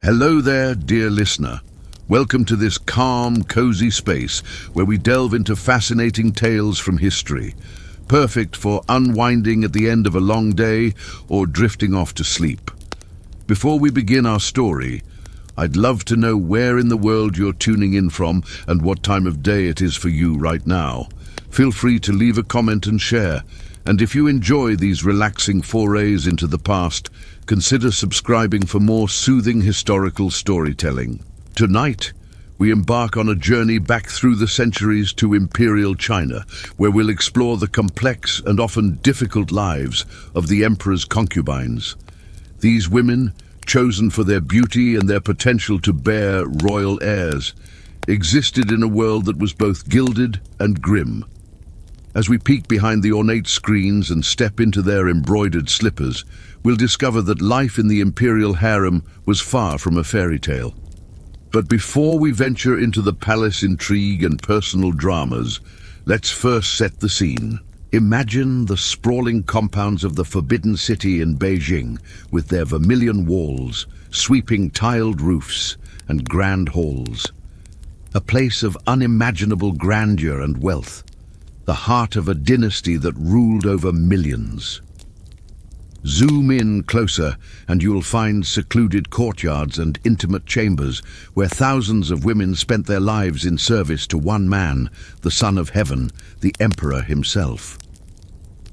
Hello there, dear listener. Welcome to this calm, cozy space where we delve into fascinating tales from history, perfect for unwinding at the end of a long day or drifting off to sleep. Before we begin our story, I'd love to know where in the world you're tuning in from and what time of day it is for you right now. Feel free to leave a comment and share. And if you enjoy these relaxing forays into the past, consider subscribing for more soothing historical storytelling. Tonight, we embark on a journey back through the centuries to Imperial China, where we'll explore the complex and often difficult lives of the emperor's concubines. These women, chosen for their beauty and their potential to bear royal heirs, existed in a world that was both gilded and grim. As we peek behind the ornate screens and step into their embroidered slippers, we'll discover that life in the imperial harem was far from a fairy tale. But before we venture into the palace intrigue and personal dramas, let's first set the scene. Imagine the sprawling compounds of the Forbidden City in Beijing, with their vermilion walls, sweeping tiled roofs, and grand halls. A place of unimaginable grandeur and wealth, the heart of a dynasty that ruled over millions. Zoom in closer and you'll find secluded courtyards and intimate chambers where thousands of women spent their lives in service to one man, the Son of Heaven, the Emperor himself.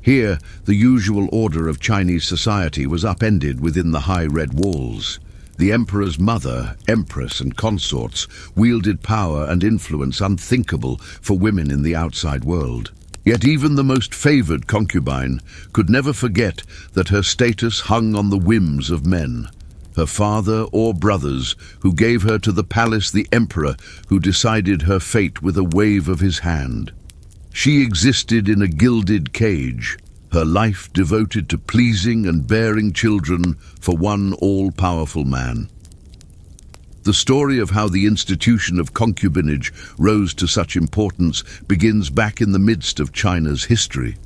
Here, the usual order of Chinese society was upended within the high red walls. The emperor's mother, empress, and consorts wielded power and influence unthinkable for women in the outside world. Yet even the most favored concubine could never forget that her status hung on the whims of men, her father or brothers, who gave her to the palace, the emperor, who decided her fate with a wave of his hand. She existed in a gilded cage, her life devoted to pleasing and bearing children for one all-powerful man. The story of how the institution of concubinage rose to such importance begins back in the midst of China's history.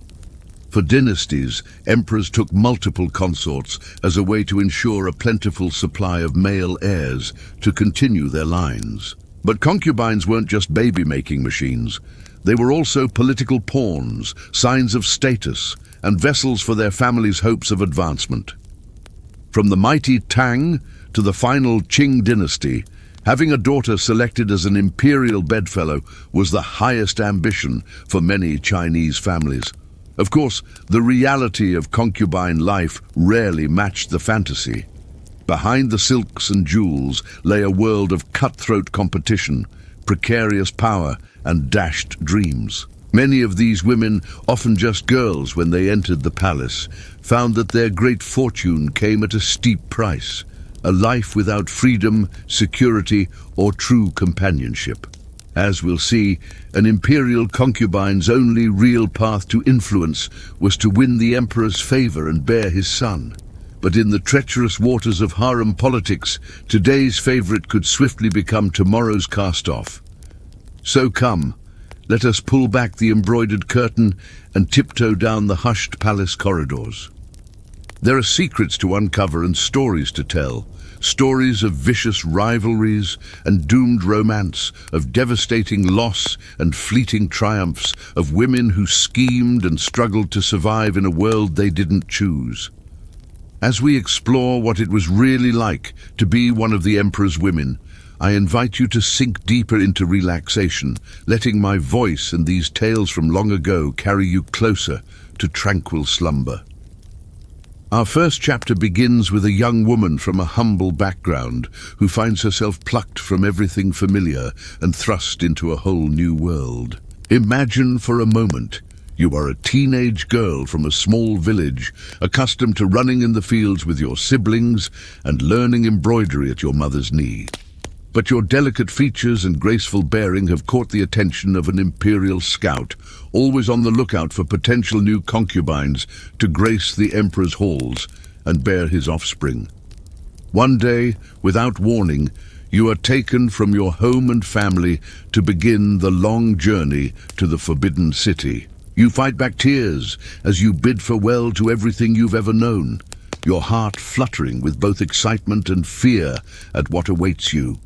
For dynasties, emperors took multiple consorts as a way to ensure a plentiful supply of male heirs to continue their lines. But concubines weren't just baby-making machines. They were also political pawns, signs of status, and vessels for their families' hopes of advancement. From the mighty Tang to the final Qing dynasty, having a daughter selected as an imperial bedfellow was the highest ambition for many Chinese families. Of course, the reality of concubine life rarely matched the fantasy. Behind the silks and jewels lay a world of cutthroat competition, precarious power, and dashed dreams. Many of these women, often just girls when they entered the palace, found that their great fortune came at a steep price, a life without freedom, security, or true companionship. As we'll see, an imperial concubine's only real path to influence was to win the emperor's favor and bear his son. But in the treacherous waters of harem politics, today's favorite could swiftly become tomorrow's cast-off. So come, let us pull back the embroidered curtain and tiptoe down the hushed palace corridors. There are secrets to uncover and stories to tell, stories of vicious rivalries and doomed romance, of devastating loss and fleeting triumphs, of women who schemed and struggled to survive in a world they didn't choose. As we explore what it was really like to be one of the emperor's women, I invite you to sink deeper into relaxation, letting my voice and these tales from long ago carry you closer to tranquil slumber. Our first chapter begins with a young woman from a humble background who finds herself plucked from everything familiar and thrust into a whole new world. Imagine for a moment you are a teenage girl from a small village, accustomed to running in the fields with your siblings and learning embroidery at your mother's knee. But your delicate features and graceful bearing have caught the attention of an imperial scout, always on the lookout for potential new concubines to grace the emperor's halls and bear his offspring. One day, without warning, you are taken from your home and family to begin the long journey to the Forbidden City. You fight back tears as you bid farewell to everything you've ever known, your heart fluttering with both excitement and fear at what awaits you.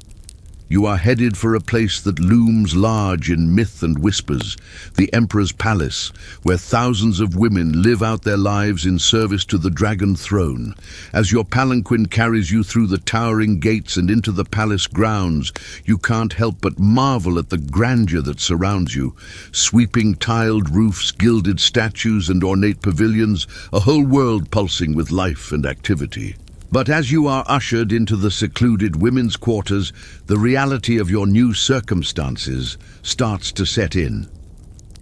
You are headed for a place that looms large in myth and whispers, the Emperor's Palace, where thousands of women live out their lives in service to the Dragon Throne. As your palanquin carries you through the towering gates and into the palace grounds, you can't help but marvel at the grandeur that surrounds you. Sweeping tiled roofs, gilded statues and ornate pavilions, a whole world pulsing with life and activity. But as you are ushered into the secluded women's quarters, the reality of your new circumstances starts to set in.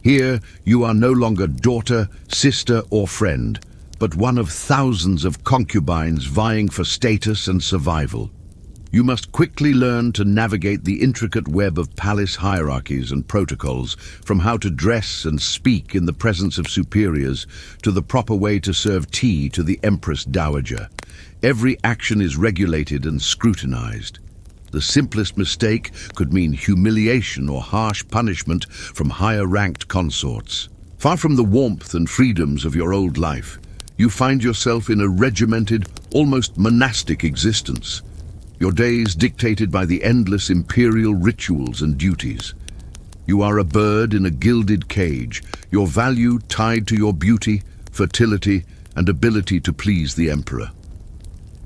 Here, you are no longer daughter, sister, or friend, but one of thousands of concubines vying for status and survival. You must quickly learn to navigate the intricate web of palace hierarchies and protocols, from how to dress and speak in the presence of superiors to the proper way to serve tea to the Empress Dowager. Every action is regulated and scrutinized. The simplest mistake could mean humiliation or harsh punishment from higher-ranked consorts. Far from the warmth and freedoms of your old life, you find yourself in a regimented, almost monastic existence. Your days dictated by the endless imperial rituals and duties. You are a bird in a gilded cage, your value tied to your beauty, fertility, and ability to please the Emperor.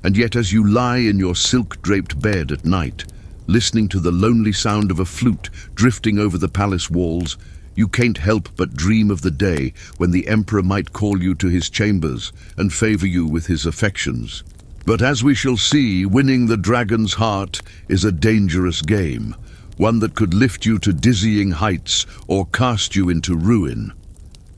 And yet as you lie in your silk-draped bed at night, listening to the lonely sound of a flute drifting over the palace walls, you can't help but dream of the day when the Emperor might call you to his chambers and favor you with his affections. But as we shall see, winning the dragon's heart is a dangerous game, one that could lift you to dizzying heights or cast you into ruin.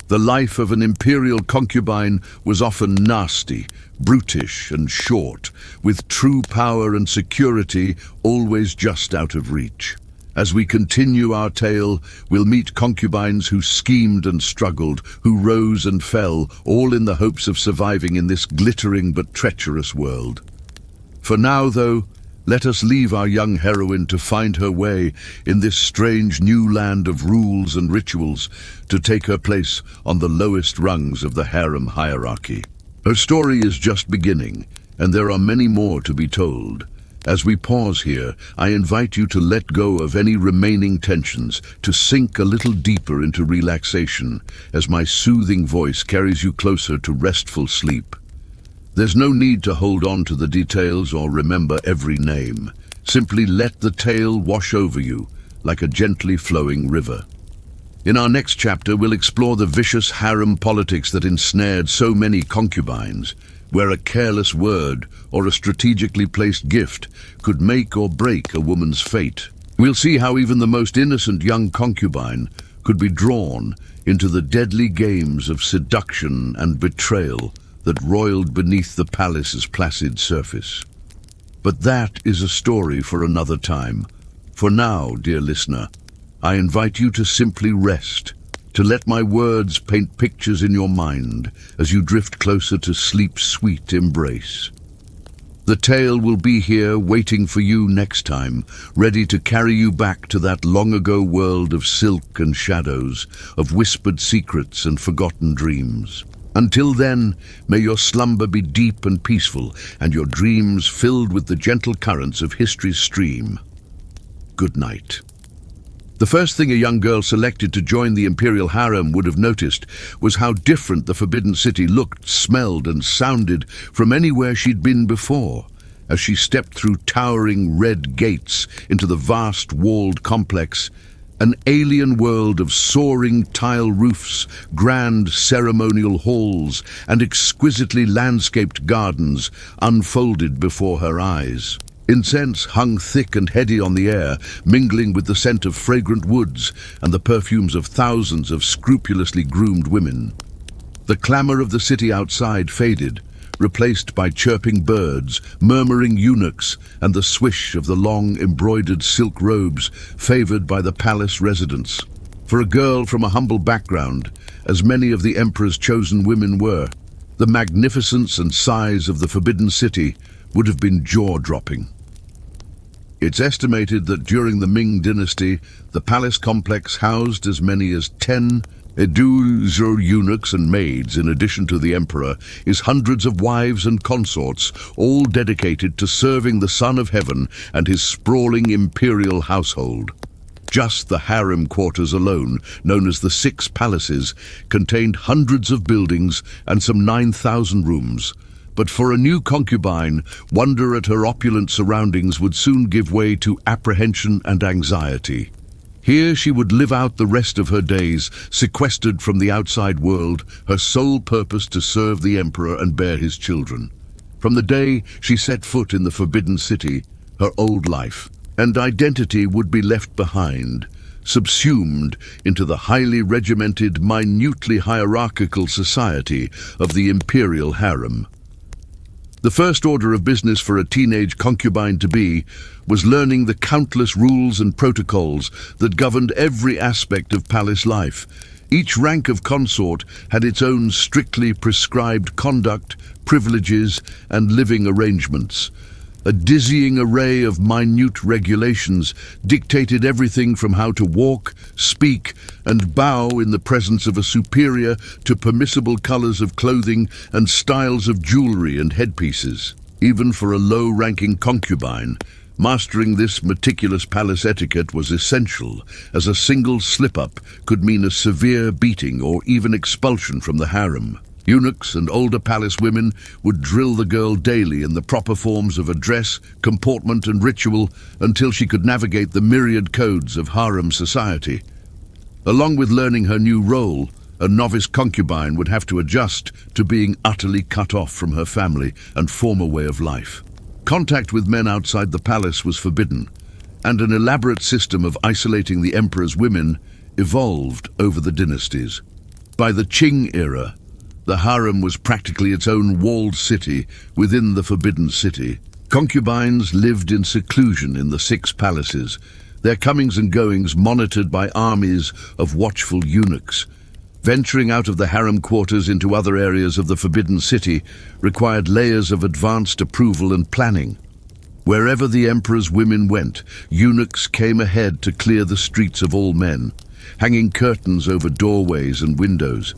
The life of an imperial concubine was often nasty, brutish and short, with true power and security always just out of reach. As we continue our tale, we'll meet concubines who schemed and struggled, who rose and fell, all in the hopes of surviving in this glittering but treacherous world. For now, though, let us leave our young heroine to find her way in this strange new land of rules and rituals, to take her place on the lowest rungs of the harem hierarchy. Her story is just beginning, and there are many more to be told. As we pause here, I invite you to let go of any remaining tensions, to sink a little deeper into relaxation, as my soothing voice carries you closer to restful sleep. There's no need to hold on to the details or remember every name. Simply let the tale wash over you, like a gently flowing river. In our next chapter, we'll explore the vicious harem politics that ensnared so many concubines, where a careless word or a strategically placed gift could make or break a woman's fate. We'll see how even the most innocent young concubine could be drawn into the deadly games of seduction and betrayal that roiled beneath the palace's placid surface. But that is a story for another time. For now, dear listener, I invite you to simply rest, to let my words paint pictures in your mind as you drift closer to sleep's sweet embrace. The tale will be here waiting for you next time, ready to carry you back to that long-ago world of silk and shadows, of whispered secrets and forgotten dreams. Until then, may your slumber be deep and peaceful, and your dreams filled with the gentle currents of history's stream. Good night. The first thing a young girl selected to join the Imperial Harem would have noticed was how different the Forbidden City looked, smelled, and sounded from anywhere she'd been before. As she stepped through towering red gates into the vast walled complex, an alien world of soaring tile roofs, grand ceremonial halls, and exquisitely landscaped gardens unfolded before her eyes. Incense hung thick and heady on the air, mingling with the scent of fragrant woods and the perfumes of thousands of scrupulously groomed women. The clamor of the city outside faded, replaced by chirping birds, murmuring eunuchs, and the swish of the long embroidered silk robes favored by the palace residents. For a girl from a humble background, as many of the emperor's chosen women were, the magnificence and size of the Forbidden City would have been jaw-dropping. It's estimated that during the Ming dynasty, the palace complex housed as many as 10 Edu's eunuchs and maids, in addition to the emperor, is hundreds of wives and consorts, all dedicated to serving the Son of Heaven and his sprawling imperial household. Just the harem quarters alone, known as the Six Palaces, contained hundreds of buildings and some 9,000 rooms. But for a new concubine, wonder at her opulent surroundings would soon give way to apprehension and anxiety. Here she would live out the rest of her days, sequestered from the outside world, her sole purpose to serve the emperor and bear his children. From the day she set foot in the Forbidden City, her old life and identity would be left behind, subsumed into the highly regimented, minutely hierarchical society of the imperial harem. The first order of business for a teenage concubine-to-be was learning the countless rules and protocols that governed every aspect of palace life. Each rank of consort had its own strictly prescribed conduct, privileges, and living arrangements. A dizzying array of minute regulations dictated everything from how to walk, speak, and bow in the presence of a superior to permissible colors of clothing and styles of jewelry and headpieces. Even for a low-ranking concubine, mastering this meticulous palace etiquette was essential, as a single slip-up could mean a severe beating or even expulsion from the harem. Eunuchs and older palace women would drill the girl daily in the proper forms of address, comportment, and ritual until she could navigate the myriad codes of harem society. Along with learning her new role, a novice concubine would have to adjust to being utterly cut off from her family and former way of life. Contact with men outside the palace was forbidden, and an elaborate system of isolating the emperor's women evolved over the dynasties. By the Qing era, the harem was practically its own walled city within the Forbidden City. Concubines lived in seclusion in the Six Palaces, their comings and goings monitored by armies of watchful eunuchs. Venturing out of the harem quarters into other areas of the Forbidden City required layers of advanced approval and planning. Wherever the emperor's women went, eunuchs came ahead to clear the streets of all men, hanging curtains over doorways and windows.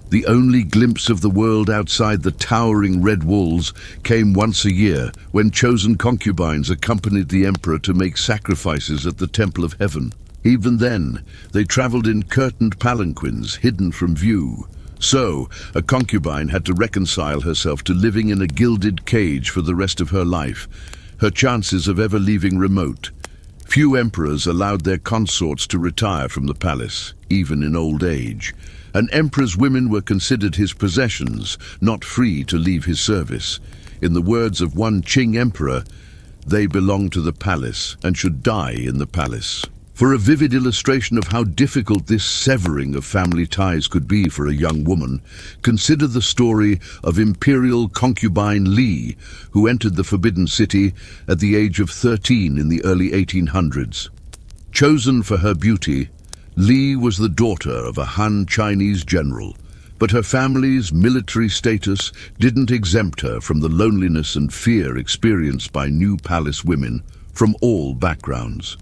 The only glimpse of the world outside the towering red walls came once a year, when chosen concubines accompanied the emperor to make sacrifices at the Temple of Heaven. Even then, they traveled in curtained palanquins, hidden from view. So, a concubine had to reconcile herself to living in a gilded cage for the rest of her life, her chances of ever leaving remote. Few emperors allowed their consorts to retire from the palace, even in old age. An emperor's women were considered his possessions, not free to leave his service. In the words of one Qing emperor, they belonged to the palace and should die in the palace. For a vivid illustration of how difficult this severing of family ties could be for a young woman, consider the story of Imperial concubine Li, who entered the Forbidden City at the age of 13 in the early 1800s. Chosen for her beauty, Li was the daughter of a Han Chinese general, but her family's military status didn't exempt her from the loneliness and fear experienced by new palace women from all backgrounds.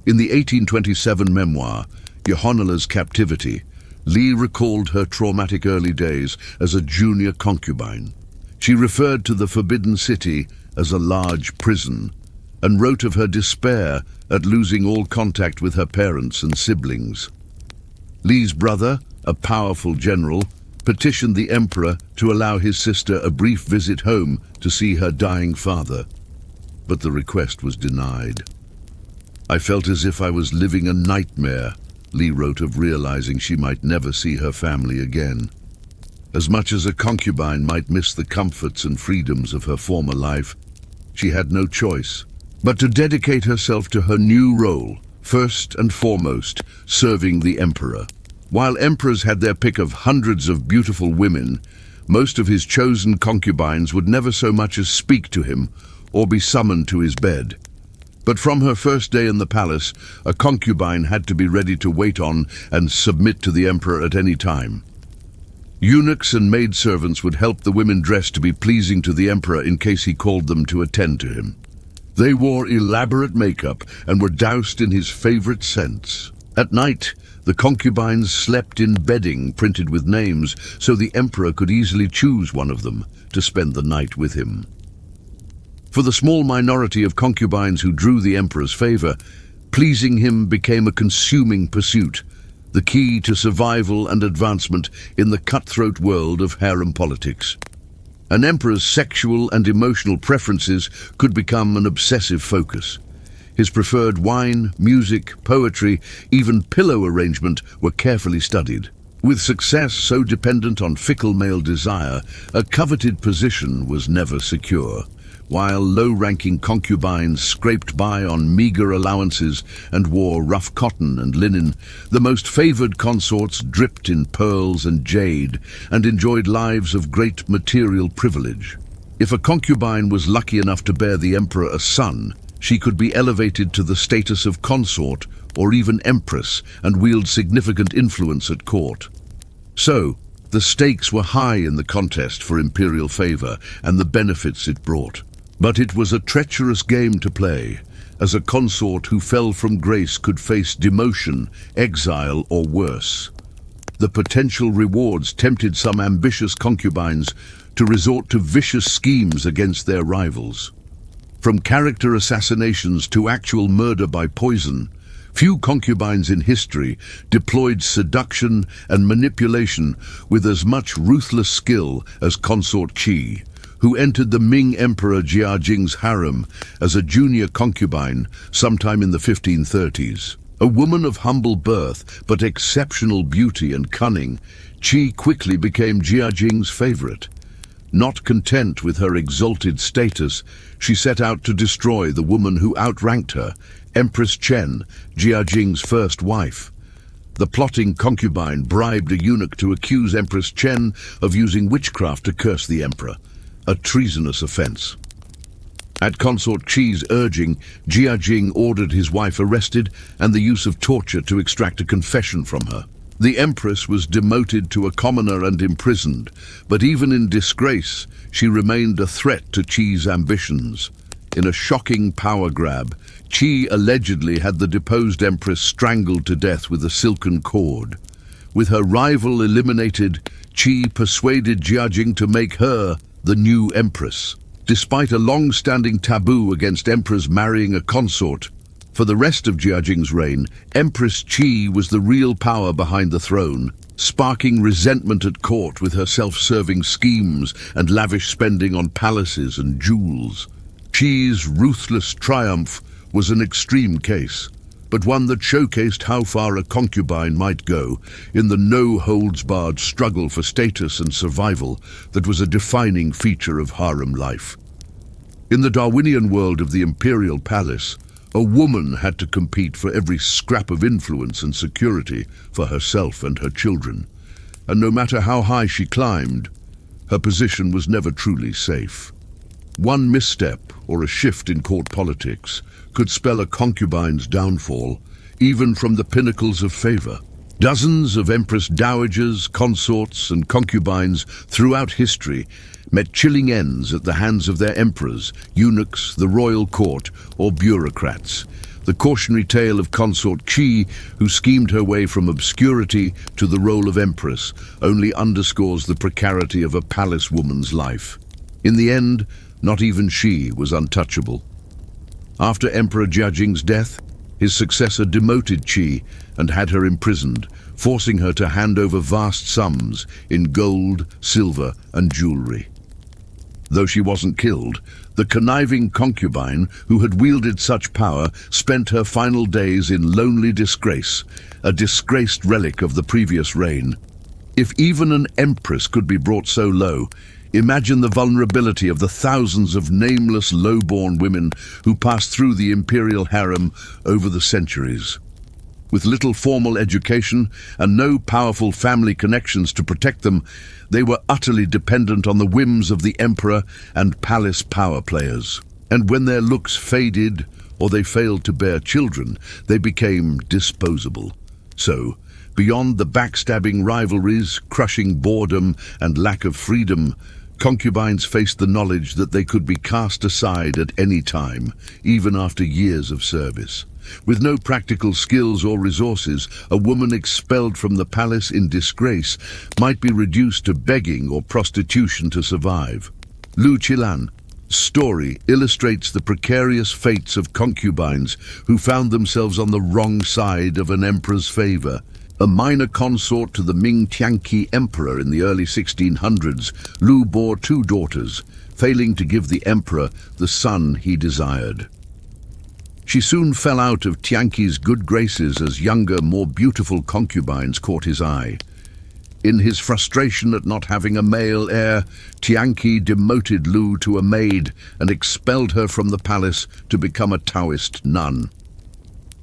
In the 1827 memoir, Yohonala's Captivity, Li recalled her traumatic early days as a junior concubine. She referred to the Forbidden City as a large prison, and wrote of her despair at losing all contact with her parents and siblings. Li's brother, a powerful general, petitioned the emperor to allow his sister a brief visit home to see her dying father, but the request was denied. "I felt as if I was living a nightmare," Li wrote of realizing she might never see her family again. As much as a concubine might miss the comforts and freedoms of her former life, she had no choice but to dedicate herself to her new role, first and foremost, serving the emperor. While emperors had their pick of hundreds of beautiful women, most of his chosen concubines would never so much as speak to him or be summoned to his bed. But from her first day in the palace, a concubine had to be ready to wait on and submit to the emperor at any time. Eunuchs and maidservants would help the women dress to be pleasing to the emperor in case he called them to attend to him. They wore elaborate makeup and were doused in his favorite scents. At night, The concubines slept in bedding printed with names, so the emperor could easily choose one of them to spend the night with him. For the small minority of concubines who drew the emperor's favor, pleasing him became a consuming pursuit, the key to survival and advancement in the cutthroat world of harem politics. An emperor's sexual and emotional preferences could become an obsessive focus. His preferred wine, music, poetry, even pillow arrangement were carefully studied. With success so dependent on fickle male desire, a coveted position was never secure. While low-ranking concubines scraped by on meager allowances and wore rough cotton and linen, the most favored consorts dripped in pearls and jade and enjoyed lives of great material privilege. If a concubine was lucky enough to bear the emperor a son, she could be elevated to the status of consort or even empress and wield significant influence at court. So, the stakes were high in the contest for imperial favor and the benefits it brought. But it was a treacherous game to play, as a consort who fell from grace could face demotion, exile, or worse. The potential rewards tempted some ambitious concubines to resort to vicious schemes against their rivals. From character assassinations to actual murder by poison, few concubines in history deployed seduction and manipulation with as much ruthless skill as consort Qi, who entered the Ming Emperor Jiajing's harem as a junior concubine sometime in the 1530s. A woman of humble birth but exceptional beauty and cunning, Qi quickly became Jiajing's favorite. Not content with her exalted status, she set out to destroy the woman who outranked her, Empress Chen, Jiajing's first wife. The plotting concubine bribed a eunuch to accuse Empress Chen of using witchcraft to curse the emperor, a treasonous offense. At consort Qi's urging, Jiajing ordered his wife arrested and the use of torture to extract a confession from her. The empress was demoted to a commoner and imprisoned, but even in disgrace, she remained a threat to Qi's ambitions. In a shocking power grab, Qi allegedly had the deposed empress strangled to death with a silken cord. With her rival eliminated, Qi persuaded Jiajing to make her the new empress. Despite a long-standing taboo against emperors marrying a consort, for the rest of Jiajing's reign, Empress Qi was the real power behind the throne, sparking resentment at court with her self-serving schemes and lavish spending on palaces and jewels. Qi's ruthless triumph was an extreme case, but one that showcased how far a concubine might go in the no-holds-barred struggle for status and survival that was a defining feature of harem life. In the Darwinian world of the imperial palace, a woman had to compete for every scrap of influence and security for herself and her children, and no matter how high she climbed, her position was never truly safe. One misstep or a shift in court politics could spell a concubine's downfall, even from the pinnacles of favor. Dozens of empress dowagers, consorts, and concubines throughout history met chilling ends at the hands of their emperors, eunuchs, the royal court, or bureaucrats. The cautionary tale of consort Qi, who schemed her way from obscurity to the role of empress, only underscores the precarity of a palace woman's life. In the end, not even she was untouchable. After Emperor Jiajing's death, his successor demoted Qi and had her imprisoned, forcing her to hand over vast sums in gold, silver, and jewelry. Though she wasn't killed, the conniving concubine who had wielded such power spent her final days in lonely disgrace, a disgraced relic of the previous reign. If even an empress could be brought so low, imagine the vulnerability of the thousands of nameless, low-born women who passed through the imperial harem over the centuries. With little formal education and no powerful family connections to protect them, they were utterly dependent on the whims of the emperor and palace power players. And when their looks faded or they failed to bear children, they became disposable. So, beyond the backstabbing rivalries, crushing boredom, and lack of freedom, concubines faced the knowledge that they could be cast aside at any time, even after years of service. With no practical skills or resources, a woman expelled from the palace in disgrace might be reduced to begging or prostitution to survive. Lu Qilan's story illustrates the precarious fates of concubines who found themselves on the wrong side of an emperor's favor. A minor consort to the Ming Tianqi emperor in the early 1600s, Lu bore 2 daughters, failing to give the emperor the son he desired. She soon fell out of Tianqi's good graces as younger, more beautiful concubines caught his eye. In his frustration at not having a male heir, Tianqi demoted Lu to a maid and expelled her from the palace to become a Taoist nun.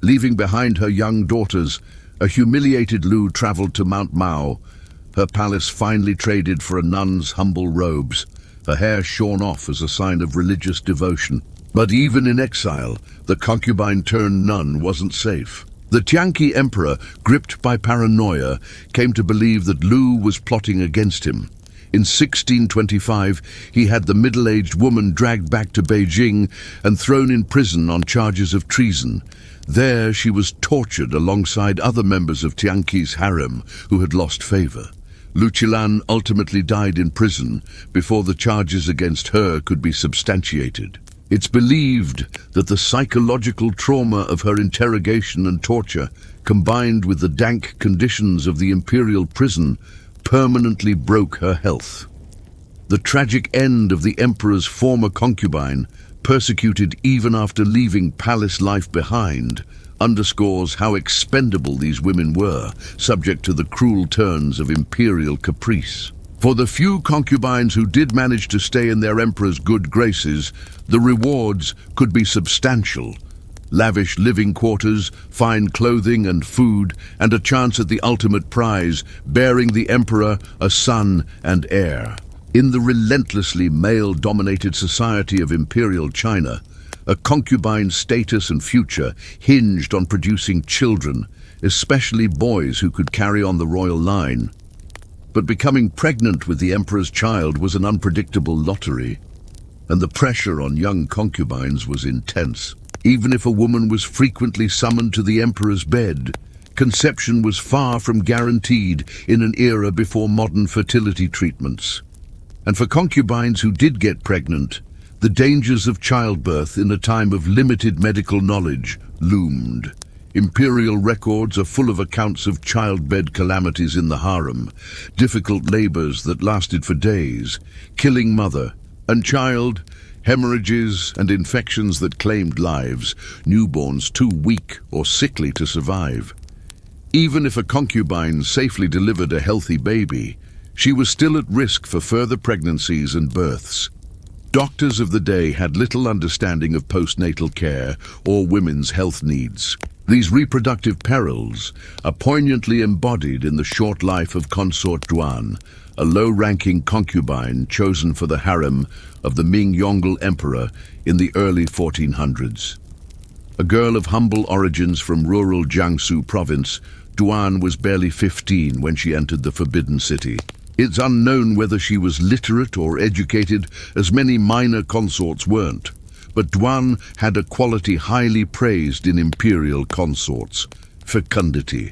Leaving behind her young daughters, a humiliated Lu traveled to Mount Mao, her palace finally traded for a nun's humble robes, her hair shorn off as a sign of religious devotion. But even in exile, the concubine-turned-nun wasn't safe. The Tianqi emperor, gripped by paranoia, came to believe that Lu was plotting against him. In 1625, he had the middle-aged woman dragged back to Beijing and thrown in prison on charges of treason. There she was tortured alongside other members of Tianqi's harem who had lost favor. Lu Qilan ultimately died in prison before the charges against her could be substantiated. It's believed that the psychological trauma of her interrogation and torture, combined with the dank conditions of the imperial prison, permanently broke her health. The tragic end of the emperor's former concubine, persecuted even after leaving palace life behind, underscores how expendable these women were, subject to the cruel turns of imperial caprice. For the few concubines who did manage to stay in their emperor's good graces, the rewards could be substantial. Lavish living quarters, fine clothing and food, and a chance at the ultimate prize, bearing the emperor a son and heir. In the relentlessly male-dominated society of Imperial China, a concubine's status and future hinged on producing children, especially boys who could carry on the royal line. But becoming pregnant with the emperor's child was an unpredictable lottery, and the pressure on young concubines was intense. Even if a woman was frequently summoned to the emperor's bed, conception was far from guaranteed in an era before modern fertility treatments. And for concubines who did get pregnant, the dangers of childbirth in a time of limited medical knowledge loomed. Imperial records are full of accounts of childbed calamities in the harem, difficult labors that lasted for days, killing mother and child, hemorrhages and infections that claimed lives, newborns too weak or sickly to survive. Even if a concubine safely delivered a healthy baby, she was still at risk for further pregnancies and births. Doctors of the day had little understanding of postnatal care or women's health needs. These reproductive perils are poignantly embodied in the short life of Consort Duan, a low-ranking concubine chosen for the harem of the Ming Yongle Emperor in the early 1400s. A girl of humble origins from rural Jiangsu province, Duan was barely 15 when she entered the Forbidden City. It's unknown whether she was literate or educated, as many minor consorts weren't. But Duan had a quality highly praised in imperial consorts: fecundity.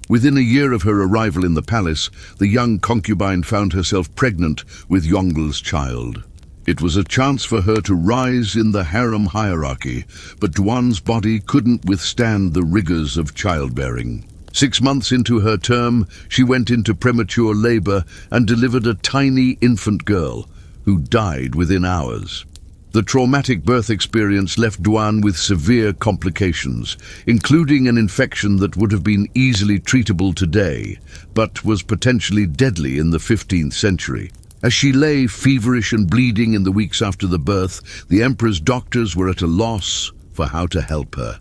Within a year of her arrival in the palace, the young concubine found herself pregnant with Yongle's child. It was a chance for her to rise in the harem hierarchy, but Duan's body couldn't withstand the rigors of childbearing. 6 months into her term, she went into premature labor and delivered a tiny infant girl, who died within hours. The traumatic birth experience left Duan with severe complications, including an infection that would have been easily treatable today, but was potentially deadly in the 15th century. As she lay feverish and bleeding in the weeks after the birth, the emperor's doctors were at a loss for how to help her.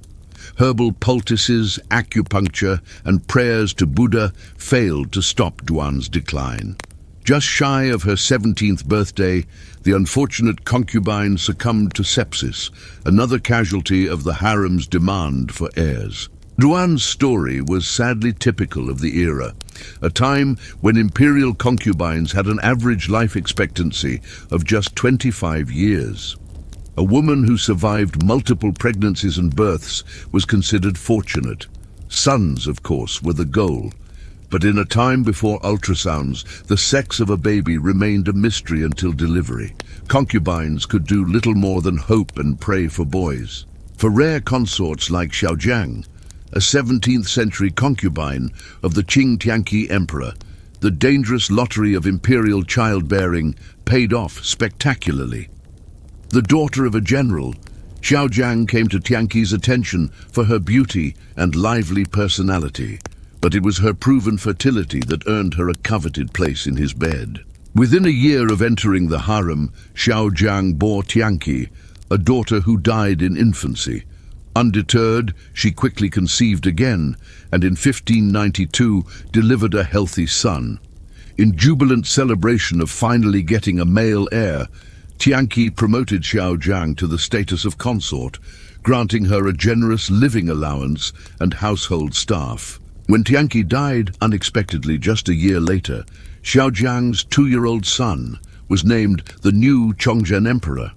Herbal poultices, acupuncture, and prayers to Buddha failed to stop Duan's decline. Just shy of her 17th birthday, the unfortunate concubine succumbed to sepsis, another casualty of the harem's demand for heirs. Duan's story was sadly typical of the era, a time when imperial concubines had an average life expectancy of just 25 years. A woman who survived multiple pregnancies and births was considered fortunate. Sons, of course, were the goal. But in a time before ultrasounds, the sex of a baby remained a mystery until delivery. Concubines could do little more than hope and pray for boys. For rare consorts like Xiaojiang, a 17th century concubine of the Qing Tianqi emperor, the dangerous lottery of imperial childbearing paid off spectacularly. The daughter of a general, Xiaojiang came to Tianqi's attention for her beauty and lively personality, but it was her proven fertility that earned her a coveted place in his bed. Within a year of entering the harem, Xiaojiang bore Tianqi, a daughter who died in infancy. Undeterred, she quickly conceived again, and in 1592 delivered a healthy son. In jubilant celebration of finally getting a male heir, Tianqi promoted Xiaojiang to the status of consort, granting her a generous living allowance and household staff. When Tianqi died unexpectedly just a year later, Xiaojiang's 2-year-old son was named the new Chongzhen emperor.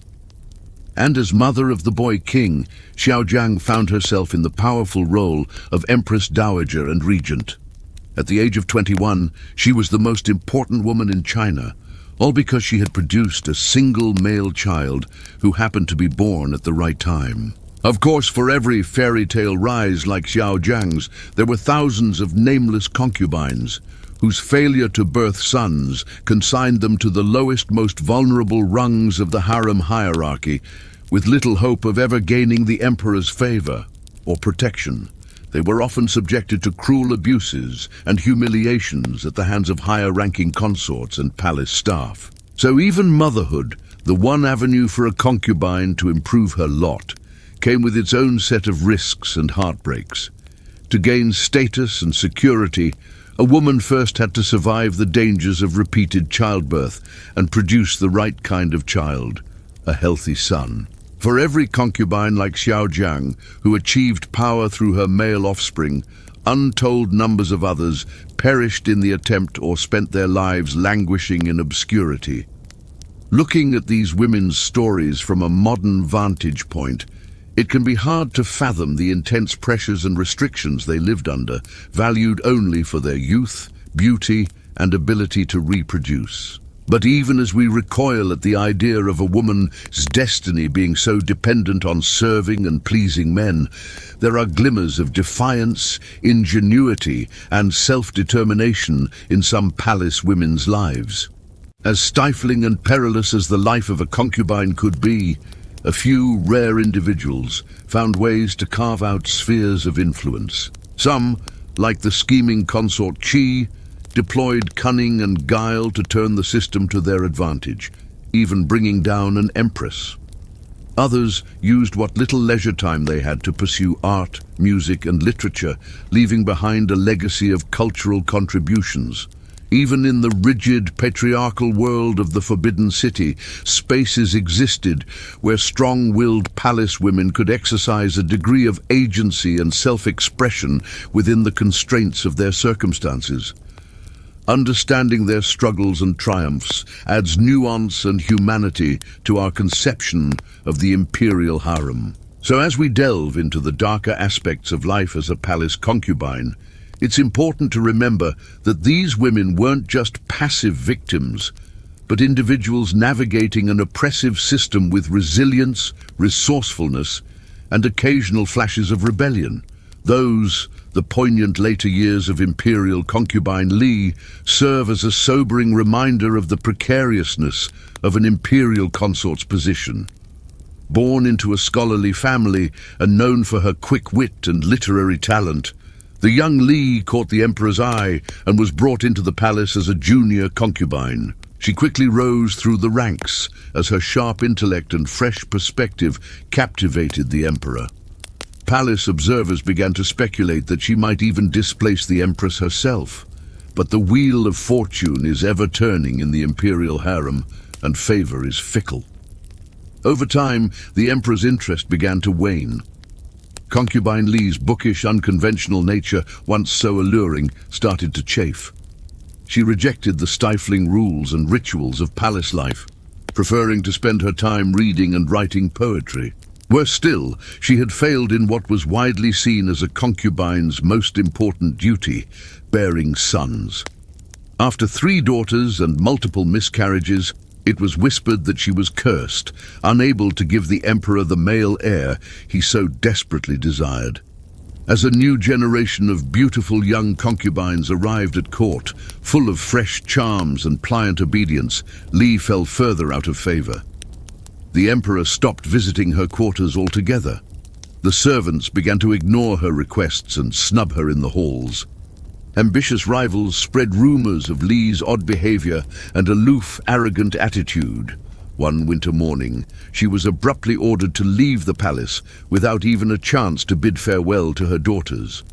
And as mother of the boy king, Xiaojiang found herself in the powerful role of Empress Dowager and Regent. At the age of 21, she was the most important woman in China, all because she had produced a single male child who happened to be born at the right time. Of course, for every fairy tale rise like Xiaojiang's, there were thousands of nameless concubines, whose failure to birth sons consigned them to the lowest, most vulnerable rungs of the harem hierarchy, with little hope of ever gaining the emperor's favor or protection. They were often subjected to cruel abuses and humiliations at the hands of higher-ranking consorts and palace staff. So even motherhood, the one avenue for a concubine to improve her lot, came with its own set of risks and heartbreaks. To gain status and security, a woman first had to survive the dangers of repeated childbirth and produce the right kind of child, a healthy son. For every concubine like Xiaojiang who achieved power through her male offspring, untold numbers of others perished in the attempt or spent their lives languishing in obscurity. Looking at these women's stories from a modern vantage point, it can be hard to fathom the intense pressures and restrictions they lived under, valued only for their youth, beauty, and ability to reproduce. But even as we recoil at the idea of a woman's destiny being so dependent on serving and pleasing men, there are glimmers of defiance, ingenuity, and self-determination in some palace women's lives. As stifling and perilous as the life of a concubine could be, a few rare individuals found ways to carve out spheres of influence. Some, like the scheming consort Qi, deployed cunning and guile to turn the system to their advantage, even bringing down an empress. Others used what little leisure time they had to pursue art, music, and literature, leaving behind a legacy of cultural contributions. Even in the rigid, patriarchal world of the Forbidden City, spaces existed where strong-willed palace women could exercise a degree of agency and self-expression within the constraints of their circumstances. Understanding their struggles and triumphs adds nuance and humanity to our conception of the imperial harem. So as we delve into the darker aspects of life as a palace concubine, it's important to remember that these women weren't just passive victims, but individuals navigating an oppressive system with resilience, resourcefulness, and occasional flashes of rebellion. Those, the poignant later years of Imperial concubine Li, serve as a sobering reminder of the precariousness of an imperial consort's position. Born into a scholarly family and known for her quick wit and literary talent, the young Li caught the emperor's eye and was brought into the palace as a junior concubine. She quickly rose through the ranks as her sharp intellect and fresh perspective captivated the emperor. Palace observers began to speculate that she might even displace the empress herself. But the wheel of fortune is ever turning in the imperial harem, and favor is fickle. Over time, the emperor's interest began to wane. Concubine Li's bookish, unconventional nature, once so alluring, started to chafe. She rejected the stifling rules and rituals of palace life. preferring to spend her time reading and writing poetry. Worse still, she had failed in what was widely seen as a concubine's most important duty, bearing sons. After 3 daughters and multiple miscarriages, it was whispered that she was cursed, unable to give the emperor the male heir he so desperately desired. As a new generation of beautiful young concubines arrived at court, full of fresh charms and pliant obedience, Li fell further out of favor. The emperor stopped visiting her quarters altogether. The servants began to ignore her requests and snub her in the halls. Ambitious rivals spread rumors of Li's odd behavior and aloof, arrogant attitude. One winter morning, she was abruptly ordered to leave the palace without even a chance to bid farewell to her daughters.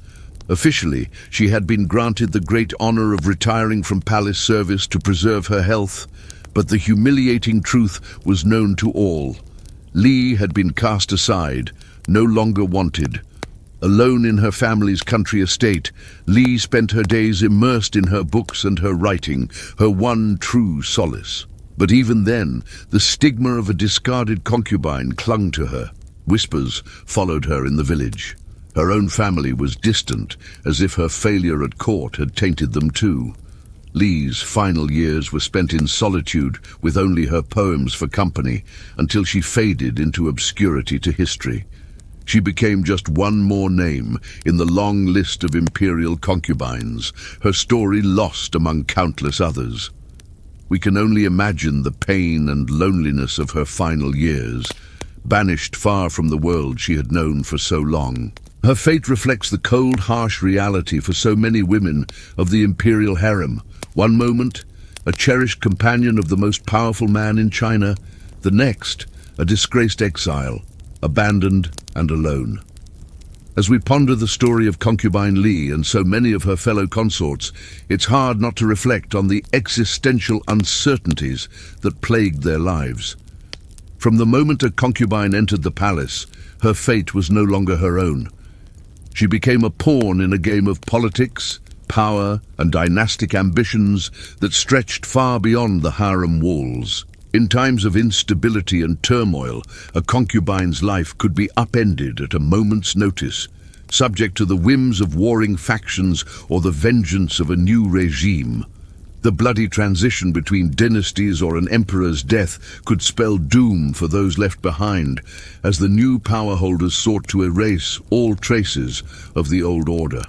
Officially, she had been granted the great honor of retiring from palace service to preserve her health, but the humiliating truth was known to all. Li had been cast aside, no longer wanted. Alone in her family's country estate, Li spent her days immersed in her books and her writing, her one true solace. But even then, the stigma of a discarded concubine clung to her. Whispers followed her in the village. Her own family was distant, as if her failure at court had tainted them too. Li's final years were spent in solitude with only her poems for company, until she faded into obscurity to history. She became just one more name in the long list of imperial concubines, her story lost among countless others. We can only imagine the pain and loneliness of her final years, banished far from the world she had known for so long. Her fate reflects the cold, harsh reality for so many women of the imperial harem. One moment, a cherished companion of the most powerful man in China; the next, a disgraced exile, abandoned and alone. As we ponder the story of concubine Li and so many of her fellow consorts, it's hard not to reflect on the existential uncertainties that plagued their lives. From the moment a concubine entered the palace, her fate was no longer her own. She became a pawn in a game of politics, power, and dynastic ambitions that stretched far beyond the harem walls. In times of instability and turmoil, a concubine's life could be upended at a moment's notice, subject to the whims of warring factions or the vengeance of a new regime. The bloody transition between dynasties or an emperor's death could spell doom for those left behind, as the new power holders sought to erase all traces of the old order.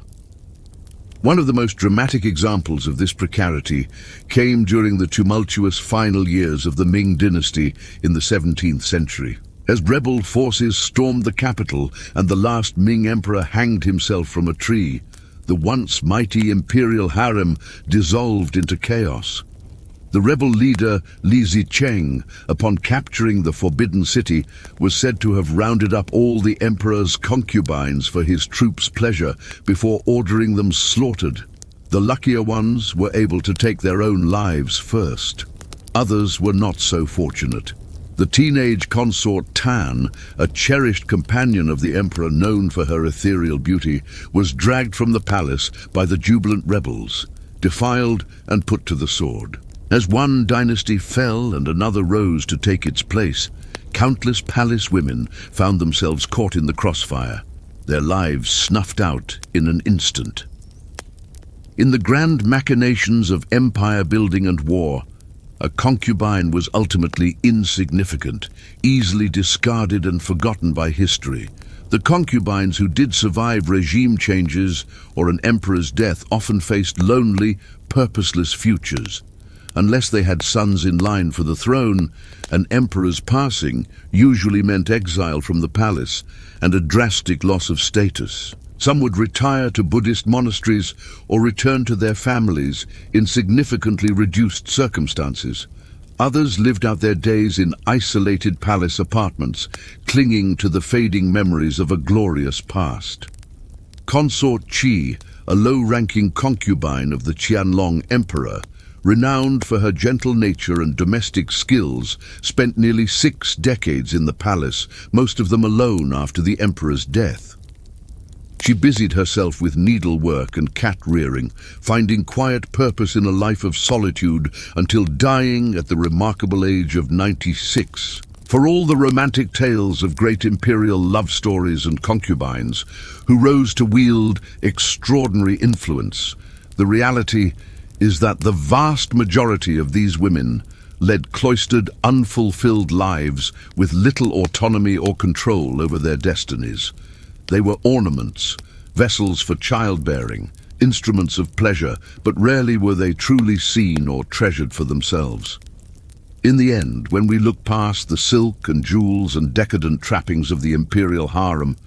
One of the most dramatic examples of this precarity came during the tumultuous final years of the Ming dynasty in the 17th century. As rebel forces stormed the capital and the last Ming emperor hanged himself from a tree, the once mighty imperial harem dissolved into chaos. The rebel leader Li Zicheng, upon capturing the Forbidden City, was said to have rounded up all the emperor's concubines for his troops' pleasure before ordering them slaughtered. The luckier ones were able to take their own lives first. Others were not so fortunate. The teenage consort Tan, a cherished companion of the emperor known for her ethereal beauty, was dragged from the palace by the jubilant rebels, defiled and put to the sword. As one dynasty fell and another rose to take its place, countless palace women found themselves caught in the crossfire, their lives snuffed out in an instant. In the grand machinations of empire building and war, a concubine was ultimately insignificant, easily discarded and forgotten by history. The concubines who did survive regime changes or an emperor's death often faced lonely, purposeless futures. Unless they had sons in line for the throne, an emperor's passing usually meant exile from the palace and a drastic loss of status. Some would retire to Buddhist monasteries or return to their families in significantly reduced circumstances. Others lived out their days in isolated palace apartments, clinging to the fading memories of a glorious past. Consort Qi, a low-ranking concubine of the Qianlong emperor, renowned for her gentle nature and domestic skills, spent nearly 6 decades in the palace, most of them alone after the emperor's death. She busied herself with needlework and cat-rearing, finding quiet purpose in a life of solitude until dying at the remarkable age of 96. For all the romantic tales of great imperial love stories and concubines who rose to wield extraordinary influence, the reality is that the vast majority of these women led cloistered, unfulfilled lives with little autonomy or control over their destinies. They were ornaments, vessels for childbearing, instruments of pleasure, but rarely were they truly seen or treasured for themselves. In the end, when we look past the silk and jewels and decadent trappings of the imperial harem,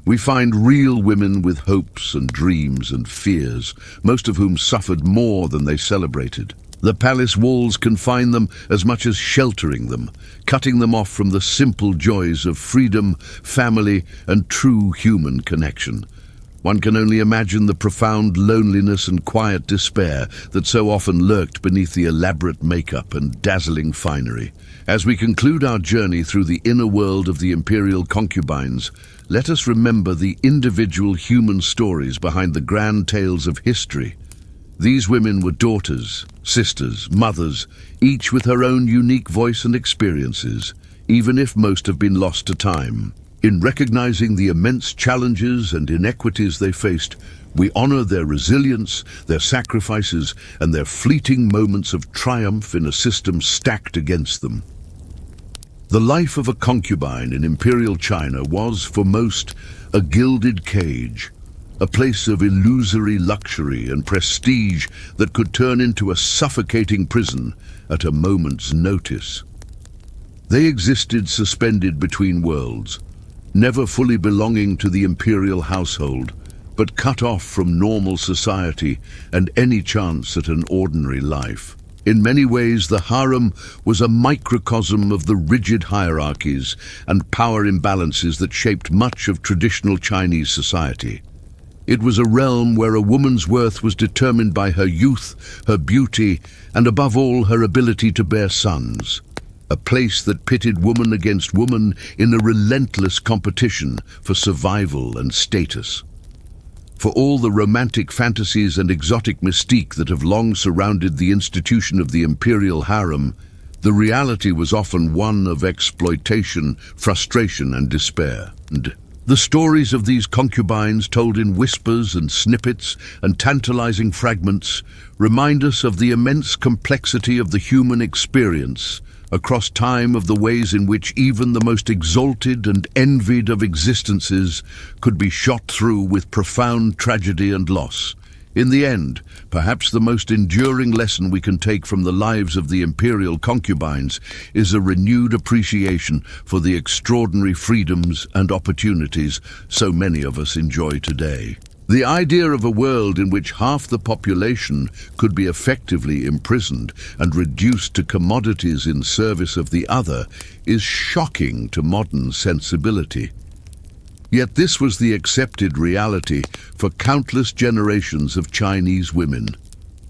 we find real women with hopes and dreams and fears, most of whom suffered more than they celebrated. The palace walls confine them as much as sheltering them, cutting them off from the simple joys of freedom, family, and true human connection. One can only imagine the profound loneliness and quiet despair that so often lurked beneath the elaborate makeup and dazzling finery. As we conclude our journey through the inner world of the imperial concubines, let us remember the individual human stories behind the grand tales of history. These women were daughters, sisters, mothers, each with her own unique voice and experiences, even if most have been lost to time. In recognizing the immense challenges and inequities they faced, we honor their resilience, their sacrifices, and their fleeting moments of triumph in a system stacked against them. The life of a concubine in Imperial China was, for most, a gilded cage, a place of illusory luxury and prestige that could turn into a suffocating prison at a moment's notice. They existed suspended between worlds, never fully belonging to the imperial household, but cut off from normal society and any chance at an ordinary life. In many ways, the harem was a microcosm of the rigid hierarchies and power imbalances that shaped much of traditional Chinese society. It was a realm where a woman's worth was determined by her youth, her beauty, and above all, her ability to bear sons. A place that pitted woman against woman in a relentless competition for survival and status. For all the romantic fantasies and exotic mystique that have long surrounded the institution of the imperial harem, the reality was often one of exploitation, frustration, and despair. And the stories of these concubines, told in whispers and snippets and tantalizing fragments, remind us of the immense complexity of the human experience across time, of the ways in which even the most exalted and envied of existences could be shot through with profound tragedy and loss. In the end, perhaps the most enduring lesson we can take from the lives of the imperial concubines is a renewed appreciation for the extraordinary freedoms and opportunities so many of us enjoy today. The idea of a world in which half the population could be effectively imprisoned and reduced to commodities in service of the other is shocking to modern sensibility. Yet this was the accepted reality for countless generations of Chinese women.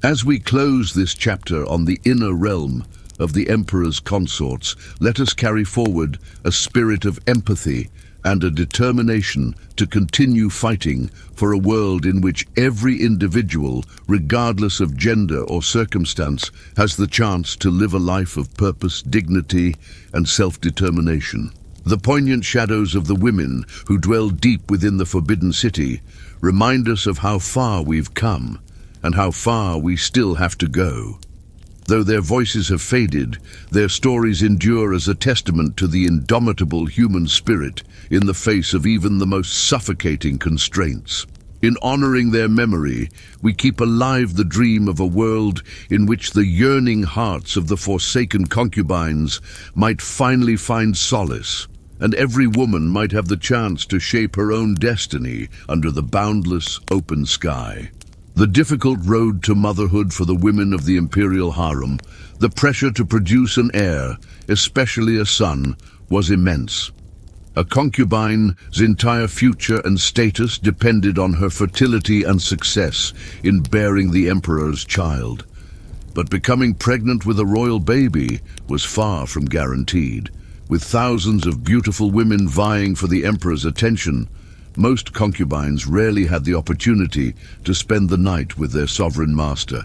As we close this chapter on the inner realm of the emperor's consorts, let us carry forward a spirit of empathy and a determination to continue fighting for a world in which every individual, regardless of gender or circumstance, has the chance to live a life of purpose, dignity, and self-determination. The poignant shadows of the women who dwell deep within the Forbidden City remind us of how far we've come and how far we still have to go. Though their voices have faded, their stories endure as a testament to the indomitable human spirit in the face of even the most suffocating constraints. In honoring their memory, we keep alive the dream of a world in which the yearning hearts of the forsaken concubines might finally find solace, and every woman might have the chance to shape her own destiny under the boundless open sky. The difficult road to motherhood for the women of the imperial harem, the pressure to produce an heir, especially a son, was immense. A concubine's entire future and status depended on her fertility and success in bearing the emperor's child. But becoming pregnant with a royal baby was far from guaranteed. With thousands of beautiful women vying for the emperor's attention, most concubines rarely had the opportunity to spend the night with their sovereign master.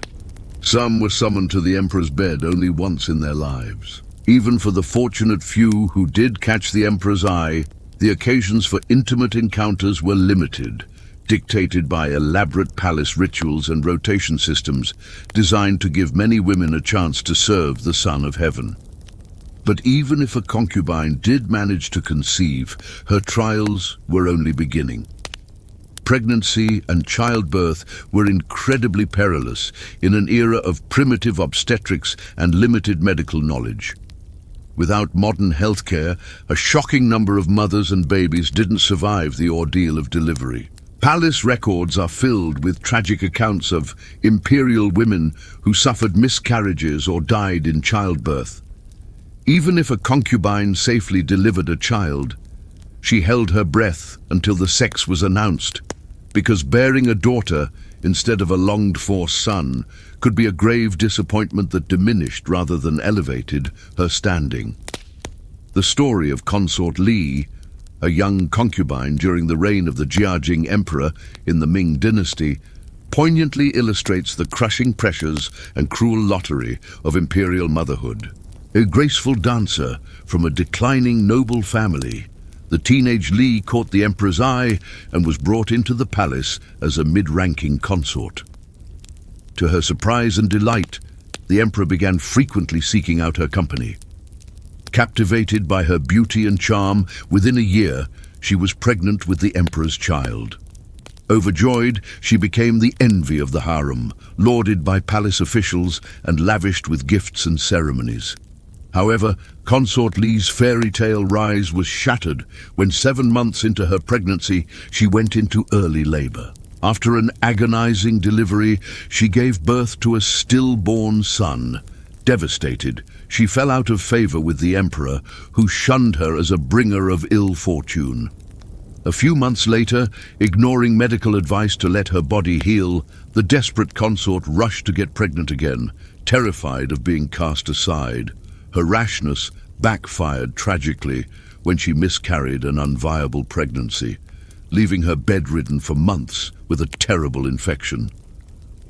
Some were summoned to the emperor's bed only once in their lives. Even for the fortunate few who did catch the emperor's eye, the occasions for intimate encounters were limited, dictated by elaborate palace rituals and rotation systems designed to give many women a chance to serve the Son of Heaven. But even if a concubine did manage to conceive, her trials were only beginning. Pregnancy and childbirth were incredibly perilous in an era of primitive obstetrics and limited medical knowledge. Without modern healthcare, a shocking number of mothers and babies didn't survive the ordeal of delivery. Palace records are filled with tragic accounts of imperial women who suffered miscarriages or died in childbirth. Even if a concubine safely delivered a child, she held her breath until the sex was announced, because bearing a daughter instead of a longed-for son could be a grave disappointment that diminished rather than elevated her standing. The story of Consort Li, a young concubine during the reign of the Jiajing Emperor in the Ming dynasty, poignantly illustrates the crushing pressures and cruel lottery of imperial motherhood. A graceful dancer from a declining noble family, the teenage Li caught the emperor's eye and was brought into the palace as a mid-ranking consort. To her surprise and delight, the emperor began frequently seeking out her company. Captivated by her beauty and charm, within a year, she was pregnant with the emperor's child. Overjoyed, she became the envy of the harem, lauded by palace officials and lavished with gifts and ceremonies. However, Consort Li's fairy tale rise was shattered when 7 months into her pregnancy, she went into early labor. After an agonizing delivery, she gave birth to a stillborn son. Devastated, she fell out of favor with the emperor, who shunned her as a bringer of ill fortune. A few months later, ignoring medical advice to let her body heal, the desperate consort rushed to get pregnant again, terrified of being cast aside. Her rashness backfired tragically when she miscarried an unviable pregnancy, leaving her bedridden for months with a terrible infection.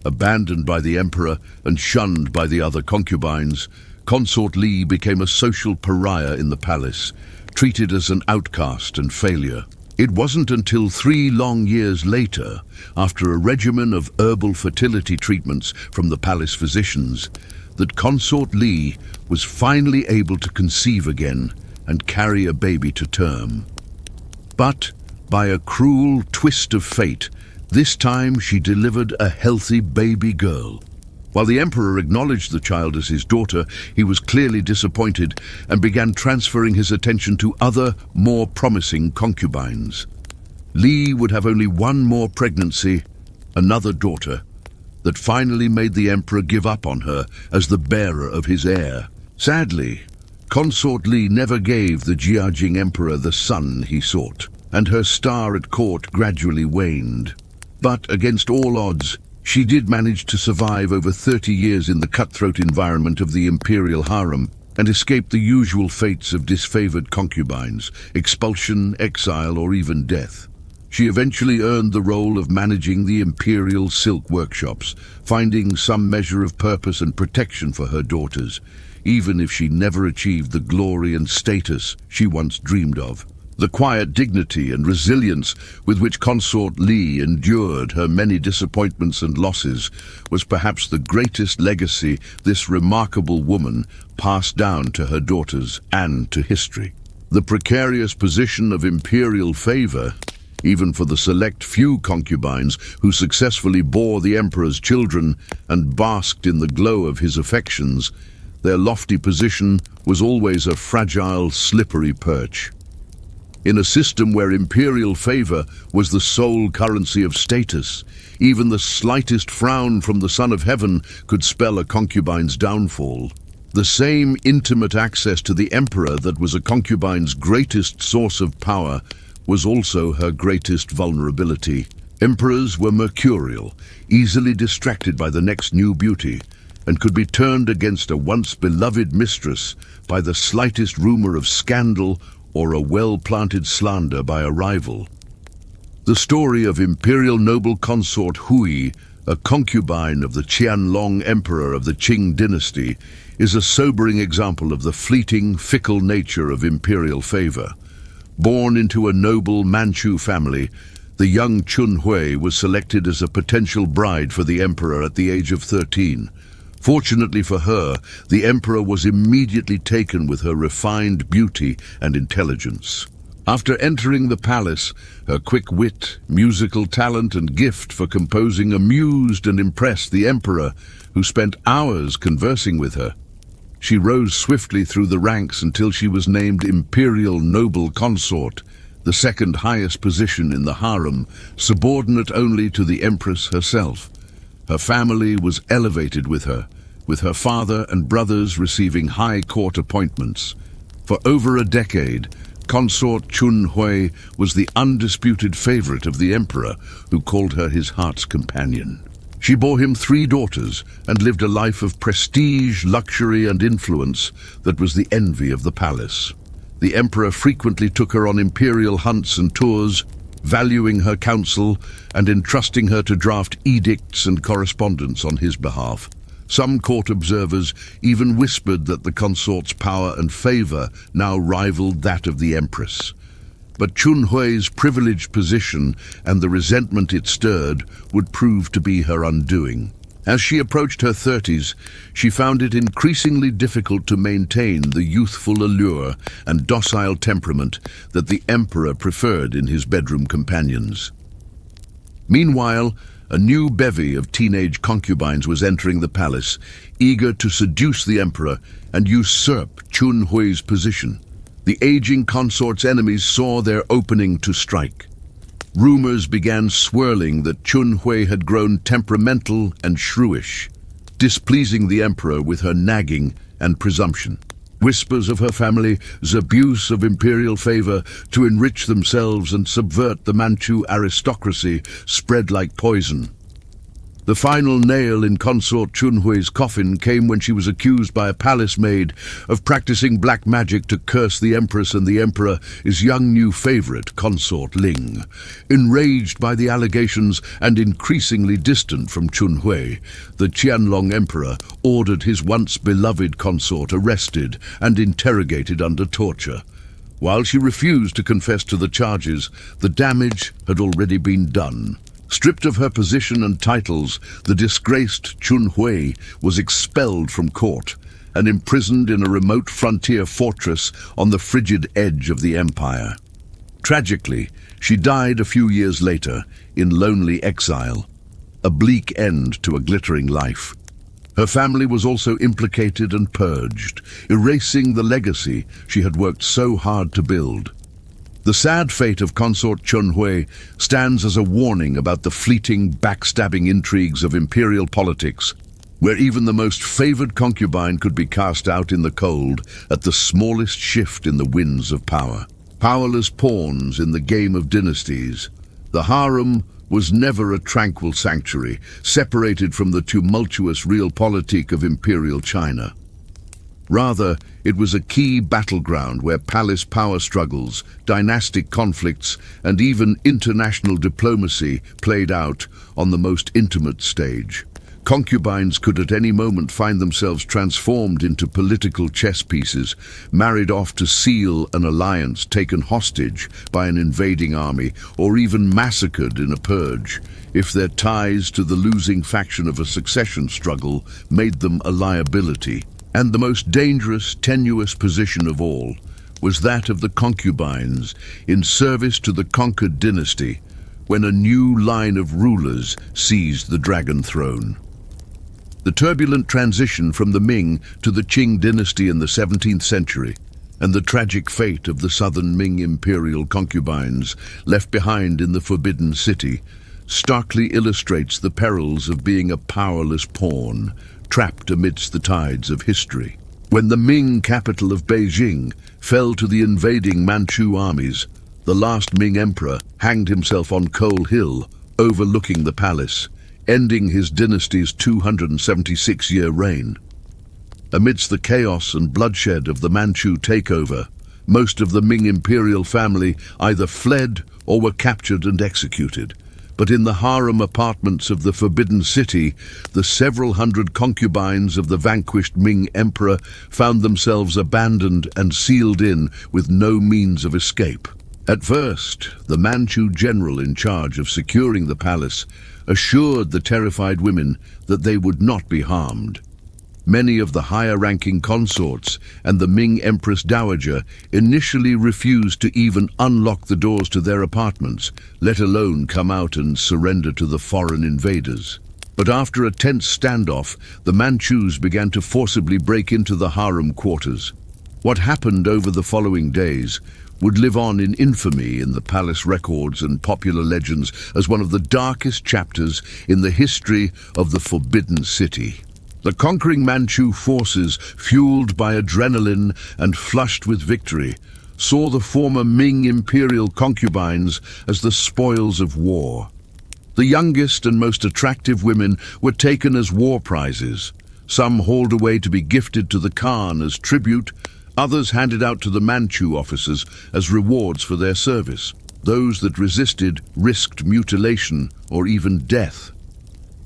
Abandoned by the emperor and shunned by the other concubines, Consort Li became a social pariah in the palace, treated as an outcast and failure. It wasn't until 3 long years later, after a regimen of herbal fertility treatments from the palace physicians, that Consort Li was finally able to conceive again and carry a baby to term. But by a cruel twist of fate, this time she delivered a healthy baby girl. While the emperor acknowledged the child as his daughter, he was clearly disappointed and began transferring his attention to other, more promising concubines. Li would have only one more pregnancy, another daughter, that finally made the emperor give up on her as the bearer of his heir. Sadly, Consort Li never gave the Jiajing emperor the son he sought, and her star at court gradually waned. But against all odds, she did manage to survive over 30 years in the cutthroat environment of the imperial harem and escape the usual fates of disfavored concubines, expulsion, exile, or even death. She eventually earned the role of managing the imperial silk workshops, finding some measure of purpose and protection for her daughters, even if she never achieved the glory and status she once dreamed of. The quiet dignity and resilience with which Consort Li endured her many disappointments and losses was perhaps the greatest legacy this remarkable woman passed down to her daughters and to history. The precarious position of imperial favor, even for the select few concubines who successfully bore the emperor's children and basked in the glow of his affections, their lofty position was always a fragile, slippery perch. In a system where imperial favor was the sole currency of status, even the slightest frown from the Son of Heaven could spell a concubine's downfall. The same intimate access to the emperor that was a concubine's greatest source of power was also her greatest vulnerability. Emperors were mercurial, easily distracted by the next new beauty, and could be turned against a once beloved mistress by the slightest rumor of scandal or a well-planted slander by a rival. The story of Imperial noble consort Hui, a concubine of the Qianlong Emperor of the Qing dynasty, is a sobering example of the fleeting, fickle nature of imperial favor. Born into a noble Manchu family, the young Chun Hui was selected as a potential bride for the emperor at the age of 13. Fortunately for her, the emperor was immediately taken with her refined beauty and intelligence. After entering the palace, her quick wit, musical talent, and gift for composing amused and impressed the emperor, who spent hours conversing with her. She rose swiftly through the ranks until she was named Imperial Noble Consort, the second highest position in the harem, subordinate only to the empress herself. Her family was elevated with her father and brothers receiving high court appointments. For over a decade, Consort Chun Hui was the undisputed favorite of the emperor, who called her his heart's companion. She bore him 3 daughters and lived a life of prestige, luxury, and influence that was the envy of the palace. The emperor frequently took her on imperial hunts and tours, valuing her counsel and entrusting her to draft edicts and correspondence on his behalf. Some court observers even whispered that the consort's power and favor now rivaled that of the empress. But Chun Hui's privileged position and the resentment it stirred would prove to be her undoing. As she approached her 30s, she found it increasingly difficult to maintain the youthful allure and docile temperament that the emperor preferred in his bedroom companions. Meanwhile, a new bevy of teenage concubines was entering the palace, eager to seduce the emperor and usurp Chun Hui's position. The aging consort's enemies saw their opening to strike. Rumors began swirling that Chun Hui had grown temperamental and shrewish, displeasing the emperor with her nagging and presumption. Whispers of her family's abuse of imperial favor to enrich themselves and subvert the Manchu aristocracy spread like poison. The final nail in Consort Chun Hui's coffin came when she was accused by a palace maid of practicing black magic to curse the empress and the emperor, his young new favorite, Consort Ling. Enraged by the allegations and increasingly distant from Chun Hui, the Qianlong emperor ordered his once beloved consort arrested and interrogated under torture. While she refused to confess to the charges, the damage had already been done. Stripped of her position and titles, the disgraced Chun Hui was expelled from court and imprisoned in a remote frontier fortress on the frigid edge of the empire. Tragically, she died a few years later in lonely exile, a bleak end to a glittering life. Her family was also implicated and purged, erasing the legacy she had worked so hard to build. The sad fate of Consort Chun Hui stands as a warning about the fleeting, backstabbing intrigues of imperial politics, where even the most favored concubine could be cast out in the cold at the smallest shift in the winds of power. Powerless pawns in the game of dynasties, the harem was never a tranquil sanctuary, separated from the tumultuous realpolitik of Imperial China. Rather, it was a key battleground where palace power struggles, dynastic conflicts, and even international diplomacy played out on the most intimate stage. Concubines could at any moment find themselves transformed into political chess pieces, married off to seal an alliance, taken hostage by an invading army, or even massacred in a purge, if their ties to the losing faction of a succession struggle made them a liability. And the most dangerous, tenuous position of all was that of the concubines in service to the conquered dynasty when a new line of rulers seized the dragon throne. The turbulent transition from the Ming to the Qing dynasty in the 17th century and the tragic fate of the southern Ming imperial concubines left behind in the Forbidden City starkly illustrates the perils of being a powerless pawn, trapped amidst the tides of history. When the Ming capital of Beijing fell to the invading Manchu armies, the last Ming emperor hanged himself on Coal Hill, overlooking the palace, ending his dynasty's 276-year reign. Amidst the chaos and bloodshed of the Manchu takeover, Most of the Ming imperial family either fled or were captured and executed. But in the harem apartments of the Forbidden City, the several hundred concubines of the vanquished Ming emperor found themselves abandoned and sealed in with no means of escape. At first, the Manchu general in charge of securing the palace assured the terrified women that they would not be harmed. Many of the higher-ranking consorts and the Ming Empress Dowager initially refused to even unlock the doors to their apartments, let alone come out and surrender to the foreign invaders. But after a tense standoff, the Manchus began to forcibly break into the harem quarters. What happened over the following days would live on in infamy in the palace records and popular legends as one of the darkest chapters in the history of the Forbidden City. The conquering Manchu forces, fueled by adrenaline and flushed with victory, saw the former Ming imperial concubines as the spoils of war. The youngest and most attractive women were taken as war prizes, some hauled away to be gifted to the Khan as tribute, others handed out to the Manchu officers as rewards for their service. Those that resisted risked mutilation or even death.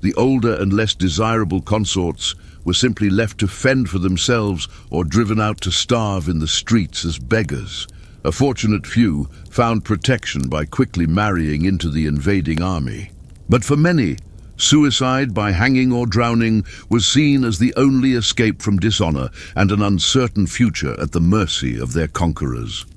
The older and less desirable consorts were simply left to fend for themselves or driven out to starve in the streets as beggars. A fortunate few found protection by quickly marrying into the invading army. But for many, suicide by hanging or drowning was seen as the only escape from dishonor and an uncertain future at the mercy of their conquerors.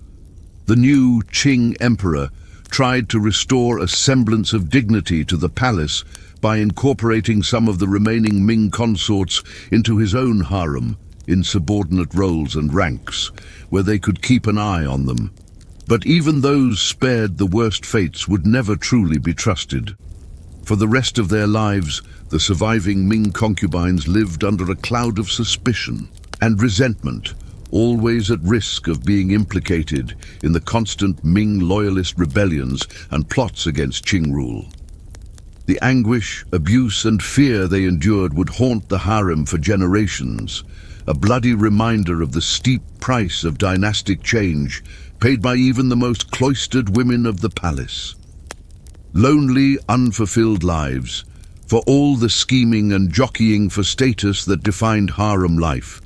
The new Qing emperor tried to restore a semblance of dignity to the palace by incorporating some of the remaining Ming consorts into his own harem in subordinate roles and ranks, where they could keep an eye on them. But even those spared the worst fates would never truly be trusted. For the rest of their lives, the surviving Ming concubines lived under a cloud of suspicion and resentment, always at risk of being implicated in the constant Ming loyalist rebellions and plots against Qing rule. The anguish, abuse, and fear they endured would haunt the harem for generations, a bloody reminder of the steep price of dynastic change paid by even the most cloistered women of the palace. Lonely, unfulfilled lives, for all the scheming and jockeying for status that defined harem life.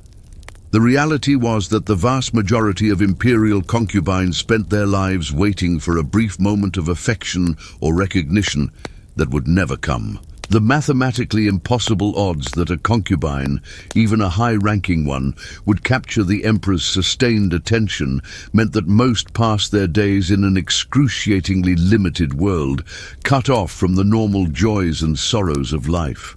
The reality was that the vast majority of imperial concubines spent their lives waiting for a brief moment of affection or recognition that would never come. The mathematically impossible odds that a concubine, even a high-ranking one, would capture the emperor's sustained attention meant that most passed their days in an excruciatingly limited world, cut off from the normal joys and sorrows of life.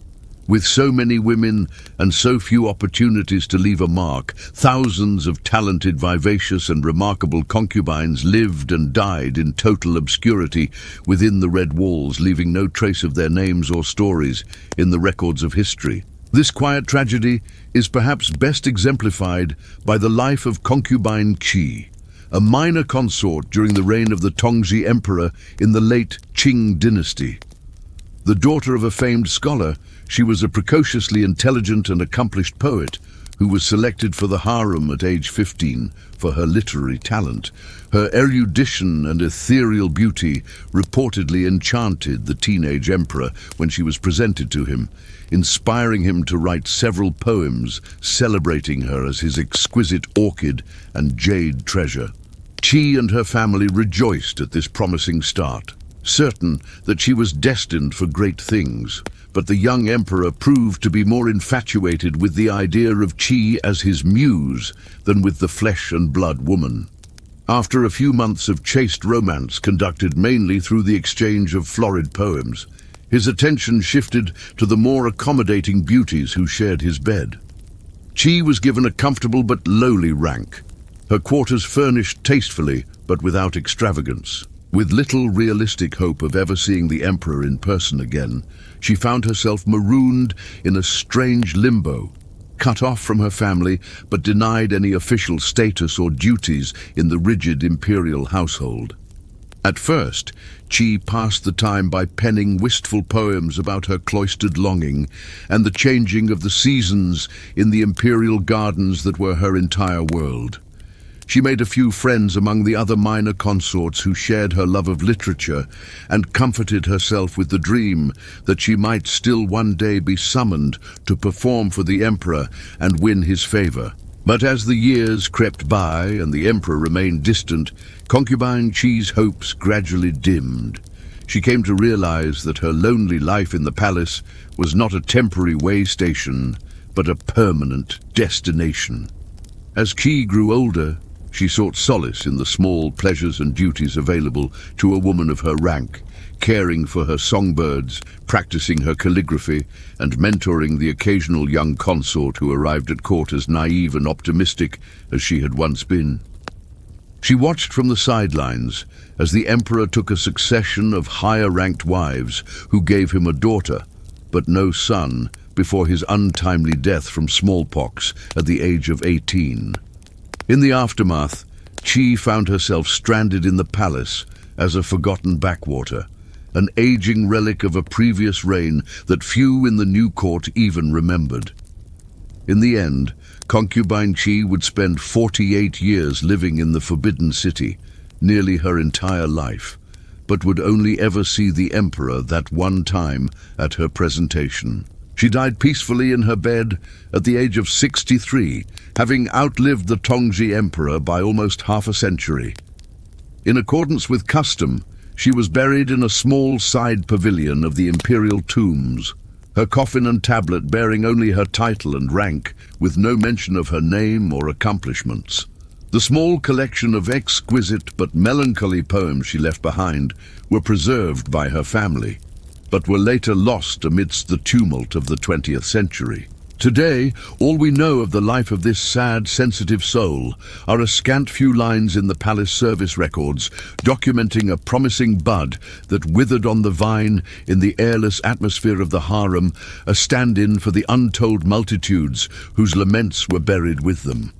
With so many women and so few opportunities to leave a mark, thousands of talented, vivacious and remarkable concubines lived and died in total obscurity within the red walls, leaving no trace of their names or stories in the records of history. This quiet tragedy is perhaps best exemplified by the life of concubine Qi, a minor consort during the reign of the Tongzhi Emperor in the late Qing dynasty. The daughter of a famed scholar, she was a precociously intelligent and accomplished poet who was selected for the harem at age 15 for her literary talent. Her erudition and ethereal beauty reportedly enchanted the teenage emperor when she was presented to him, inspiring him to write several poems celebrating her as his exquisite orchid and jade treasure. Qi and her family rejoiced at this promising start, certain that she was destined for great things. But the young emperor proved to be more infatuated with the idea of Qi as his muse than with the flesh and blood woman. After a few months of chaste romance conducted mainly through the exchange of florid poems, his attention shifted to the more accommodating beauties who shared his bed. Qi was given a comfortable but lowly rank, her quarters furnished tastefully but without extravagance. With little realistic hope of ever seeing the emperor in person again, she found herself marooned in a strange limbo, cut off from her family but denied any official status or duties in the rigid imperial household. At first, Qi passed the time by penning wistful poems about her cloistered longing and the changing of the seasons in the imperial gardens that were her entire world. She made a few friends among the other minor consorts who shared her love of literature and comforted herself with the dream that she might still one day be summoned to perform for the emperor and win his favor. But as the years crept by and the emperor remained distant, Concubine Chi's hopes gradually dimmed. She came to realize that her lonely life in the palace was not a temporary way station, but a permanent destination. As Qi grew older, she sought solace in the small pleasures and duties available to a woman of her rank, caring for her songbirds, practicing her calligraphy, and mentoring the occasional young consort who arrived at court as naive and optimistic as she had once been. She watched from the sidelines as the emperor took a succession of higher-ranked wives who gave him a daughter, but no son, before his untimely death from smallpox at the age of 18. In the aftermath, Qi found herself stranded in the palace as a forgotten backwater, an aging relic of a previous reign that few in the new court even remembered. In the end, Concubine Qi would spend 48 years living in the Forbidden City, nearly her entire life, but would only ever see the emperor that one time at her presentation. She died peacefully in her bed at the age of 63, having outlived the Tongji emperor by almost half a century. In accordance with custom, she was buried in a small side pavilion of the imperial tombs, her coffin and tablet bearing only her title and rank, with no mention of her name or accomplishments. The small collection of exquisite but melancholy poems she left behind were preserved by her family, but were later lost amidst the tumult of the 20th century. Today, all we know of the life of this sad, sensitive soul are a scant few lines in the palace service records documenting a promising bud that withered on the vine in the airless atmosphere of the harem, a stand-in for the untold multitudes whose laments were buried with them.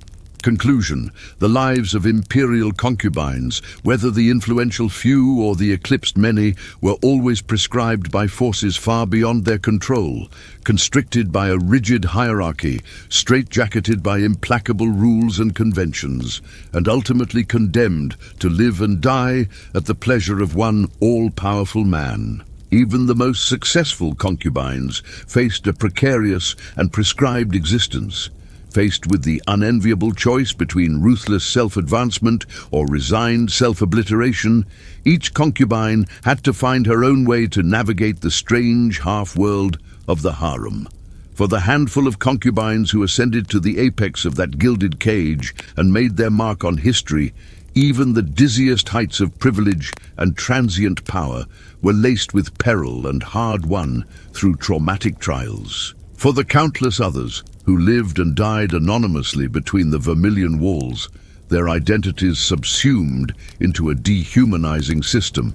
Conclusion: the lives of imperial concubines, whether the influential few or the eclipsed many, were always prescribed by forces far beyond their control, constricted by a rigid hierarchy, straitjacketed by implacable rules and conventions, and ultimately condemned to live and die at the pleasure of one all-powerful man. Even the most successful concubines faced a precarious and prescribed existence. Faced with the unenviable choice between ruthless self-advancement or resigned self-obliteration, each concubine had to find her own way to navigate the strange half-world of the harem. For the handful of concubines who ascended to the apex of that gilded cage and made their mark on history, even the dizziest heights of privilege and transient power were laced with peril and hard won through traumatic trials. For the countless others who lived and died anonymously between the vermilion walls, their identities subsumed into a dehumanizing system.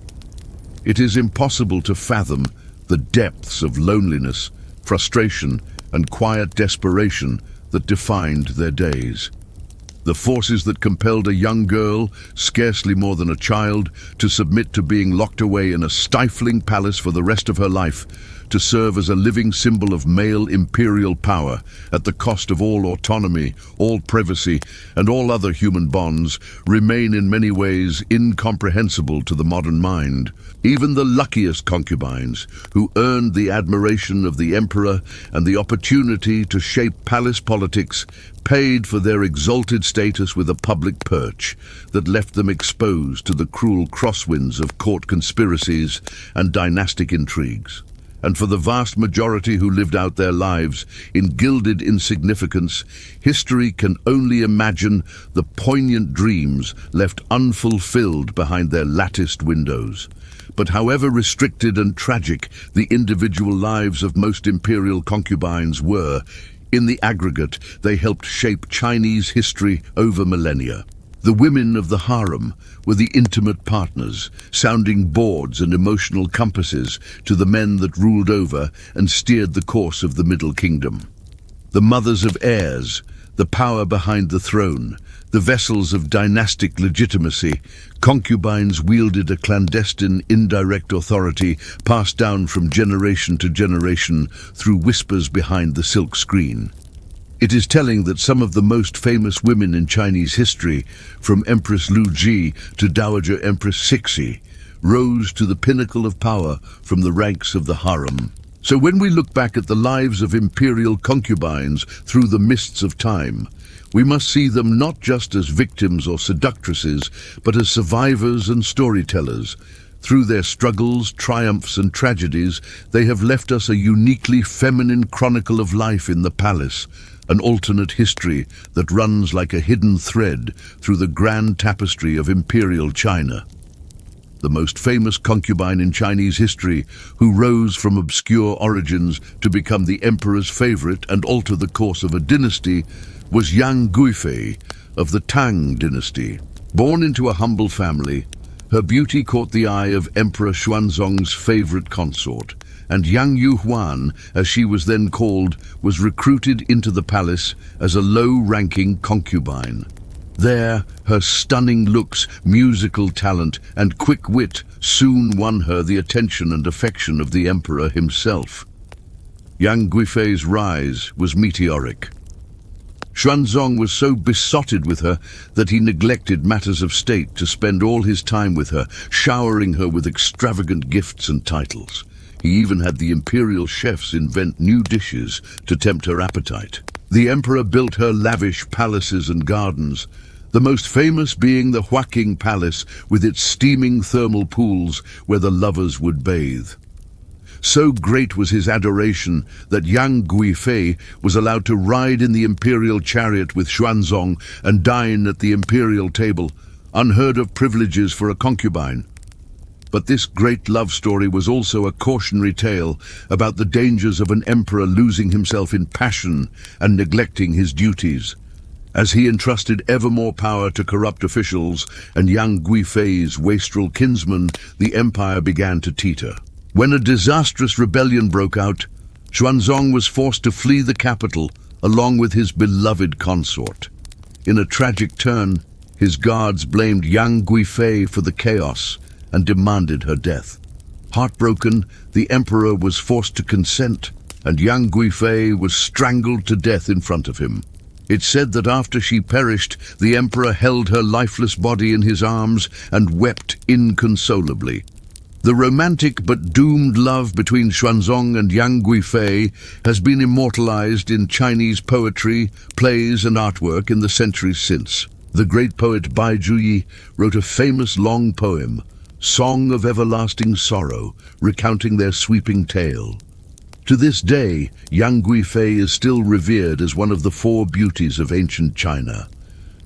It is impossible to fathom the depths of loneliness, frustration, and quiet desperation that defined their days. The forces that compelled a young girl, scarcely more than a child, to submit to being locked away in a stifling palace for the rest of her life, to serve as a living symbol of male imperial power at the cost of all autonomy, all privacy, and all other human bonds, remain in many ways incomprehensible to the modern mind. Even the luckiest concubines, who earned the admiration of the emperor and the opportunity to shape palace politics, paid for their exalted status with a public perch that left them exposed to the cruel crosswinds of court conspiracies and dynastic intrigues. And for the vast majority who lived out their lives in gilded insignificance, history can only imagine the poignant dreams left unfulfilled behind their latticed windows. But however restricted and tragic the individual lives of most imperial concubines were, in the aggregate they helped shape Chinese history over millennia. The women of the harem were the intimate partners, sounding boards and emotional compasses to the men that ruled over and steered the course of the Middle Kingdom. The mothers of heirs, the power behind the throne, the vessels of dynastic legitimacy, concubines wielded a clandestine, indirect authority passed down from generation to generation through whispers behind the silk screen. It is telling that some of the most famous women in Chinese history, from Empress Lu Ji to Dowager Empress Cixi, rose to the pinnacle of power from the ranks of the harem. So when we look back at the lives of imperial concubines through the mists of time, we must see them not just as victims or seductresses, but as survivors and storytellers. Through their struggles, triumphs and tragedies, they have left us a uniquely feminine chronicle of life in the palace, an alternate history that runs like a hidden thread through the grand tapestry of Imperial China. The most famous concubine in Chinese history, who rose from obscure origins to become the emperor's favorite and alter the course of a dynasty, was Yang Guifei of the Tang dynasty. Born into a humble family, her beauty caught the eye of Emperor Xuanzong's favorite consort, and Yang Yuhuan, as she was then called, was recruited into the palace as a low-ranking concubine. There, her stunning looks, musical talent, and quick wit soon won her the attention and affection of the emperor himself. Yang Guifei's rise was meteoric. Xuanzong was so besotted with her that he neglected matters of state to spend all his time with her, showering her with extravagant gifts and titles. He even had the imperial chefs invent new dishes to tempt her appetite. The emperor built her lavish palaces and gardens, the most famous being the Huaqing Palace with its steaming thermal pools where the lovers would bathe. So great was his adoration that Yang Guifei was allowed to ride in the imperial chariot with Xuanzong and dine at the imperial table, unheard of privileges for a concubine. But this great love story was also a cautionary tale about the dangers of an emperor losing himself in passion and neglecting his duties. As he entrusted ever more power to corrupt officials and Yang Guifei's wastrel kinsmen, the empire began to teeter. When a disastrous rebellion broke out, Xuanzong was forced to flee the capital along with his beloved consort. In a tragic turn, his guards blamed Yang Guifei for the chaos and demanded her death. Heartbroken, the emperor was forced to consent, and Yang Guifei was strangled to death in front of him. It's said that after she perished, the emperor held her lifeless body in his arms and wept inconsolably. The romantic but doomed love between Xuanzong and Yang Guifei has been immortalized in Chinese poetry, plays and artwork in the centuries since. The great poet Bai Juyi wrote a famous long poem, Song of Everlasting Sorrow, recounting their sweeping tale. To this day, Yang Guifei is still revered as one of the four beauties of ancient China.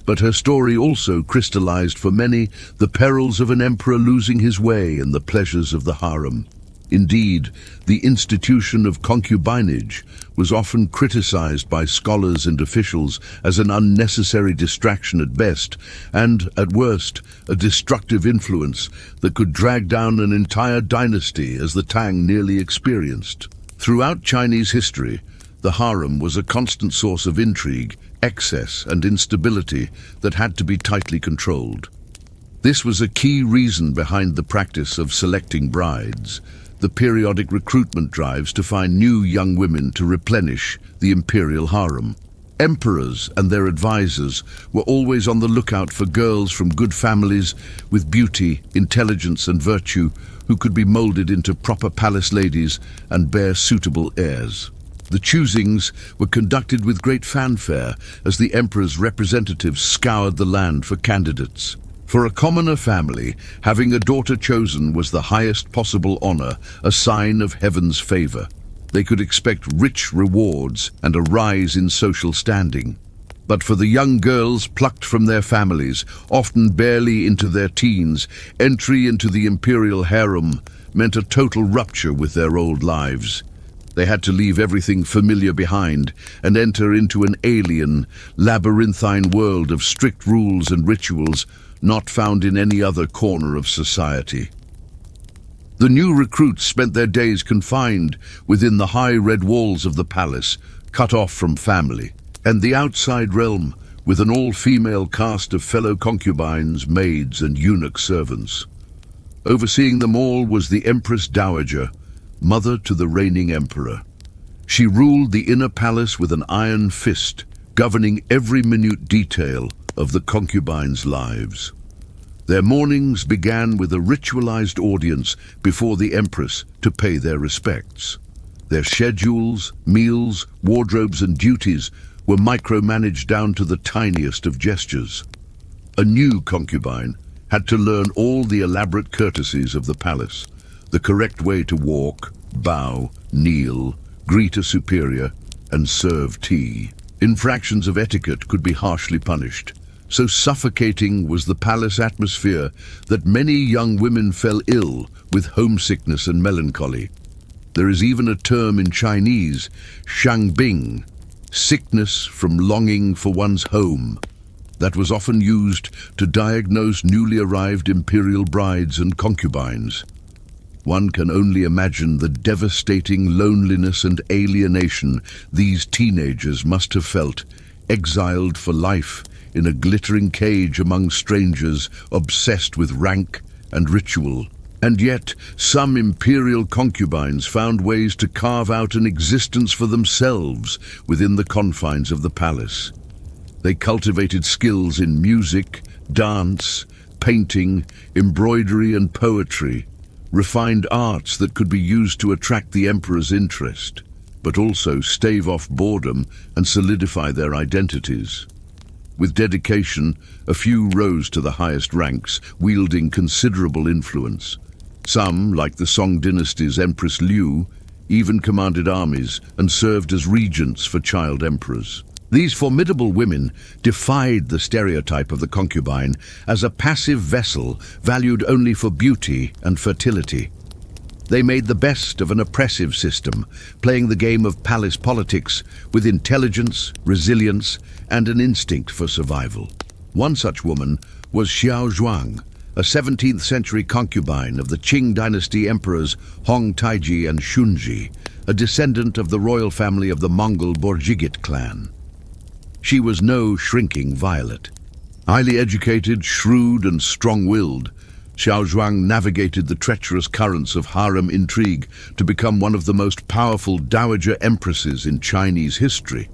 But her story also crystallized for many the perils of an emperor losing his way and the pleasures of the harem. Indeed, the institution of concubinage was often criticized by scholars and officials as an unnecessary distraction at best, and, at worst, a destructive influence that could drag down an entire dynasty, as the Tang nearly experienced. Throughout Chinese history, the harem was a constant source of intrigue, excess and instability that had to be tightly controlled. This was a key reason behind the practice of selecting brides, the periodic recruitment drives to find new young women to replenish the imperial harem. Emperors and their advisors were always on the lookout for girls from good families with beauty, intelligence and virtue who could be molded into proper palace ladies and bear suitable heirs. The choosings were conducted with great fanfare as the emperor's representatives scoured the land for candidates. For a commoner family, having a daughter chosen was the highest possible honor, a sign of heaven's favor. They could expect rich rewards and a rise in social standing. But for the young girls plucked from their families, often barely into their teens, entry into the imperial harem meant a total rupture with their old lives. They had to leave everything familiar behind and enter into an alien, labyrinthine world of strict rules and rituals not found in any other corner of society. The new recruits spent their days confined within the high red walls of the palace, cut off from family, and the outside realm with an all-female cast of fellow concubines, maids and eunuch servants. Overseeing them all was the Empress Dowager, mother to the reigning emperor. She ruled the inner palace with an iron fist, governing every minute detail of the concubines' lives. Their mornings began with a ritualized audience before the empress to pay their respects. Their schedules, meals, wardrobes and duties were micromanaged down to the tiniest of gestures. A new concubine had to learn all the elaborate courtesies of the palace, the correct way to walk, bow, kneel, greet a superior, and serve tea. Infractions of etiquette could be harshly punished. So suffocating was the palace atmosphere that many young women fell ill with homesickness and melancholy. There is even a term in Chinese, shangbing, sickness from longing for one's home, that was often used to diagnose newly arrived imperial brides and concubines. One can only imagine the devastating loneliness and alienation these teenagers must have felt, exiled for life in a glittering cage among strangers obsessed with rank and ritual. And yet, some imperial concubines found ways to carve out an existence for themselves within the confines of the palace. They cultivated skills in music, dance, painting, embroidery and poetry, refined arts that could be used to attract the emperor's interest, but also stave off boredom and solidify their identities. With dedication, a few rose to the highest ranks, wielding considerable influence. Some, like the Song dynasty's Empress Liu, even commanded armies and served as regents for child emperors. These formidable women defied the stereotype of the concubine as a passive vessel valued only for beauty and fertility. They made the best of an oppressive system, playing the game of palace politics with intelligence, resilience, and an instinct for survival. One such woman was Xiao Zhuang, a 17th century concubine of the Qing dynasty emperors Hong Taiji and Shunji, a descendant of the royal family of the Mongol Borjigit clan. She was no shrinking violet. Highly educated, shrewd, and strong-willed, Xiao Zhuang navigated the treacherous currents of harem intrigue to become one of the most powerful dowager empresses in Chinese history.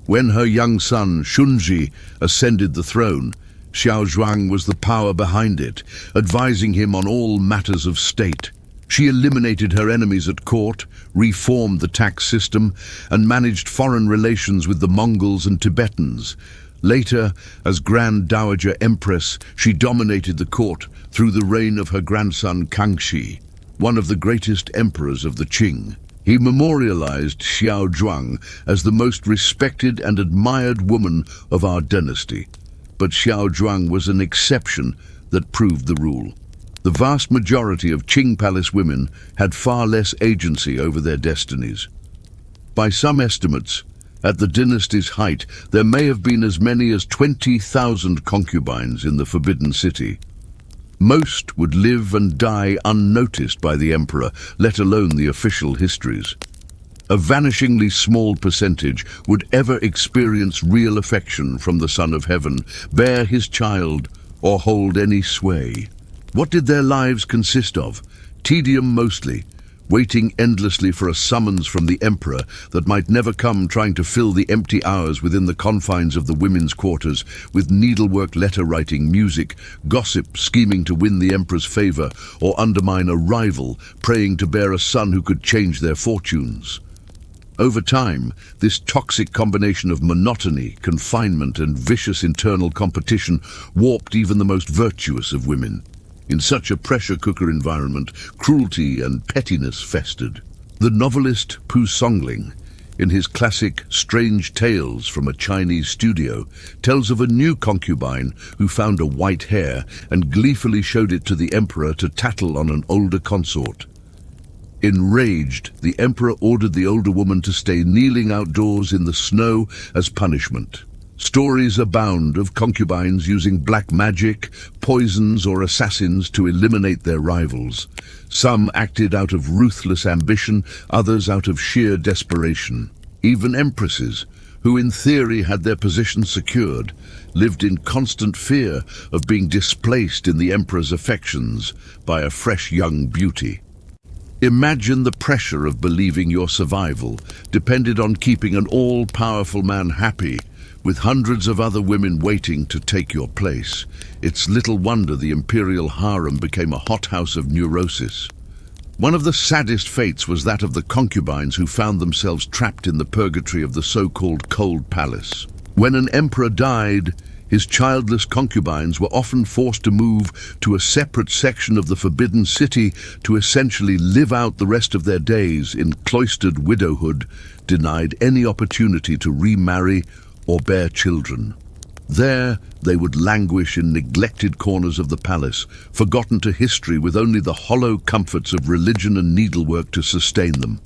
When her young son, Shunji, ascended the throne, Xiao Zhuang was the power behind it, advising him on all matters of state. She eliminated her enemies at court, reformed the tax system, and managed foreign relations with the Mongols and Tibetans. Later, as Grand Dowager Empress, she dominated the court through the reign of her grandson Kangxi, one of the greatest emperors of the Qing. He memorialized Xiao Zhuang as the most respected and admired woman of our dynasty. But Xiao Zhuang was an exception that proved the rule. The vast majority of Qing palace women had far less agency over their destinies. By some estimates, at the dynasty's height, there may have been as many as 20,000 concubines in the Forbidden City. Most would live and die unnoticed by the emperor, let alone the official histories. A vanishingly small percentage would ever experience real affection from the Son of Heaven, bear his child, or hold any sway. What did their lives consist of? Tedium mostly, waiting endlessly for a summons from the emperor that might never come, trying to fill the empty hours within the confines of the women's quarters with needlework, letter-writing, music, gossip, scheming to win the emperor's favor or undermine a rival, praying to bear a son who could change their fortunes. Over time, this toxic combination of monotony, confinement, and vicious internal competition warped even the most virtuous of women. In such a pressure cooker environment, cruelty and pettiness festered. The novelist Pu Songling, in his classic Strange Tales from a Chinese Studio, tells of a new concubine who found a white hair and gleefully showed it to the emperor to tattle on an older consort. Enraged, the emperor ordered the older woman to stay kneeling outdoors in the snow as punishment. Stories abound of concubines using black magic, poisons, or assassins to eliminate their rivals. Some acted out of ruthless ambition, others out of sheer desperation. Even empresses, who in theory had their position secured, lived in constant fear of being displaced in the emperor's affections by a fresh young beauty. Imagine the pressure of believing your survival depended on keeping an all-powerful man happy, with hundreds of other women waiting to take your place. It's little wonder the imperial harem became a hothouse of neurosis. One of the saddest fates was that of the concubines who found themselves trapped in the purgatory of the so-called Cold Palace. When an emperor died, his childless concubines were often forced to move to a separate section of the Forbidden City to essentially live out the rest of their days in cloistered widowhood, denied any opportunity to remarry or bear children. There they would languish in neglected corners of the palace, forgotten to history with only the hollow comforts of religion and needlework to sustain them.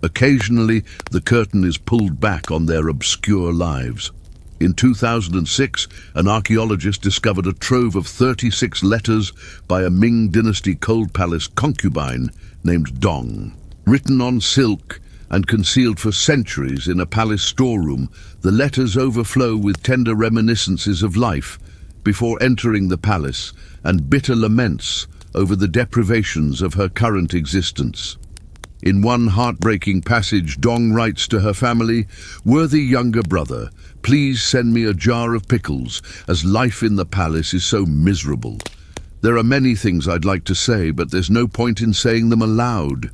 Occasionally, the curtain is pulled back on their obscure lives. In 2006, an archaeologist discovered a trove of 36 letters by a Ming Dynasty Cold Palace concubine named Dong. Written on silk and concealed for centuries in a palace storeroom, the letters overflow with tender reminiscences of life before entering the palace and bitter laments over the deprivations of her current existence. In one heartbreaking passage, Dong writes to her family, "Worthy younger brother, please send me a jar of pickles, as life in the palace is so miserable. There are many things I'd like to say, but there's no point in saying them aloud."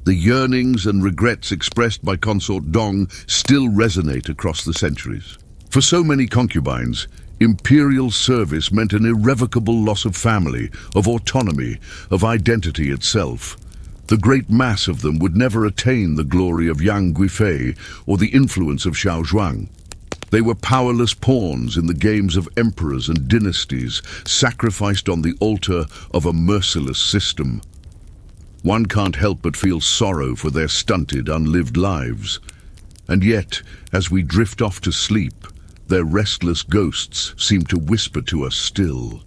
The yearnings and regrets expressed by consort Dong still resonate across the centuries. For so many concubines, imperial service meant an irrevocable loss of family, of autonomy, of identity itself. The great mass of them would never attain the glory of Yang Guifei or the influence of Xiao Zhuang. They were powerless pawns in the games of emperors and dynasties, sacrificed on the altar of a merciless system. One can't help but feel sorrow for their stunted, unlived lives. And yet, as we drift off to sleep, their restless ghosts seem to whisper to us still.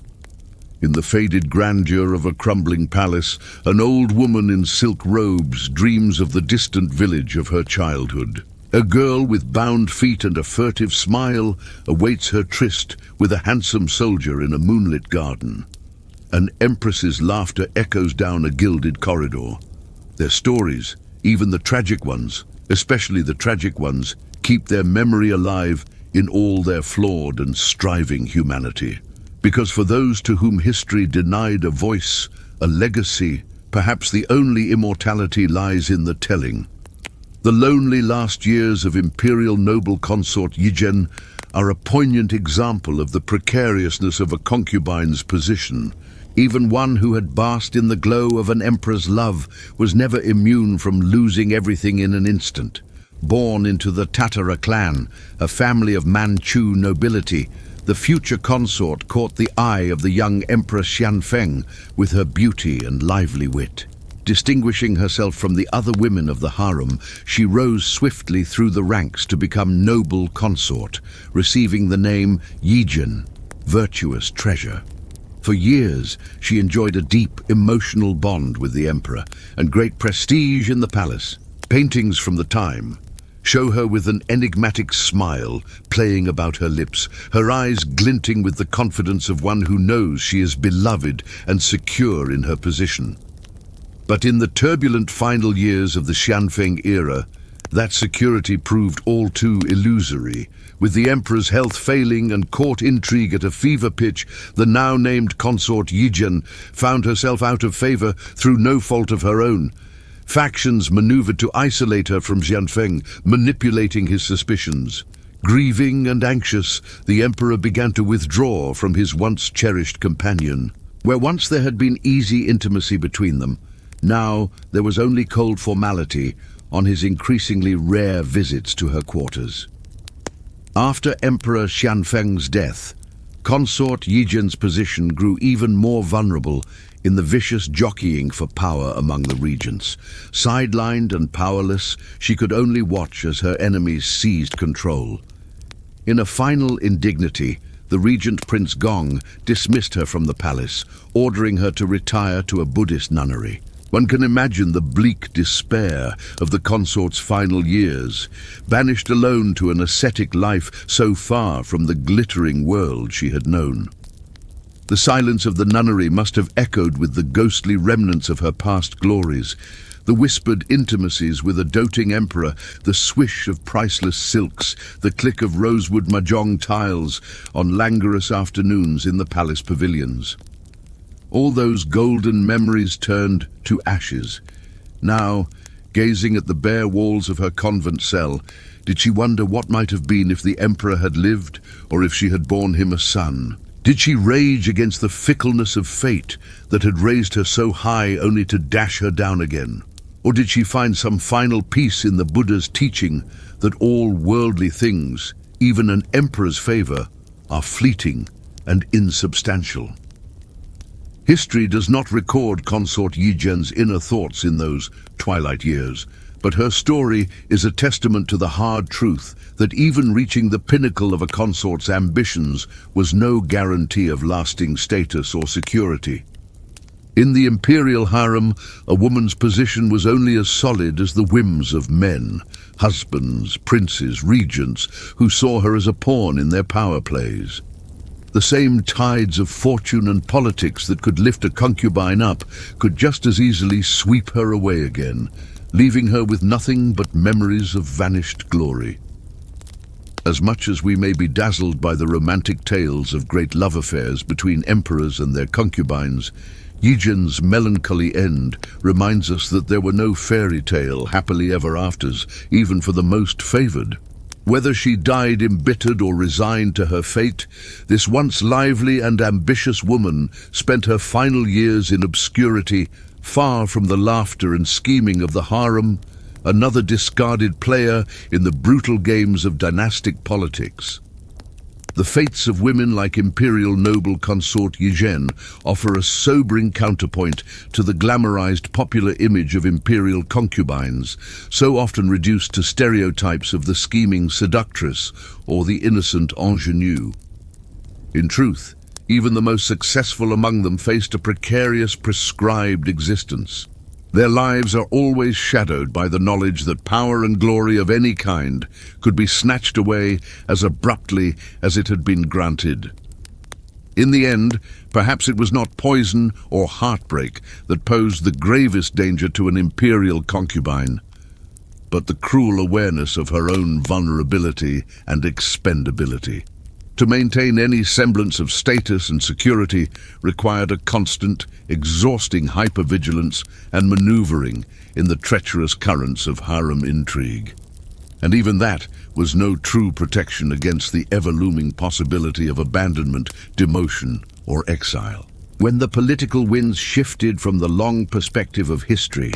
In the faded grandeur of a crumbling palace, an old woman in silk robes dreams of the distant village of her childhood. A girl with bound feet and a furtive smile awaits her tryst with a handsome soldier in a moonlit garden. An empress's laughter echoes down a gilded corridor. Their stories, even the tragic ones, especially the tragic ones, keep their memory alive in all their flawed and striving humanity. Because for those to whom history denied a voice, a legacy, perhaps the only immortality lies in the telling. The lonely last years of imperial noble consort Yizhen are a poignant example of the precariousness of a concubine's position. Even one who had basked in the glow of an emperor's love was never immune from losing everything in an instant. Born into the Tatara clan, a family of Manchu nobility, the future consort caught the eye of the young Empress Xianfeng with her beauty and lively wit. Distinguishing herself from the other women of the harem, she rose swiftly through the ranks to become noble consort, receiving the name Yizhen, virtuous treasure. For years, she enjoyed a deep emotional bond with the emperor and great prestige in the palace. Paintings from the time show her with an enigmatic smile playing about her lips, her eyes glinting with the confidence of one who knows she is beloved and secure in her position. But in the turbulent final years of the Xianfeng era, that security proved all too illusory. With the emperor's health failing and court intrigue at a fever pitch, the now-named consort Yizhen found herself out of favor through no fault of her own. Factions maneuvered to isolate her from Xianfeng, manipulating his suspicions. Grieving and anxious, the emperor began to withdraw from his once-cherished companion. Where once there had been easy intimacy between them, now there was only cold formality on his increasingly rare visits to her quarters. After Emperor Xianfeng's death, consort Yizhen's position grew even more vulnerable in the vicious jockeying for power among the regents. Sidelined and powerless, she could only watch as her enemies seized control. In a final indignity, the regent Prince Gong dismissed her from the palace, ordering her to retire to a Buddhist nunnery. One can imagine the bleak despair of the consort's final years, banished alone to an ascetic life so far from the glittering world she had known. The silence of the nunnery must have echoed with the ghostly remnants of her past glories, the whispered intimacies with a doting emperor, the swish of priceless silks, the click of rosewood mahjong tiles on languorous afternoons in the palace pavilions. All those golden memories turned to ashes. Now, gazing at the bare walls of her convent cell, did she wonder what might have been if the emperor had lived, or if she had borne him a son? Did she rage against the fickleness of fate that had raised her so high only to dash her down again? Or did she find some final peace in the Buddha's teaching that all worldly things, even an emperor's favor, are fleeting and insubstantial? History does not record Consort Yizhen's inner thoughts in those twilight years, but her story is a testament to the hard truth that even reaching the pinnacle of a consort's ambitions was no guarantee of lasting status or security. In the imperial harem, a woman's position was only as solid as the whims of men, husbands, princes, regents, who saw her as a pawn in their power plays. The same tides of fortune and politics that could lift a concubine up could just as easily sweep her away again, leaving her with nothing but memories of vanished glory. As much as we may be dazzled by the romantic tales of great love affairs between emperors and their concubines, Yizhen's melancholy end reminds us that there were no fairy tale happily ever afters, even for the most favored. Whether she died embittered or resigned to her fate, this once lively and ambitious woman spent her final years in obscurity, far from the laughter and scheming of the harem, another discarded player in the brutal games of dynastic politics. The fates of women like Imperial noble consort Yizhen offer a sobering counterpoint to the glamorized popular image of imperial concubines, so often reduced to stereotypes of the scheming seductress or the innocent ingenue. In truth, even the most successful among them faced a precarious, prescribed existence. Their lives are always shadowed by the knowledge that power and glory of any kind could be snatched away as abruptly as it had been granted. In the end, perhaps it was not poison or heartbreak that posed the gravest danger to an imperial concubine, but the cruel awareness of her own vulnerability and expendability. To maintain any semblance of status and security required a constant, exhausting hypervigilance and maneuvering in the treacherous currents of harem intrigue. And even that was no true protection against the ever-looming possibility of abandonment, demotion, or exile. When the political winds shifted from the long perspective of history,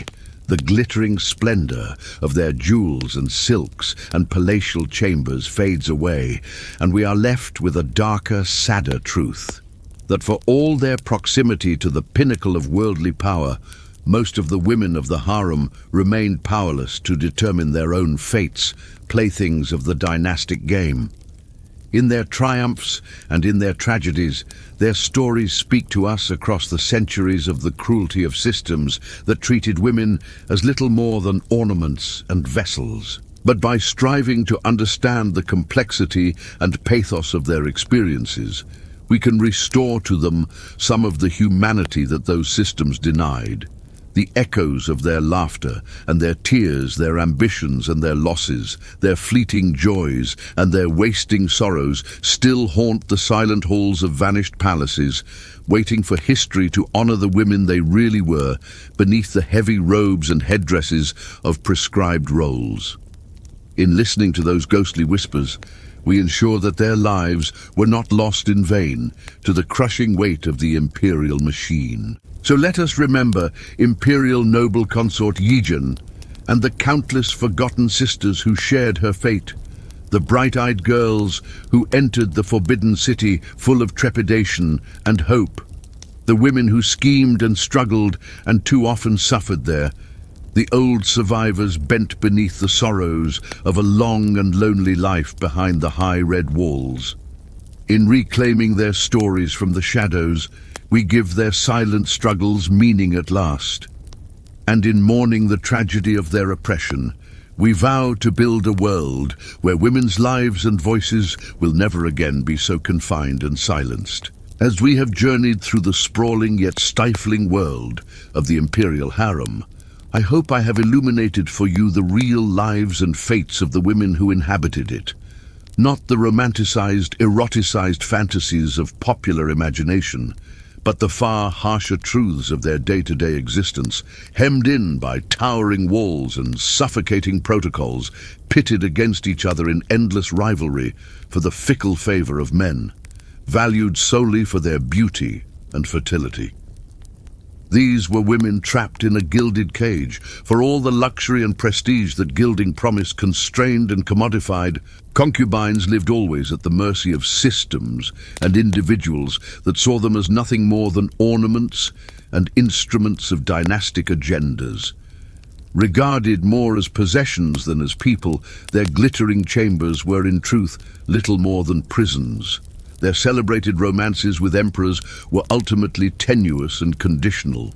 the glittering splendor of their jewels and silks and palatial chambers fades away, and we are left with a darker, sadder truth. That for all their proximity to the pinnacle of worldly power, most of the women of the harem remained powerless to determine their own fates, playthings of the dynastic game. In their triumphs and in their tragedies, their stories speak to us across the centuries of the cruelty of systems that treated women as little more than ornaments and vessels. But by striving to understand the complexity and pathos of their experiences, we can restore to them some of the humanity that those systems denied. The echoes of their laughter and their tears, their ambitions and their losses, their fleeting joys and their wasting sorrows still haunt the silent halls of vanished palaces, waiting for history to honor the women they really were beneath the heavy robes and headdresses of prescribed roles. In listening to those ghostly whispers, we ensure that their lives were not lost in vain to the crushing weight of the imperial machine. So let us remember Imperial noble consort Yizhen and the countless forgotten sisters who shared her fate, the bright-eyed girls who entered the forbidden city full of trepidation and hope, the women who schemed and struggled and too often suffered there, the old survivors bent beneath the sorrows of a long and lonely life behind the high red walls. In reclaiming their stories from the shadows, we give their silent struggles meaning at last. And in mourning the tragedy of their oppression, we vow to build a world where women's lives and voices will never again be so confined and silenced. As we have journeyed through the sprawling yet stifling world of the Imperial Harem, I hope I have illuminated for you the real lives and fates of the women who inhabited it, not the romanticized, eroticized fantasies of popular imagination, but the far harsher truths of their day-to-day existence, hemmed in by towering walls and suffocating protocols, pitted against each other in endless rivalry for the fickle favor of men, valued solely for their beauty and fertility. These were women trapped in a gilded cage, for all the luxury and prestige that gilding promised constrained and commodified. Concubines lived always at the mercy of systems and individuals that saw them as nothing more than ornaments and instruments of dynastic agendas. Regarded more as possessions than as people, their glittering chambers were in truth little more than prisons. Their celebrated romances with emperors were ultimately tenuous and conditional.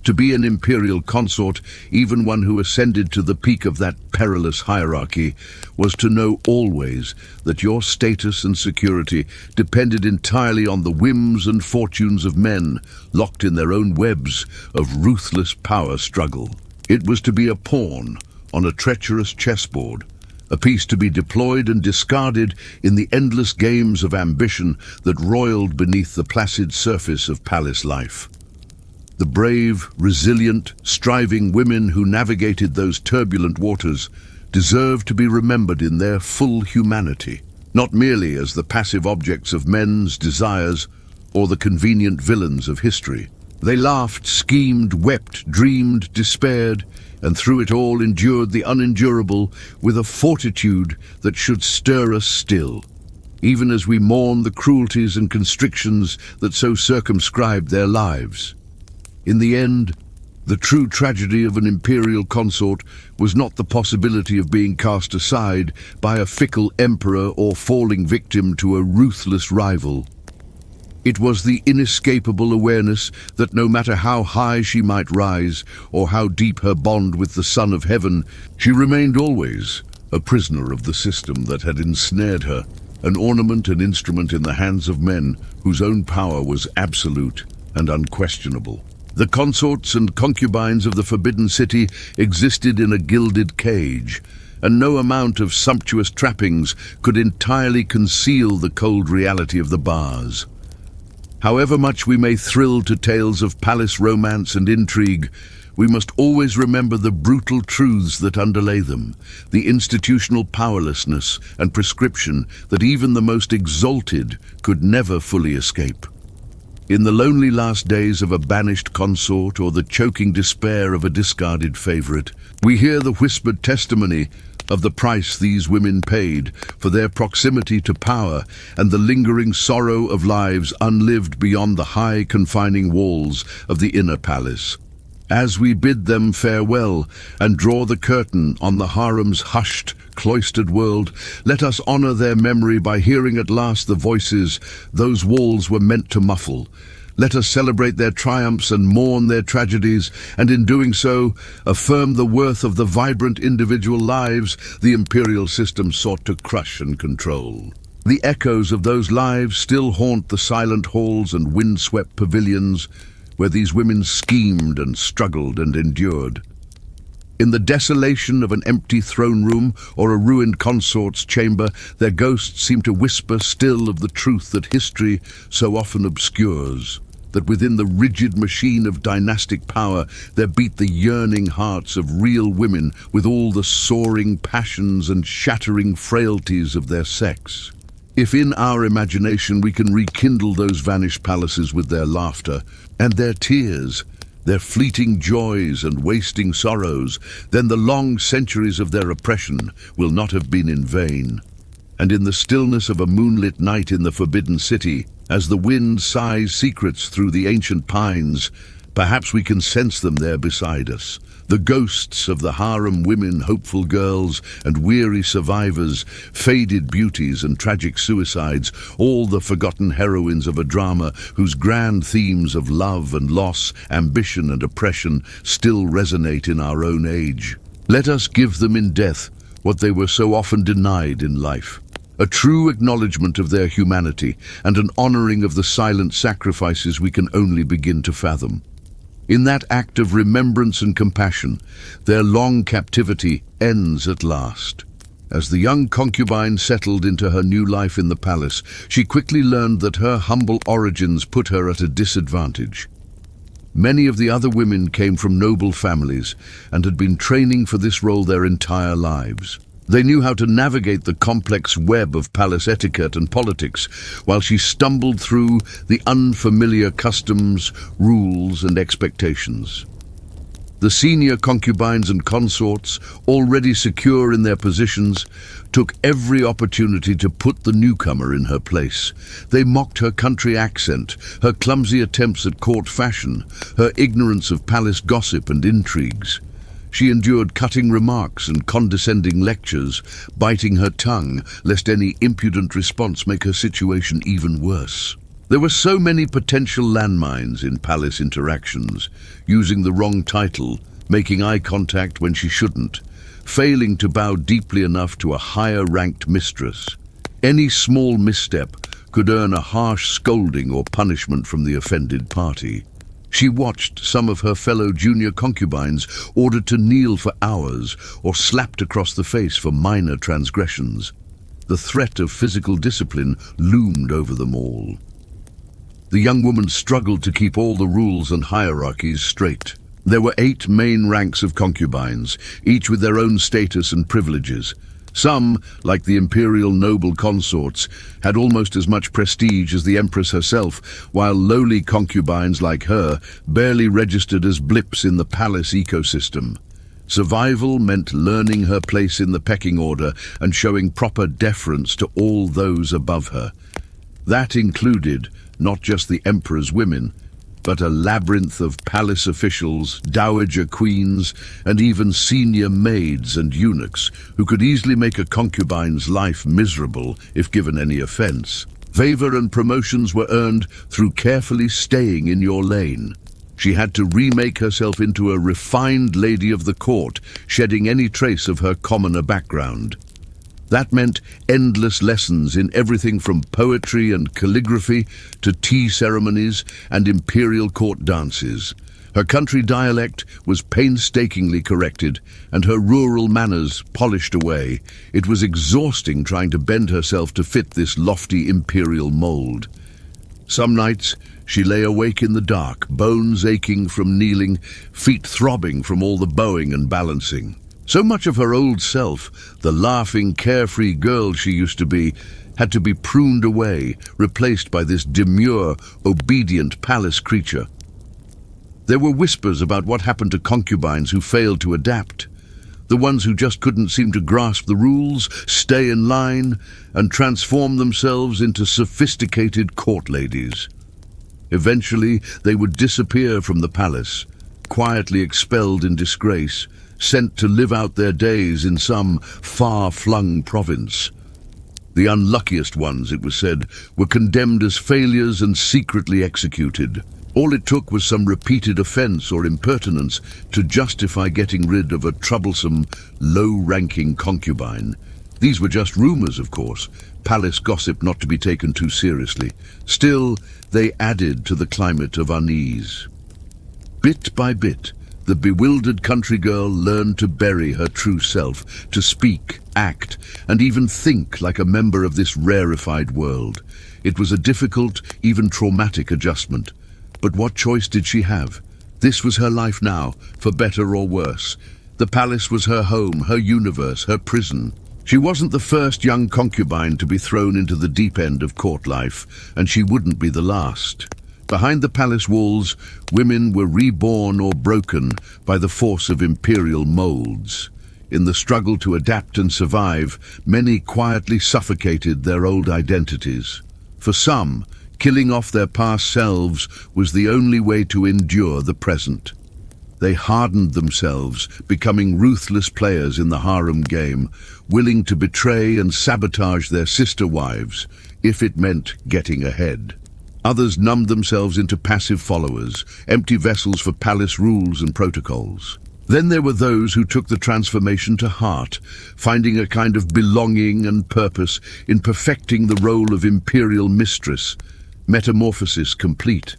To be an imperial consort, even one who ascended to the peak of that perilous hierarchy, was to know always that your status and security depended entirely on the whims and fortunes of men locked in their own webs of ruthless power struggle. It was to be a pawn on a treacherous chessboard, a piece to be deployed and discarded in the endless games of ambition that roiled beneath the placid surface of palace life. The brave, resilient, striving women who navigated those turbulent waters deserve to be remembered in their full humanity, not merely as the passive objects of men's desires or the convenient villains of history. They laughed, schemed, wept, dreamed, despaired, and through it all endured the unendurable with a fortitude that should stir us still, even as we mourn the cruelties and constrictions that so circumscribed their lives. In the end, the true tragedy of an imperial consort was not the possibility of being cast aside by a fickle emperor or falling victim to a ruthless rival. It was the inescapable awareness that no matter how high she might rise, or how deep her bond with the Son of Heaven, she remained always a prisoner of the system that had ensnared her, an ornament and instrument in the hands of men whose own power was absolute and unquestionable. The consorts and concubines of the Forbidden City existed in a gilded cage, and no amount of sumptuous trappings could entirely conceal the cold reality of the bars. However much we may thrill to tales of palace romance and intrigue, we must always remember the brutal truths that underlay them, the institutional powerlessness and prescription that even the most exalted could never fully escape. In the lonely last days of a banished consort or the choking despair of a discarded favorite, we hear the whispered testimony of the price these women paid for their proximity to power and the lingering sorrow of lives unlived beyond the high confining walls of the inner palace. As we bid them farewell and draw the curtain on the harem's hushed, cloistered world, let us honor their memory by hearing at last the voices those walls were meant to muffle. Let us celebrate their triumphs and mourn their tragedies, and in doing so, affirm the worth of the vibrant individual lives the imperial system sought to crush and control. The echoes of those lives still haunt the silent halls and windswept pavilions where these women schemed and struggled and endured. In the desolation of an empty throne room or a ruined consort's chamber, their ghosts seem to whisper still of the truth that history so often obscures, that within the rigid machine of dynastic power there beat the yearning hearts of real women with all the soaring passions and shattering frailties of their sex. If in our imagination we can rekindle those vanished palaces with their laughter and their tears, their fleeting joys and wasting sorrows, then the long centuries of their oppression will not have been in vain. And in the stillness of a moonlit night in the Forbidden City, as the wind sighs secrets through the ancient pines, perhaps we can sense them there beside us. The ghosts of the harem women, hopeful girls and weary survivors, faded beauties and tragic suicides, all the forgotten heroines of a drama whose grand themes of love and loss, ambition and oppression still resonate in our own age. Let us give them in death what they were so often denied in life. a true acknowledgement of their humanity and an honoring of the silent sacrifices we can only begin to fathom. In that act of remembrance and compassion, their long captivity ends at last. As the young concubine settled into her new life in the palace, she quickly learned that her humble origins put her at a disadvantage. Many of the other women came from noble families and had been training for this role their entire lives. They knew how to navigate the complex web of palace etiquette and politics, while she stumbled through the unfamiliar customs, rules, and expectations. The senior concubines and consorts, already secure in their positions, took every opportunity to put the newcomer in her place. They mocked her country accent, her clumsy attempts at court fashion, her ignorance of palace gossip and intrigues. She endured cutting remarks and condescending lectures, biting her tongue lest any impudent response make her situation even worse. There were so many potential landmines in palace interactions: using the wrong title, making eye contact when she shouldn't, failing to bow deeply enough to a higher-ranked mistress. Any small misstep could earn a harsh scolding or punishment from the offended party. She watched some of her fellow junior concubines ordered to kneel for hours or slapped across the face for minor transgressions. The threat of physical discipline loomed over them all. The young woman struggled to keep all the rules and hierarchies straight. There were 8 main ranks of concubines, each with their own status and privileges. Some, like the imperial noble consorts, had almost as much prestige as the empress herself, while lowly concubines like her barely registered as blips in the palace ecosystem. Survival meant learning her place in the pecking order and showing proper deference to all those above her. That included not just the emperor's women, but a labyrinth of palace officials, dowager queens, and even senior maids and eunuchs who could easily make a concubine's life miserable if given any offense. Favor and promotions were earned through carefully staying in your lane. She had to remake herself into a refined lady of the court, shedding any trace of her commoner background. That meant endless lessons in everything from poetry and calligraphy to tea ceremonies and imperial court dances. Her country dialect was painstakingly corrected and her rural manners polished away. It was exhausting trying to bend herself to fit this lofty imperial mold. Some nights she lay awake in the dark, bones aching from kneeling, feet throbbing from all the bowing and balancing. So much of her old self, the laughing, carefree girl she used to be, had to be pruned away, replaced by this demure, obedient palace creature. There were whispers about what happened to concubines who failed to adapt. The ones who just couldn't seem to grasp the rules, stay in line, and transform themselves into sophisticated court ladies. Eventually, they would disappear from the palace, quietly expelled in disgrace, sent to live out their days in some far-flung province. The unluckiest ones, it was said, were condemned as failures and secretly executed. All it took was some repeated offense or impertinence to justify getting rid of a troublesome, low-ranking concubine. These were just rumors, of course, palace gossip not to be taken too seriously. Still, they added to the climate of unease. Bit by bit, the bewildered country girl learned to bury her true self, to speak, act, and even think like a member of this rarefied world. It was a difficult, even traumatic adjustment. But what choice did she have? This was her life now, for better or worse. The palace was her home, her universe, her prison. She wasn't the first young concubine to be thrown into the deep end of court life, and she wouldn't be the last. Behind the palace walls, women were reborn or broken by the force of imperial molds. In the struggle to adapt and survive, many quietly suffocated their old identities. For some, killing off their past selves was the only way to endure the present. They hardened themselves, becoming ruthless players in the harem game, willing to betray and sabotage their sister wives, if it meant getting ahead. Others numbed themselves into passive followers, empty vessels for palace rules and protocols. Then there were those who took the transformation to heart, finding a kind of belonging and purpose in perfecting the role of imperial mistress, metamorphosis complete.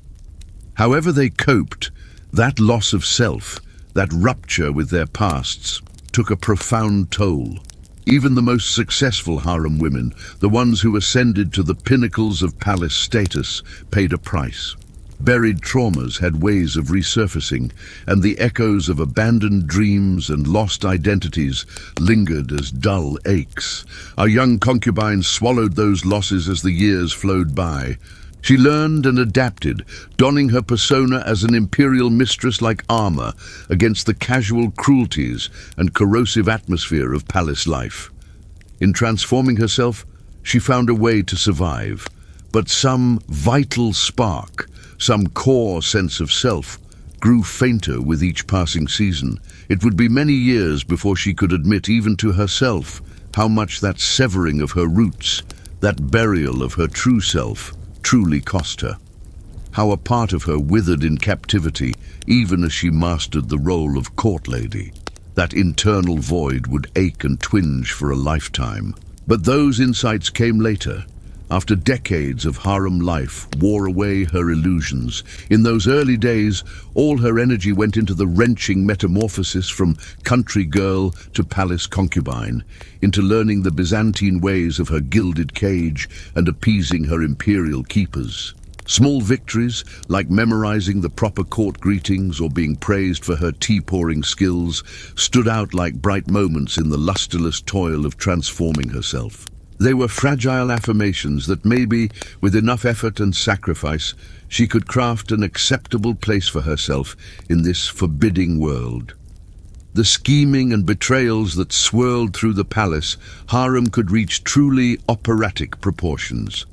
However they coped, that loss of self, that rupture with their pasts, took a profound toll. Even the most successful harem women, the ones who ascended to the pinnacles of palace status, paid a price. Buried traumas had ways of resurfacing, and the echoes of abandoned dreams and lost identities lingered as dull aches. Our young concubine swallowed those losses as the years flowed by. She learned and adapted, donning her persona as an imperial mistress like armor against the casual cruelties and corrosive atmosphere of palace life. In transforming herself, she found a way to survive, but some vital spark, some core sense of self, grew fainter with each passing season. It would be many years before she could admit even to herself how much that severing of her roots, that burial of her true self, truly cost her. How a part of her withered in captivity even as she mastered the role of court lady. That internal void would ache and twinge for a lifetime. But those insights came later, after decades of harem life wore away her illusions. In those early days, all her energy went into the wrenching metamorphosis from country girl to palace concubine, into learning the Byzantine ways of her gilded cage and appeasing her imperial keepers. Small victories, like memorizing the proper court greetings or being praised for her tea-pouring skills, stood out like bright moments in the lusterless toil of transforming herself. They were fragile affirmations that maybe, with enough effort and sacrifice, she could craft an acceptable place for herself in this forbidding world. The scheming and betrayals that swirled through the palace, harem could reach truly operatic proportions.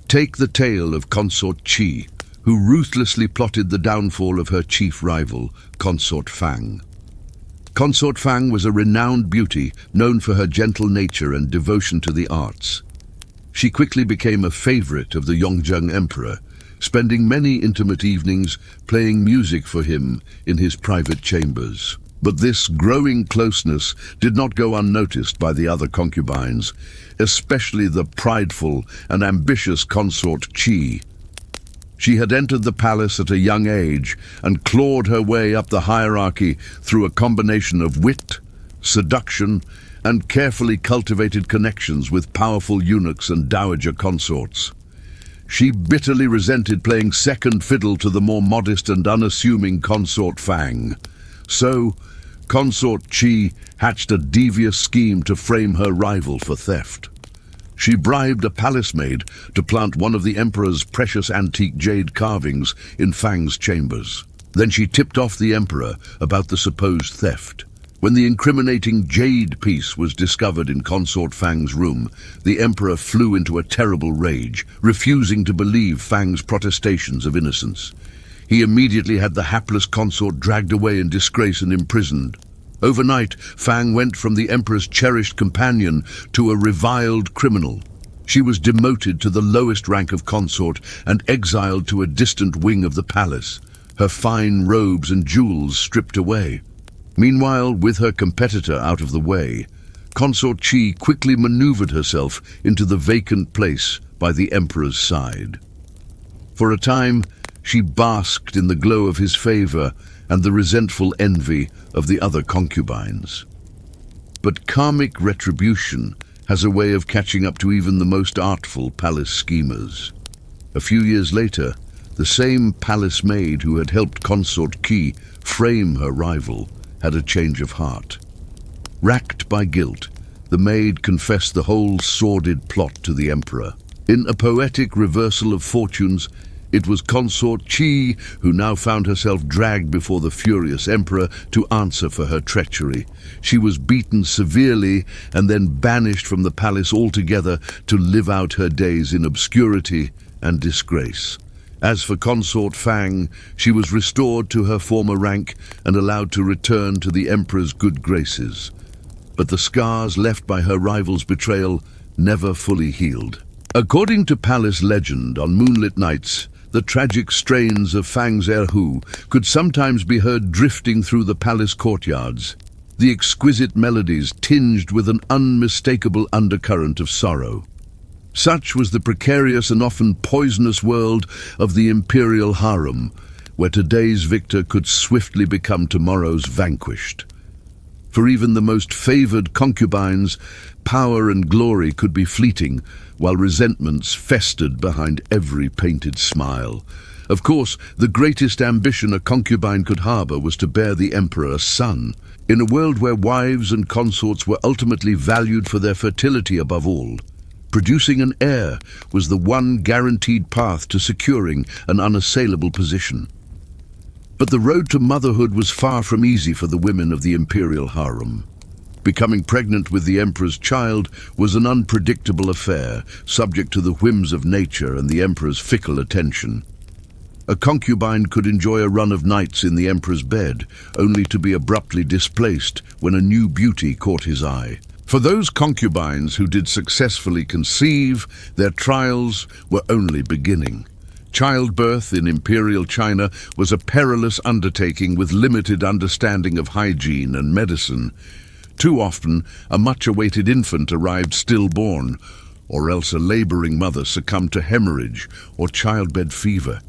Take the tale of Consort Qi, who ruthlessly plotted the downfall of her chief rival, Consort Fang. Consort Fang was a renowned beauty, known for her gentle nature and devotion to the arts. She quickly became a favorite of the Yongjung Emperor, spending many intimate evenings playing music for him in his private chambers. But this growing closeness did not go unnoticed by the other concubines, especially the prideful and ambitious Consort Qi. She had entered the palace at a young age and clawed her way up the hierarchy through a combination of wit, seduction, and carefully cultivated connections with powerful eunuchs and dowager consorts. She bitterly resented playing second fiddle to the more modest and unassuming Consort Fang. So, Consort Qi hatched a devious scheme to frame her rival for theft. She bribed a palace maid to plant one of the emperor's precious antique jade carvings in Fang's chambers. Then she tipped off the emperor about the supposed theft. When the incriminating jade piece was discovered in Consort Fang's room, the emperor flew into a terrible rage, refusing to believe Fang's protestations of innocence. He immediately had the hapless consort dragged away in disgrace and imprisoned. Overnight, Fang went from the emperor's cherished companion to a reviled criminal. She was demoted to the lowest rank of consort and exiled to a distant wing of the palace, her fine robes and jewels stripped away. Meanwhile, with her competitor out of the way, Consort Qi quickly maneuvered herself into the vacant place by the emperor's side. For a time, she basked in the glow of his favor and the resentful envy of the other concubines. But karmic retribution has a way of catching up to even the most artful palace schemers. A few years later, the same palace maid who had helped Consort Qi frame her rival had a change of heart. Racked by guilt, the maid confessed the whole sordid plot to the emperor. In a poetic reversal of fortunes, it was Consort Qi who now found herself dragged before the furious emperor to answer for her treachery. She was beaten severely and then banished from the palace altogether to live out her days in obscurity and disgrace. As for Consort Fang, she was restored to her former rank and allowed to return to the emperor's good graces. But the scars left by her rival's betrayal never fully healed. According to palace legend, on moonlit nights, The tragic strains of Fang's erhu could sometimes be heard drifting through the palace courtyards, the exquisite melodies tinged with an unmistakable undercurrent of sorrow. Such was the precarious and often poisonous world of the imperial harem, where today's victor could swiftly become tomorrow's vanquished. For even the most favored concubines, power and glory could be fleeting, while resentments festered behind every painted smile. Of course, the greatest ambition a concubine could harbor was to bear the emperor a son. In a world where wives and consorts were ultimately valued for their fertility above all, producing an heir was the one guaranteed path to securing an unassailable position. But the road to motherhood was far from easy for the women of the imperial harem. Becoming pregnant with the emperor's child was an unpredictable affair, subject to the whims of nature and the emperor's fickle attention. A concubine could enjoy a run of nights in the emperor's bed, only to be abruptly displaced when a new beauty caught his eye. For those concubines who did successfully conceive, their trials were only beginning. Childbirth in Imperial China was a perilous undertaking with limited understanding of hygiene and medicine. Too often, a much-awaited infant arrived stillborn, or else a laboring mother succumbed to hemorrhage or childbed fever.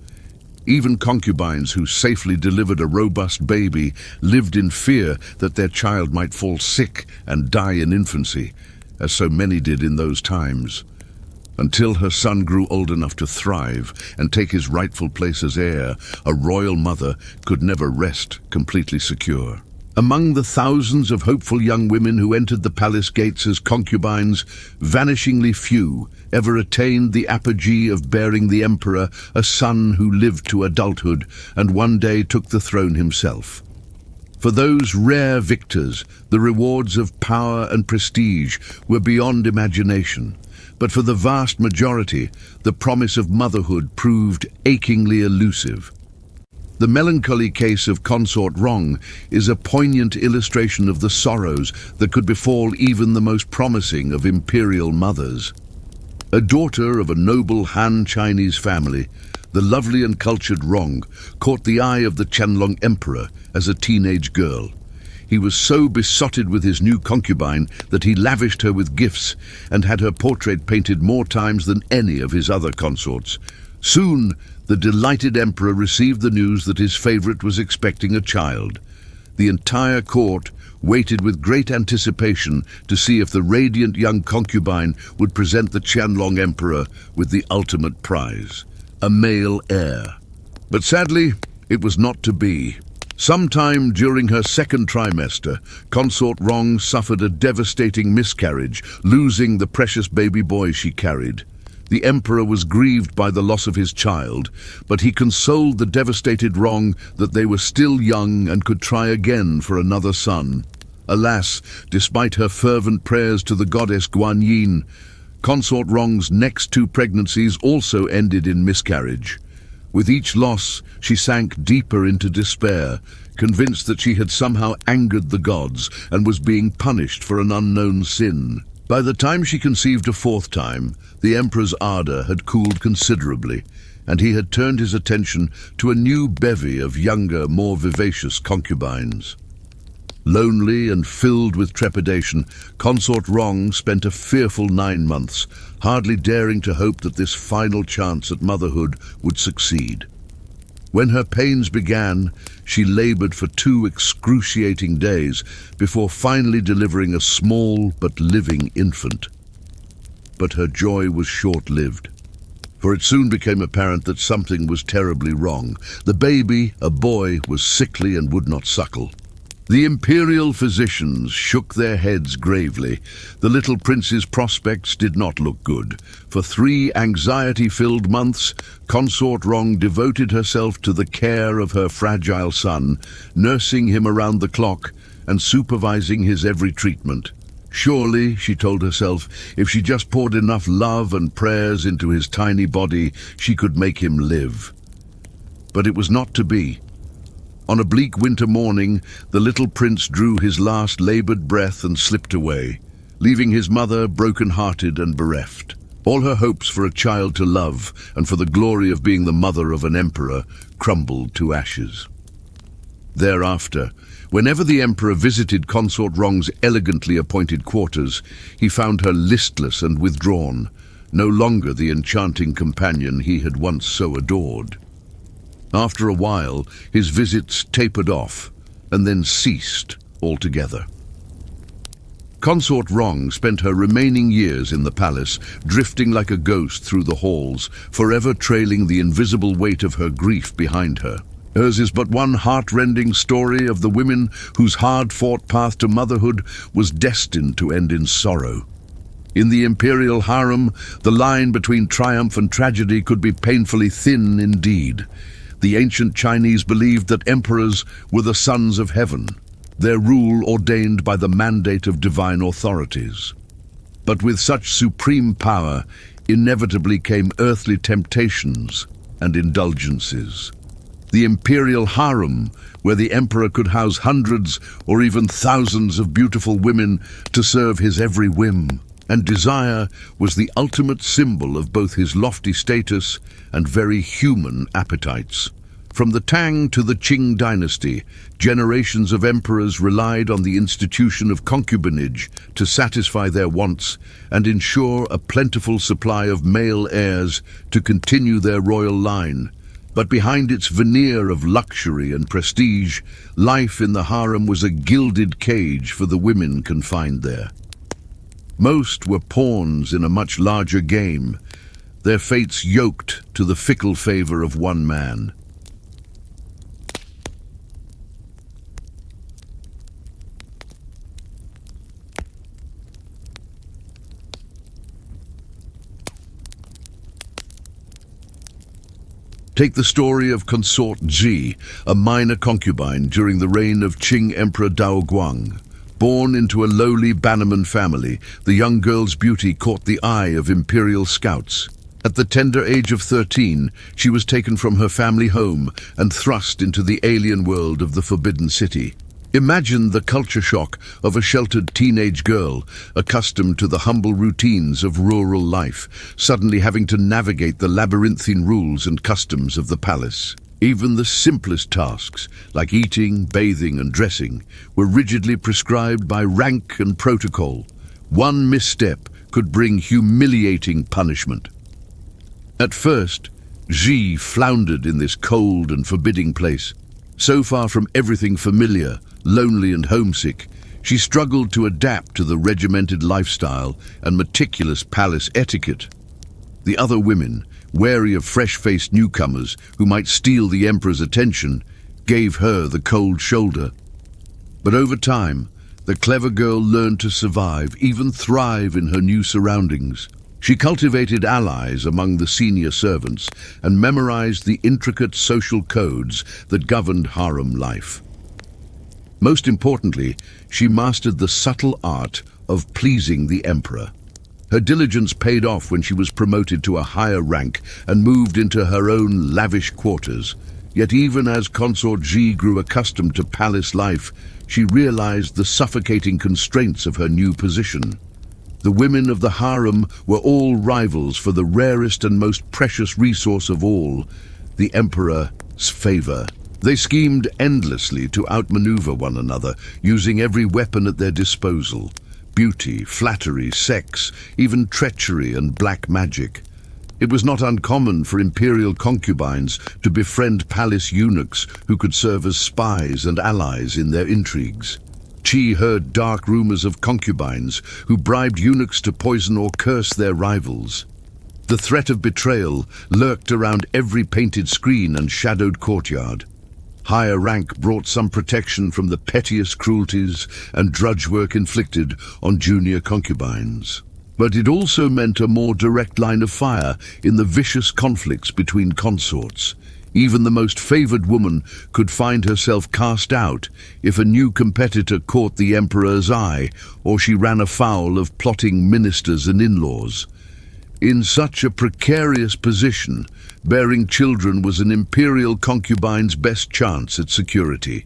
Even concubines who safely delivered a robust baby lived in fear that their child might fall sick and die in infancy, as so many did in those times. Until her son grew old enough to thrive and take his rightful place as heir, a royal mother could never rest completely secure. Among the thousands of hopeful young women who entered the palace gates as concubines, vanishingly few ever attained the apogee of bearing the emperor a son who lived to adulthood and one day took the throne himself. For those rare victors, the rewards of power and prestige were beyond imagination. But for the vast majority, the promise of motherhood proved achingly elusive. The melancholy case of Consort Rong is a poignant illustration of the sorrows that could befall even the most promising of imperial mothers. A daughter of a noble Han Chinese family, the lovely and cultured Rong caught the eye of the Qianlong Emperor as a teenage girl. He was so besotted with his new concubine that he lavished her with gifts and had her portrait painted more times than any of his other consorts. Soon, the delighted emperor received the news that his favorite was expecting a child. The entire court waited with great anticipation to see if the radiant young concubine would present the Qianlong emperor with the ultimate prize, a male heir. But sadly, it was not to be. Sometime during her second trimester, Consort Rong suffered a devastating miscarriage, losing the precious baby boy she carried. The emperor was grieved by the loss of his child, but he consoled the devastated Rong that they were still young and could try again for another son. Alas, despite her fervent prayers to the goddess Guan Yin, Consort Rong's next two pregnancies also ended in miscarriage. With each loss, she sank deeper into despair, convinced that she had somehow angered the gods and was being punished for an unknown sin. By the time she conceived a fourth time, the emperor's ardor had cooled considerably, and he had turned his attention to a new bevy of younger, more vivacious concubines. Lonely and filled with trepidation, Consort Rong spent a fearful 9 months, hardly daring to hope that this final chance at motherhood would succeed. When her pains began, she labored for 2 excruciating days before finally delivering a small but living infant. But her joy was short-lived, for it soon became apparent that something was terribly wrong. The baby, a boy, was sickly and would not suckle. The imperial physicians shook their heads gravely. The little prince's prospects did not look good. For 3 anxiety-filled months, Consort Rong devoted herself to the care of her fragile son, nursing him around the clock and supervising his every treatment. Surely, she told herself, if she just poured enough love and prayers into his tiny body, she could make him live. But it was not to be. On a bleak winter morning, the little prince drew his last labored breath and slipped away, leaving his mother broken-hearted and bereft. All her hopes for a child to love and for the glory of being the mother of an emperor crumbled to ashes. Thereafter, whenever the emperor visited Consort Rong's elegantly appointed quarters, he found her listless and withdrawn, no longer the enchanting companion he had once so adored. After a while, his visits tapered off and then ceased altogether. Consort Rong spent her remaining years in the palace, drifting like a ghost through the halls, forever trailing the invisible weight of her grief behind her. Hers is but one heart-rending story of the women whose hard-fought path to motherhood was destined to end in sorrow. In the imperial harem, the line between triumph and tragedy could be painfully thin indeed. The ancient Chinese believed that emperors were the sons of heaven, their rule ordained by the mandate of divine authorities. But with such supreme power, inevitably came earthly temptations and indulgences. The imperial harem, where the emperor could house hundreds or even thousands of beautiful women to serve his every whim and desire, was the ultimate symbol of both his lofty status and very human appetites. From the Tang to the Qing dynasty, generations of emperors relied on the institution of concubinage to satisfy their wants and ensure a plentiful supply of male heirs to continue their royal line. But behind its veneer of luxury and prestige, life in the harem was a gilded cage for the women confined there. Most were pawns in a much larger game, their fates yoked to the fickle favor of one man. Take the story of Consort Ji, a minor concubine during the reign of Qing Emperor Daoguang. Born into a lowly bannerman family, the young girl's beauty caught the eye of imperial scouts. At the tender age of 13, she was taken from her family home and thrust into the alien world of the Forbidden City. Imagine the culture shock of a sheltered teenage girl, accustomed to the humble routines of rural life, suddenly having to navigate the labyrinthine rules and customs of the palace. Even the simplest tasks, like eating, bathing, and dressing, were rigidly prescribed by rank and protocol. One misstep could bring humiliating punishment. At first, Ji floundered in this cold and forbidding place. So far from everything familiar, lonely and homesick, she struggled to adapt to the regimented lifestyle and meticulous palace etiquette. The other women, wary of fresh-faced newcomers who might steal the emperor's attention, gave her the cold shoulder. But over time, the clever girl learned to survive, even thrive in her new surroundings. She cultivated allies among the senior servants and memorized the intricate social codes that governed harem life. Most importantly, she mastered the subtle art of pleasing the emperor. Her diligence paid off when she was promoted to a higher rank and moved into her own lavish quarters. Yet even as Consort Ji grew accustomed to palace life, she realized the suffocating constraints of her new position. The women of the harem were all rivals for the rarest and most precious resource of all, the emperor's favor. They schemed endlessly to outmaneuver one another, using every weapon at their disposal: beauty, flattery, sex, even treachery and black magic. It was not uncommon for imperial concubines to befriend palace eunuchs who could serve as spies and allies in their intrigues. Qi heard dark rumors of concubines who bribed eunuchs to poison or curse their rivals. The threat of betrayal lurked around every painted screen and shadowed courtyard. Higher rank brought some protection from the pettiest cruelties and drudge work inflicted on junior concubines. But it also meant a more direct line of fire in the vicious conflicts between consorts. Even the most favored woman could find herself cast out if a new competitor caught the emperor's eye or she ran afoul of plotting ministers and in-laws. In such a precarious position, bearing children was an imperial concubine's best chance at security.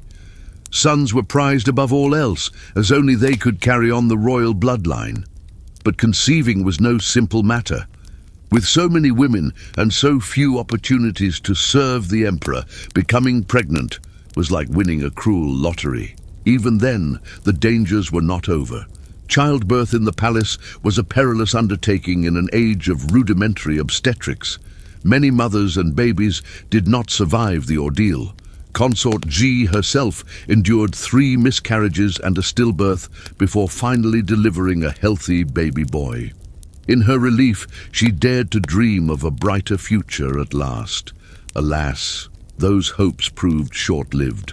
Sons were prized above all else, as only they could carry on the royal bloodline. But conceiving was no simple matter. With so many women and so few opportunities to serve the emperor, becoming pregnant was like winning a cruel lottery. Even then, the dangers were not over. Childbirth in the palace was a perilous undertaking in an age of rudimentary obstetrics. Many mothers and babies did not survive the ordeal. Consort Ji herself endured 3 miscarriages and a stillbirth before finally delivering a healthy baby boy. In her relief, she dared to dream of a brighter future at last. Alas, those hopes proved short-lived.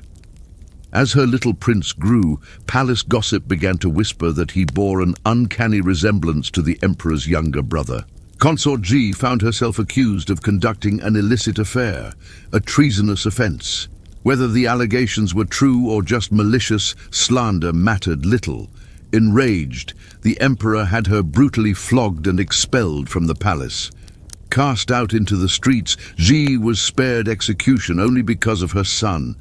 As her little prince grew, palace gossip began to whisper that he bore an uncanny resemblance to the emperor's younger brother. Consort Ji found herself accused of conducting an illicit affair, a treasonous offense. Whether the allegations were true or just malicious slander mattered little. Enraged, the emperor had her brutally flogged and expelled from the palace. Cast out into the streets, Ji was spared execution only because of her son.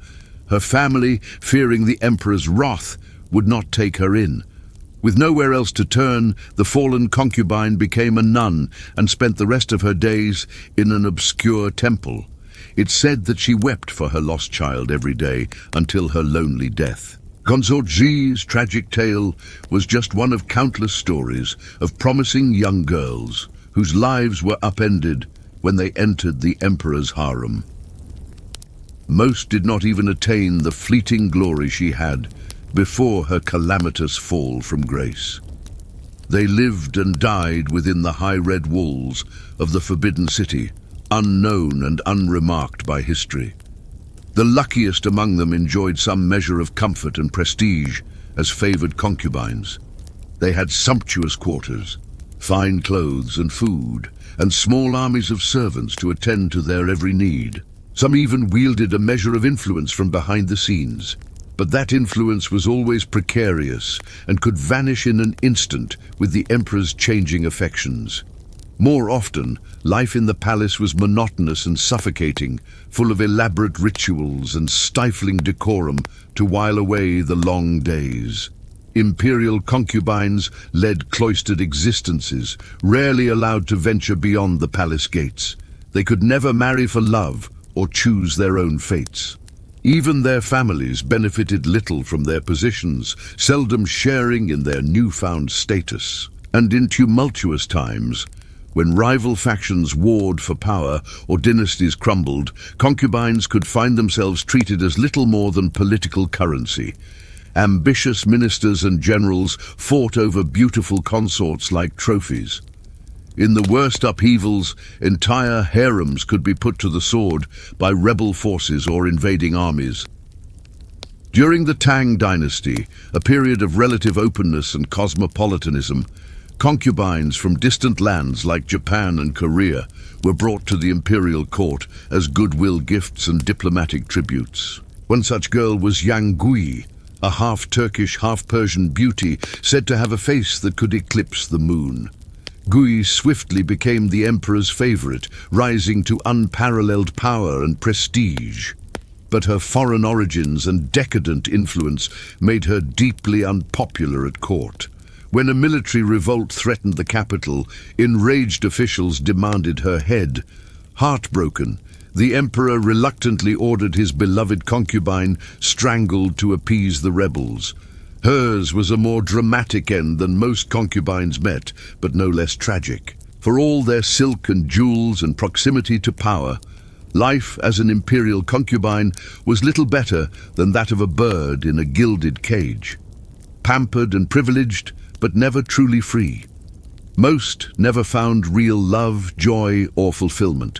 Her family, fearing the emperor's wrath, would not take her in. With nowhere else to turn, the fallen concubine became a nun and spent the rest of her days in an obscure temple. It's said that she wept for her lost child every day until her lonely death. Consort Ji's tragic tale was just one of countless stories of promising young girls whose lives were upended when they entered the emperor's harem. Most did not even attain the fleeting glory she had before her calamitous fall from grace. They lived and died within the high red walls of the Forbidden City, unknown and unremarked by history. The luckiest among them enjoyed some measure of comfort and prestige as favored concubines. They had sumptuous quarters, fine clothes and food, and small armies of servants to attend to their every need. Some even wielded a measure of influence from behind the scenes. But that influence was always precarious and could vanish in an instant with the emperor's changing affections. More often, life in the palace was monotonous and suffocating, full of elaborate rituals and stifling decorum to while away the long days. Imperial concubines led cloistered existences, rarely allowed to venture beyond the palace gates. They could never marry for love or choose their own fates. Even their families benefited little from their positions, seldom sharing in their newfound status. And in tumultuous times, when rival factions warred for power or dynasties crumbled, concubines could find themselves treated as little more than political currency. Ambitious ministers and generals fought over beautiful consorts like trophies. In the worst upheavals, entire harems could be put to the sword by rebel forces or invading armies. During the Tang dynasty, a period of relative openness and cosmopolitanism, concubines from distant lands like Japan and Korea were brought to the imperial court as goodwill gifts and diplomatic tributes. One such girl was Yang Gui, a half-Turkish, half-Persian beauty said to have a face that could eclipse the moon. Gui swiftly became the emperor's favorite, rising to unparalleled power and prestige. But her foreign origins and decadent influence made her deeply unpopular at court. When a military revolt threatened the capital, enraged officials demanded her head. Heartbroken, the emperor reluctantly ordered his beloved concubine strangled to appease the rebels. Hers was a more dramatic end than most concubines met, but no less tragic. For all their silk and jewels and proximity to power, life as an imperial concubine was little better than that of a bird in a gilded cage. Pampered and privileged, but never truly free. Most never found real love, joy, or fulfillment.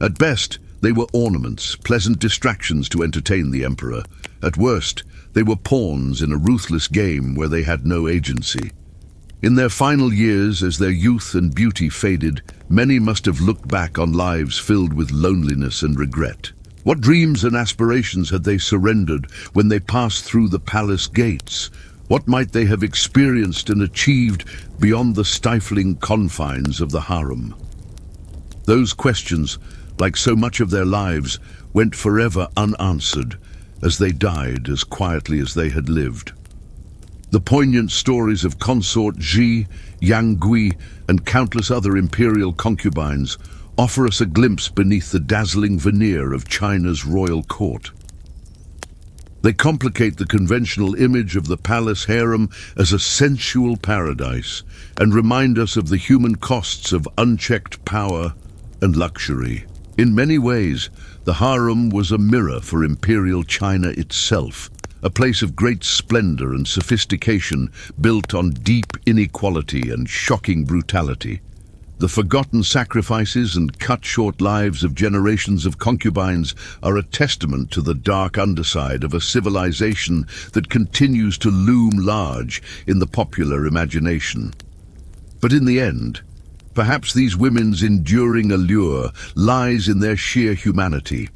At best, they were ornaments, pleasant distractions to entertain the emperor. At worst, they were pawns in a ruthless game where they had no agency. In their final years, as their youth and beauty faded, many must have looked back on lives filled with loneliness and regret. What dreams and aspirations had they surrendered when they passed through the palace gates? What might they have experienced and achieved beyond the stifling confines of the harem? Those questions, like so much of their lives, went forever unanswered, as they died as quietly as they had lived. The poignant stories of consort Ji, Yang Gui, and countless other imperial concubines offer us a glimpse beneath the dazzling veneer of China's royal court. They complicate the conventional image of the palace harem as a sensual paradise and remind us of the human costs of unchecked power and luxury. In many ways, the harem was a mirror for Imperial China itself, a place of great splendor and sophistication built on deep inequality and shocking brutality. The forgotten sacrifices and cut-short lives of generations of concubines are a testament to the dark underside of a civilization that continues to loom large in the popular imagination. But in the end, perhaps these women's enduring allure lies in their sheer humanity.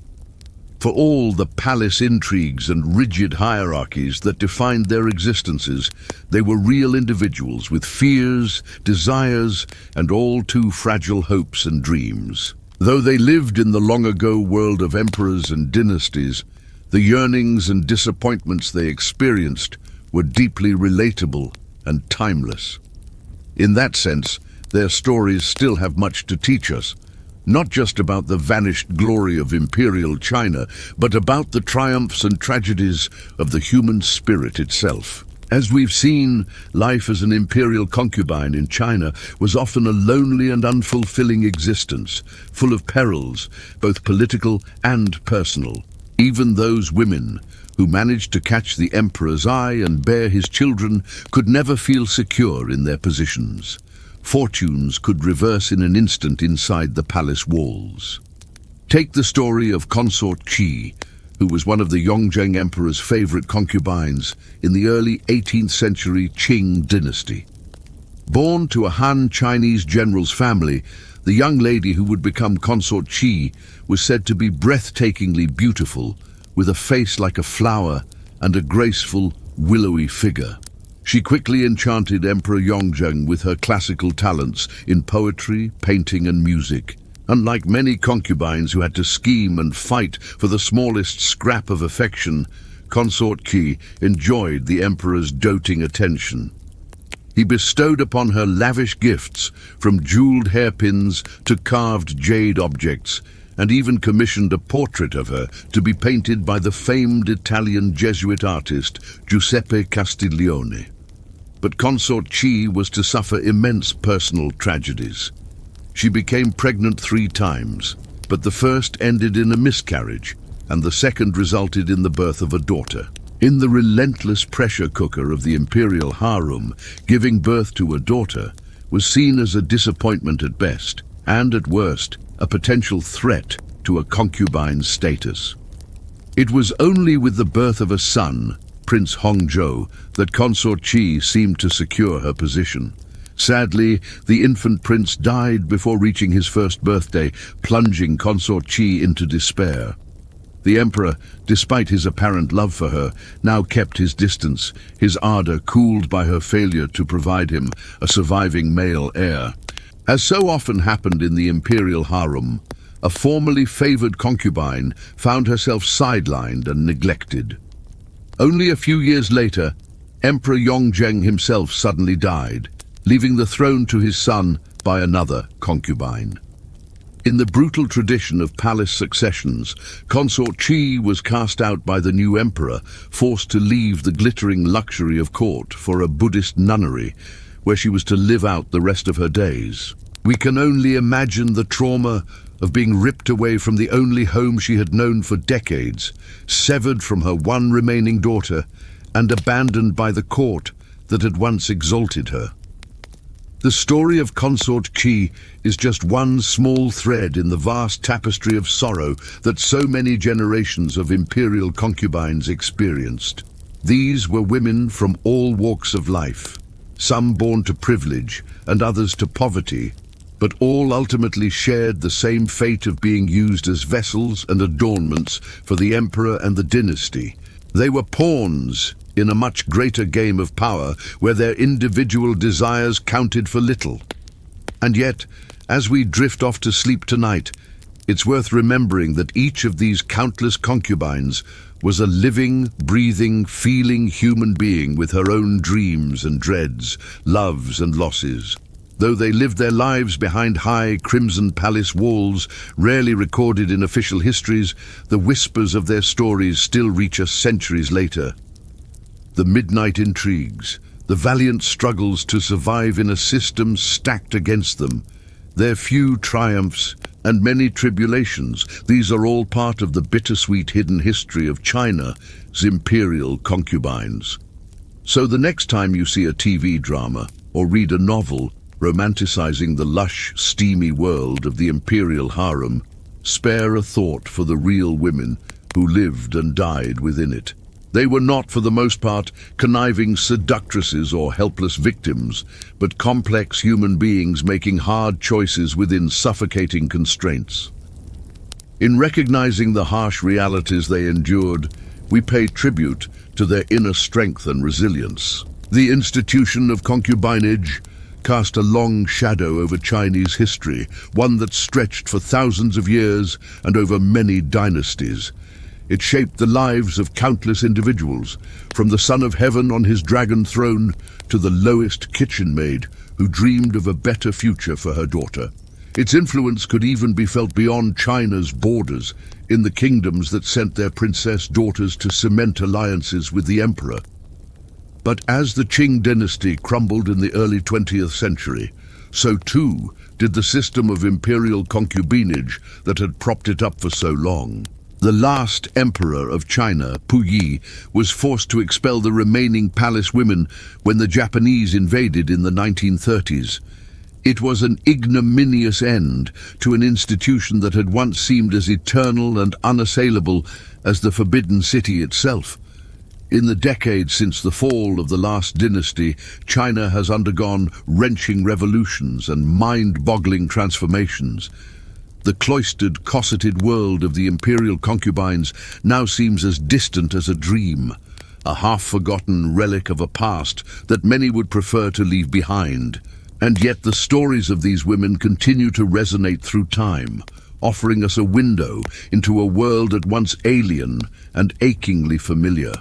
For all the palace intrigues and rigid hierarchies that defined their existences, they were real individuals with fears, desires, and all too fragile hopes and dreams. Though they lived in the long-ago world of emperors and dynasties, the yearnings and disappointments they experienced were deeply relatable and timeless. In that sense, their stories still have much to teach us, not just about the vanished glory of Imperial China, but about the triumphs and tragedies of the human spirit itself. As we've seen, life as an imperial concubine in China was often a lonely and unfulfilling existence, full of perils, both political and personal. Even those women who managed to catch the emperor's eye and bear his children could never feel secure in their positions. Fortunes could reverse in an instant inside the palace walls. Take the story of consort Qi, who was one of the Yongzheng Emperor's favorite concubines in the early 18th century Qing dynasty. Born to a Han Chinese general's family, the young lady who would become consort Qi was said to be breathtakingly beautiful, with a face like a flower and a graceful, willowy figure. She quickly enchanted Emperor Yongzheng with her classical talents in poetry, painting, and music. Unlike many concubines who had to scheme and fight for the smallest scrap of affection, consort Qi enjoyed the emperor's doting attention. He bestowed upon her lavish gifts, from jeweled hairpins to carved jade objects, and even commissioned a portrait of her to be painted by the famed Italian Jesuit artist Giuseppe Castiglione. But consort Qi was to suffer immense personal tragedies. She became pregnant 3 times, but the first ended in a miscarriage, and the second resulted in the birth of a daughter. In the relentless pressure cooker of the imperial harem, giving birth to a daughter was seen as a disappointment at best, and at worst, a potential threat to a concubine's status. It was only with the birth of a son, Prince Hongzhou, that consort Qi seemed to secure her position. Sadly, the infant prince died before reaching his first birthday, plunging consort Qi into despair. The emperor, despite his apparent love for her, now kept his distance, his ardor cooled by her failure to provide him a surviving male heir. As so often happened in the imperial harem, a formerly favored concubine found herself sidelined and neglected. Only a few years later, Emperor Yongzheng himself suddenly died, leaving the throne to his son by another concubine. In the brutal tradition of palace successions, consort Qi was cast out by the new emperor, forced to leave the glittering luxury of court for a Buddhist nunnery, where she was to live out the rest of her days. We can only imagine the trauma of being ripped away from the only home she had known for decades, severed from her one remaining daughter, and abandoned by the court that had once exalted her. The story of consort Qi is just one small thread in the vast tapestry of sorrow that so many generations of imperial concubines experienced. These were women from all walks of life, some born to privilege and others to poverty, but all ultimately shared the same fate of being used as vessels and adornments for the emperor and the dynasty. They were pawns in a much greater game of power where their individual desires counted for little. And yet, as we drift off to sleep tonight, It's worth remembering that each of these countless concubines was a living, breathing, feeling human being with her own dreams and dreads, loves and losses. Though they lived their lives behind high crimson palace walls, rarely recorded in official histories, the whispers of their stories still reach us centuries later. The midnight intrigues, the valiant struggles to survive in a system stacked against them, their few triumphs and many tribulations, these are all part of the bittersweet hidden history of China's imperial concubines. So the next time you see a TV drama or read a novel romanticizing the lush, steamy world of the imperial harem, spare a thought for the real women who lived and died within it. They were not, for the most part, conniving seductresses or helpless victims, but complex human beings making hard choices within suffocating constraints. In recognizing the harsh realities they endured, we pay tribute to their inner strength and resilience. The institution of concubinage cast a long shadow over Chinese history, one that stretched for thousands of years and over many dynasties. It shaped the lives of countless individuals, from the son of heaven on his dragon throne to the lowest kitchen maid who dreamed of a better future for her daughter. Its influence could even be felt beyond China's borders, in the kingdoms that sent their princess daughters to cement alliances with the emperor. But as the Qing dynasty crumbled in the early 20th century, so too did the system of imperial concubinage that had propped it up for so long. The last emperor of China, Puyi, was forced to expel the remaining palace women when the Japanese invaded in the 1930s. It was an ignominious end to an institution that had once seemed as eternal and unassailable as the Forbidden City itself. In the decades since the fall of the last dynasty, China has undergone wrenching revolutions and mind-boggling transformations. The cloistered, cosseted world of the imperial concubines now seems as distant as a dream, a half-forgotten relic of a past that many would prefer to leave behind. And yet the stories of these women continue to resonate through time, offering us a window into a world at once alien and achingly familiar.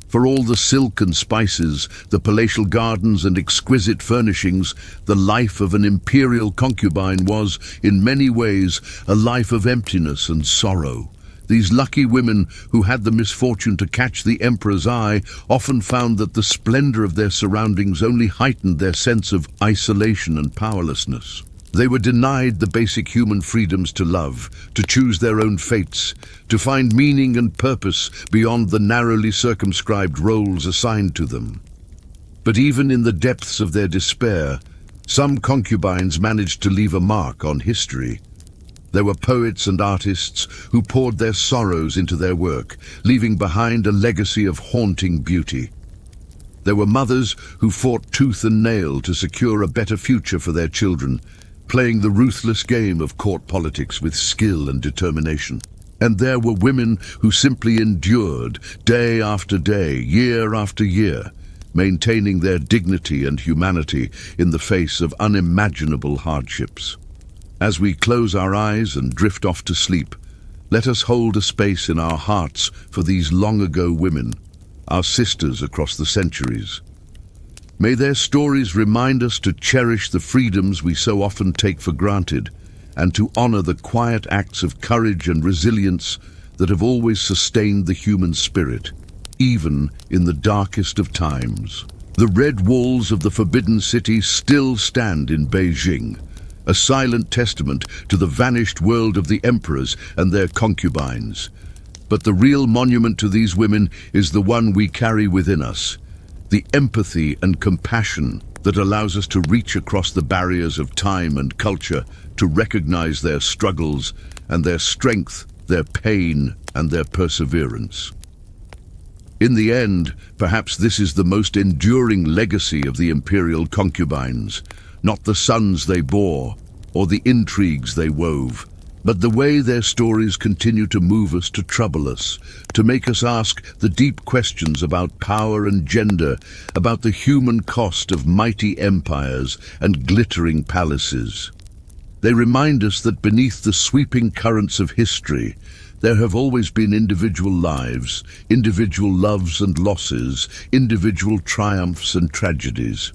For all the silk and spices, the palatial gardens and exquisite furnishings, the life of an imperial concubine was, in many ways, a life of emptiness and sorrow. These lucky women who had the misfortune to catch the emperor's eye often found that the splendor of their surroundings only heightened their sense of isolation and powerlessness. They were denied the basic human freedoms to love, to choose their own fates, to find meaning and purpose beyond the narrowly circumscribed roles assigned to them. But even in the depths of their despair, some concubines managed to leave a mark on history. There were poets and artists who poured their sorrows into their work, leaving behind a legacy of haunting beauty. There were mothers who fought tooth and nail to secure a better future for their children, playing the ruthless game of court politics with skill and determination. And there were women who simply endured, day after day, year after year, maintaining their dignity and humanity in the face of unimaginable hardships. As we close our eyes and drift off to sleep, let us hold a space in our hearts for these long-ago women, our sisters across the centuries. May their stories remind us to cherish the freedoms we so often take for granted, and to honor the quiet acts of courage and resilience that have always sustained the human spirit, even in the darkest of times. The red walls of the Forbidden City still stand in Beijing, a silent testament to the vanished world of the emperors and their concubines. But the real monument to these women is the one we carry within us, the empathy and compassion that allows us to reach across the barriers of time and culture to recognize their struggles and their strength, their pain and their perseverance. In the end, perhaps this is the most enduring legacy of the imperial concubines, not the sons they bore or the intrigues they wove, but the way their stories continue to move us, to trouble us, to make us ask the deep questions about power and gender, about the human cost of mighty empires and glittering palaces. They remind us that beneath the sweeping currents of history, there have always been individual lives, individual loves and losses, individual triumphs and tragedies.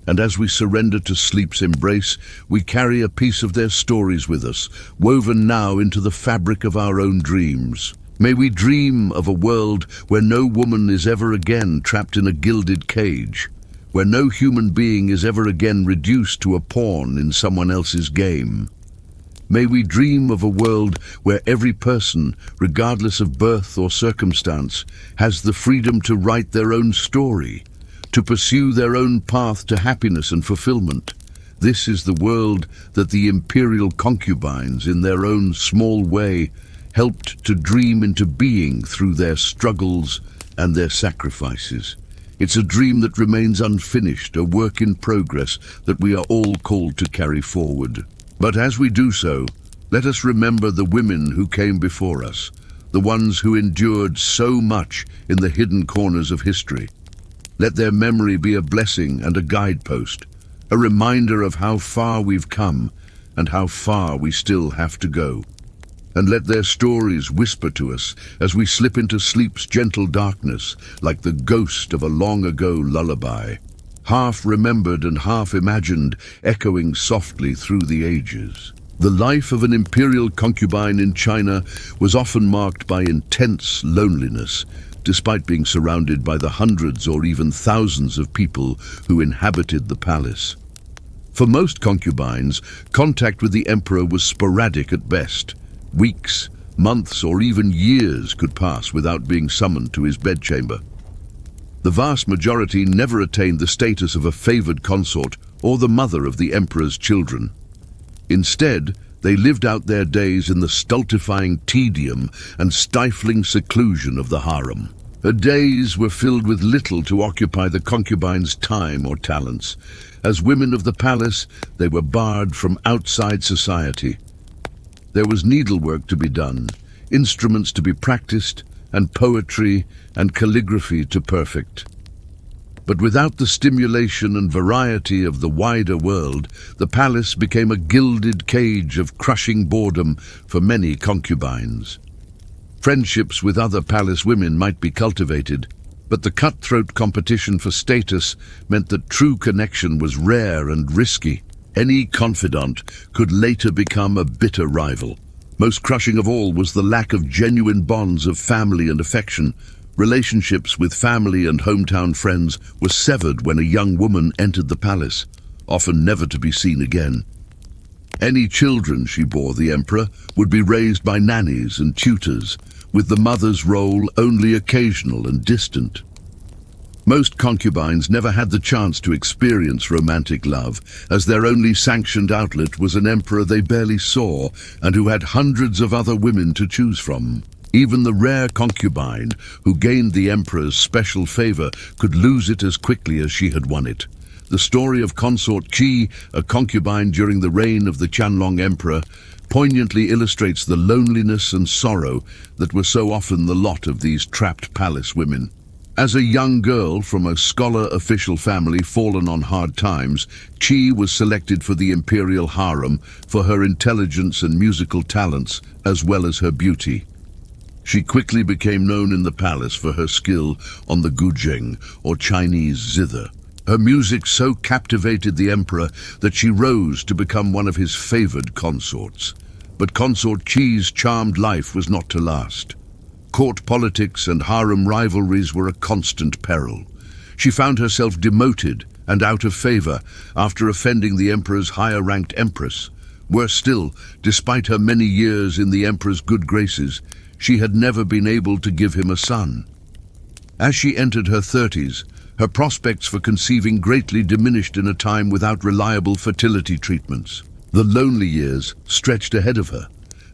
And as we surrender to sleep's embrace, we carry a piece of their stories with us, woven now into the fabric of our own dreams. May we dream of a world where no woman is ever again trapped in a gilded cage, where no human being is ever again reduced to a pawn in someone else's game. May we dream of a world where every person, regardless of birth or circumstance, has the freedom to write their own story, to pursue their own path to happiness and fulfillment. This is the world that the Imperial concubines, in their own small way, helped to dream into being through their struggles and their sacrifices. It's a dream that remains unfinished, a work in progress that we are all called to carry forward. But as we do so, let us remember the women who came before us, the ones who endured so much in the hidden corners of history. Let their memory be a blessing and a guidepost, a reminder of how far we've come and how far we still have to go. And let their stories whisper to us as we slip into sleep's gentle darkness like the ghost of a long-ago lullaby, half remembered and half imagined, echoing softly through the ages. The life of an imperial concubine in China was often marked by intense loneliness, despite being surrounded by the hundreds or even thousands of people who inhabited the palace. For most concubines, contact with the emperor was sporadic at best. Weeks, months, or even years could pass without being summoned to his bedchamber. The vast majority never attained the status of a favored consort or the mother of the emperor's children. Instead, they lived out their days in the stultifying tedium and stifling seclusion of the harem. Her days were filled with little to occupy the concubine's time or talents. As women of the palace, they were barred from outside society. There was needlework to be done, instruments to be practiced, and poetry and calligraphy to perfect. But without the stimulation and variety of the wider world, the palace became a gilded cage of crushing boredom for many concubines. Friendships with other palace women might be cultivated, but the cutthroat competition for status meant that true connection was rare and risky. Any confidant could later become a bitter rival. Most crushing of all was the lack of genuine bonds of family and affection. Relationships with family and hometown friends were severed when a young woman entered the palace, often never to be seen again. Any children she bore the emperor would be raised by nannies and tutors, with the mother's role only occasional and distant. Most concubines never had the chance to experience romantic love, as their only sanctioned outlet was an emperor they barely saw and who had hundreds of other women to choose from. Even the rare concubine who gained the emperor's special favor could lose it as quickly as she had won it. The story of Consort Qi, a concubine during the reign of the Qianlong emperor, poignantly illustrates the loneliness and sorrow that were so often the lot of these trapped palace women. As a young girl from a scholar-official family fallen on hard times, Qi was selected for the imperial harem for her intelligence and musical talents, as well as her beauty. She quickly became known in the palace for her skill on the guzheng, or Chinese zither. Her music so captivated the emperor that she rose to become one of his favored consorts. But Consort Qi's charmed life was not to last. Court politics and harem rivalries were a constant peril. She found herself demoted and out of favor after offending the emperor's higher-ranked empress. Worse still, despite her many years in the emperor's good graces, she had never been able to give him a son. As she entered her 30s, her prospects for conceiving greatly diminished in a time without reliable fertility treatments. The lonely years stretched ahead of her,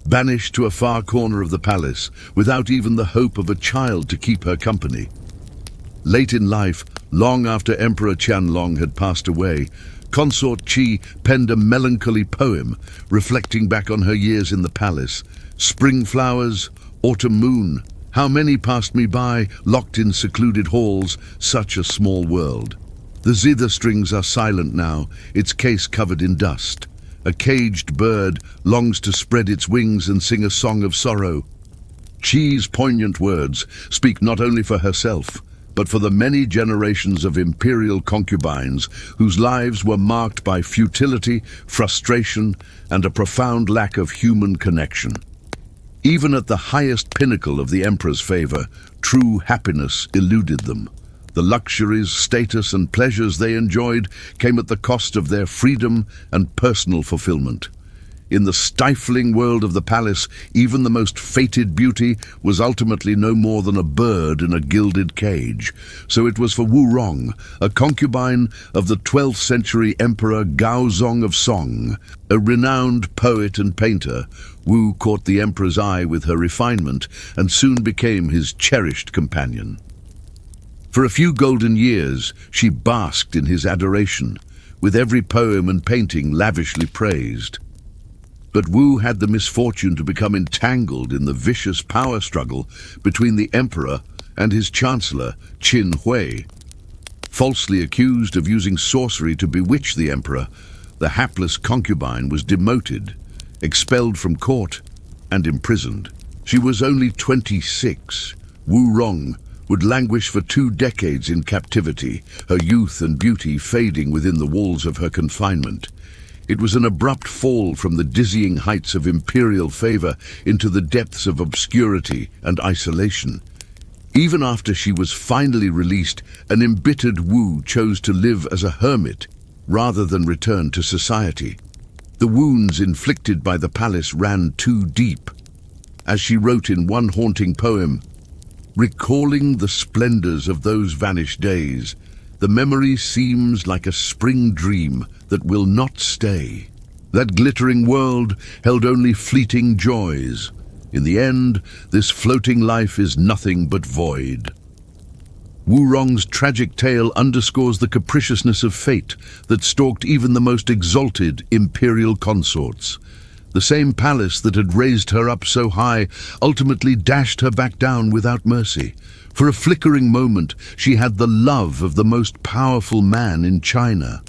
banished to a far corner of the palace, without even the hope of a child to keep her company. Late in life, long after Emperor Qianlong had passed away, Consort Qi penned a melancholy poem reflecting back on her years in the palace. Spring flowers, autumn moon, how many passed me by, locked in secluded halls, such a small world. The zither strings are silent now, its case covered in dust. A caged bird longs to spread its wings and sing a song of sorrow. Qi's poignant words speak not only for herself, but for the many generations of imperial concubines whose lives were marked by futility, frustration, and a profound lack of human connection. Even at the highest pinnacle of the emperor's favor, true happiness eluded them. The luxuries, status, and pleasures they enjoyed came at the cost of their freedom and personal fulfillment. In the stifling world of the palace, even the most fated beauty was ultimately no more than a bird in a gilded cage. So it was for Wu Rong, a concubine of the 12th century Emperor Gaozong of Song. A renowned poet and painter, Wu caught the emperor's eye with her refinement and soon became his cherished companion. For a few golden years, she basked in his adoration, with every poem and painting lavishly praised. But Wu had the misfortune to become entangled in the vicious power struggle between the emperor and his chancellor, Qin Hui. Falsely accused of using sorcery to bewitch the emperor, the hapless concubine was demoted, expelled from court, and imprisoned. She was only 26. Wu Rong would languish for 2 decades in captivity, her youth and beauty fading within the walls of her confinement. It was an abrupt fall from the dizzying heights of imperial favor into the depths of obscurity and isolation. Even after she was finally released, an embittered Wu chose to live as a hermit rather than return to society. The wounds inflicted by the palace ran too deep. As she wrote in one haunting poem, "Recalling the splendors of those vanished days, the memory seems like a spring dream that will not stay. That glittering world held only fleeting joys. In the end, this floating life is nothing but void." Wu Rong's tragic tale underscores the capriciousness of fate that stalked even the most exalted imperial consorts. The same palace that had raised her up so high ultimately dashed her back down without mercy. For a flickering moment, she had the love of the most powerful man in China.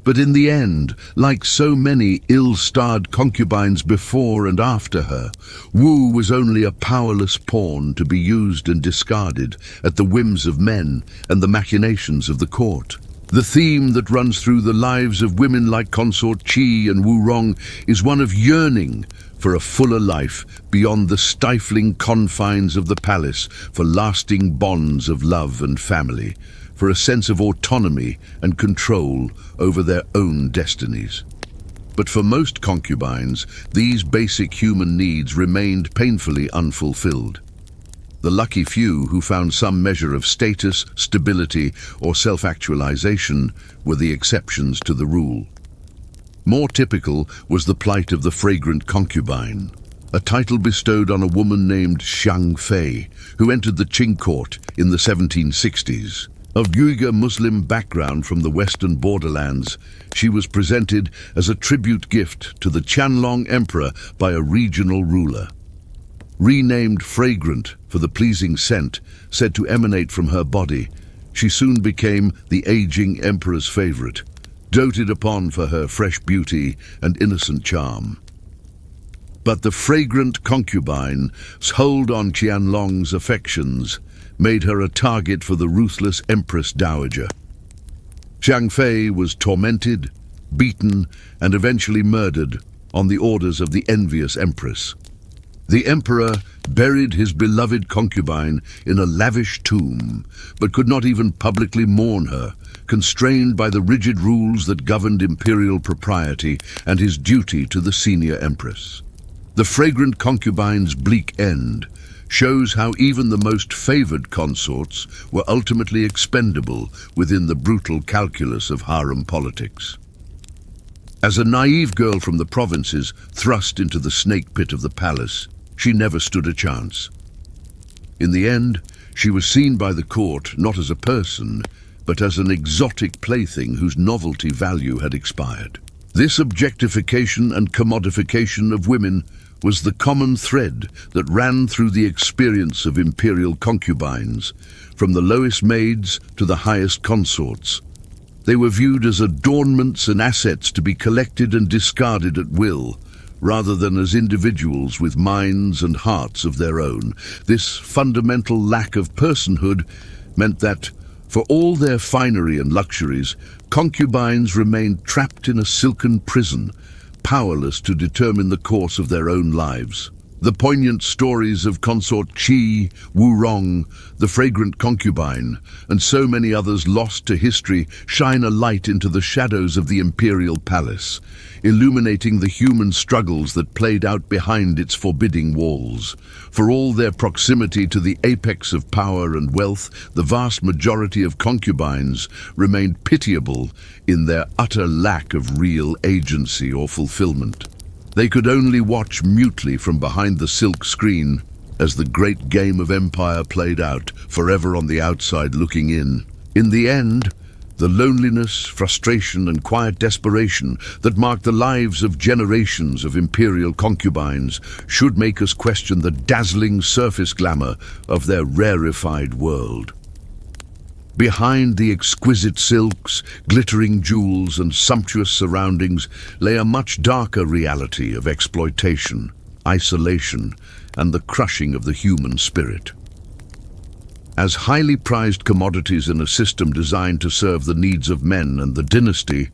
But in the end, like so many ill-starred concubines before and after her, Wu was only a powerless pawn to be used and discarded at the whims of men and the machinations of the court. The theme that runs through the lives of women like Consort Qi and Wu Rong is one of yearning for a fuller life beyond the stifling confines of the palace, for lasting bonds of love and family, for a sense of autonomy and control over their own destinies. But for most concubines, these basic human needs remained painfully unfulfilled. The lucky few who found some measure of status, stability, or self-actualization were the exceptions to the rule. More typical was the plight of the fragrant concubine, a title bestowed on a woman named Xiang Fei, who entered the Qing court in the 1760s. Of Uyghur Muslim background from the western borderlands, she was presented as a tribute gift to the Qianlong Emperor by a regional ruler. Renamed Fragrant for the pleasing scent said to emanate from her body, she soon became the aging emperor's favorite, doted upon for her fresh beauty and innocent charm. But the fragrant concubine's hold on Qianlong's affections made her a target for the ruthless Empress Dowager. Xiang Fei was tormented, beaten, and eventually murdered on the orders of the envious Empress. The emperor buried his beloved concubine in a lavish tomb, but could not even publicly mourn her, constrained by the rigid rules that governed imperial propriety and his duty to the senior empress. The fragrant concubine's bleak end shows how even the most favored consorts were ultimately expendable within the brutal calculus of harem politics. As a naive girl from the provinces thrust into the snake pit of the palace, she never stood a chance. In the end, she was seen by the court not as a person, but as an exotic plaything whose novelty value had expired. This objectification and commodification of women was the common thread that ran through the experience of imperial concubines, from the lowest maids to the highest consorts. They were viewed as adornments and assets to be collected and discarded at will, rather than as individuals with minds and hearts of their own. This fundamental lack of personhood meant that, for all their finery and luxuries, concubines remained trapped in a silken prison, powerless to determine the course of their own lives. The poignant stories of Consort Qi, Wu Rong, the fragrant concubine, and so many others lost to history shine a light into the shadows of the imperial palace, illuminating the human struggles that played out behind its forbidding walls. For all their proximity to the apex of power and wealth, the vast majority of concubines remained pitiable in their utter lack of real agency or fulfillment. They could only watch mutely from behind the silk screen as the great game of empire played out, forever on the outside looking in. In the end, the loneliness, frustration, and quiet desperation that marked the lives of generations of imperial concubines should make us question the dazzling surface glamour of their rarefied world. Behind the exquisite silks, glittering jewels, and sumptuous surroundings lay a much darker reality of exploitation, isolation, and the crushing of the human spirit. As highly prized commodities in a system designed to serve the needs of men and the dynasty,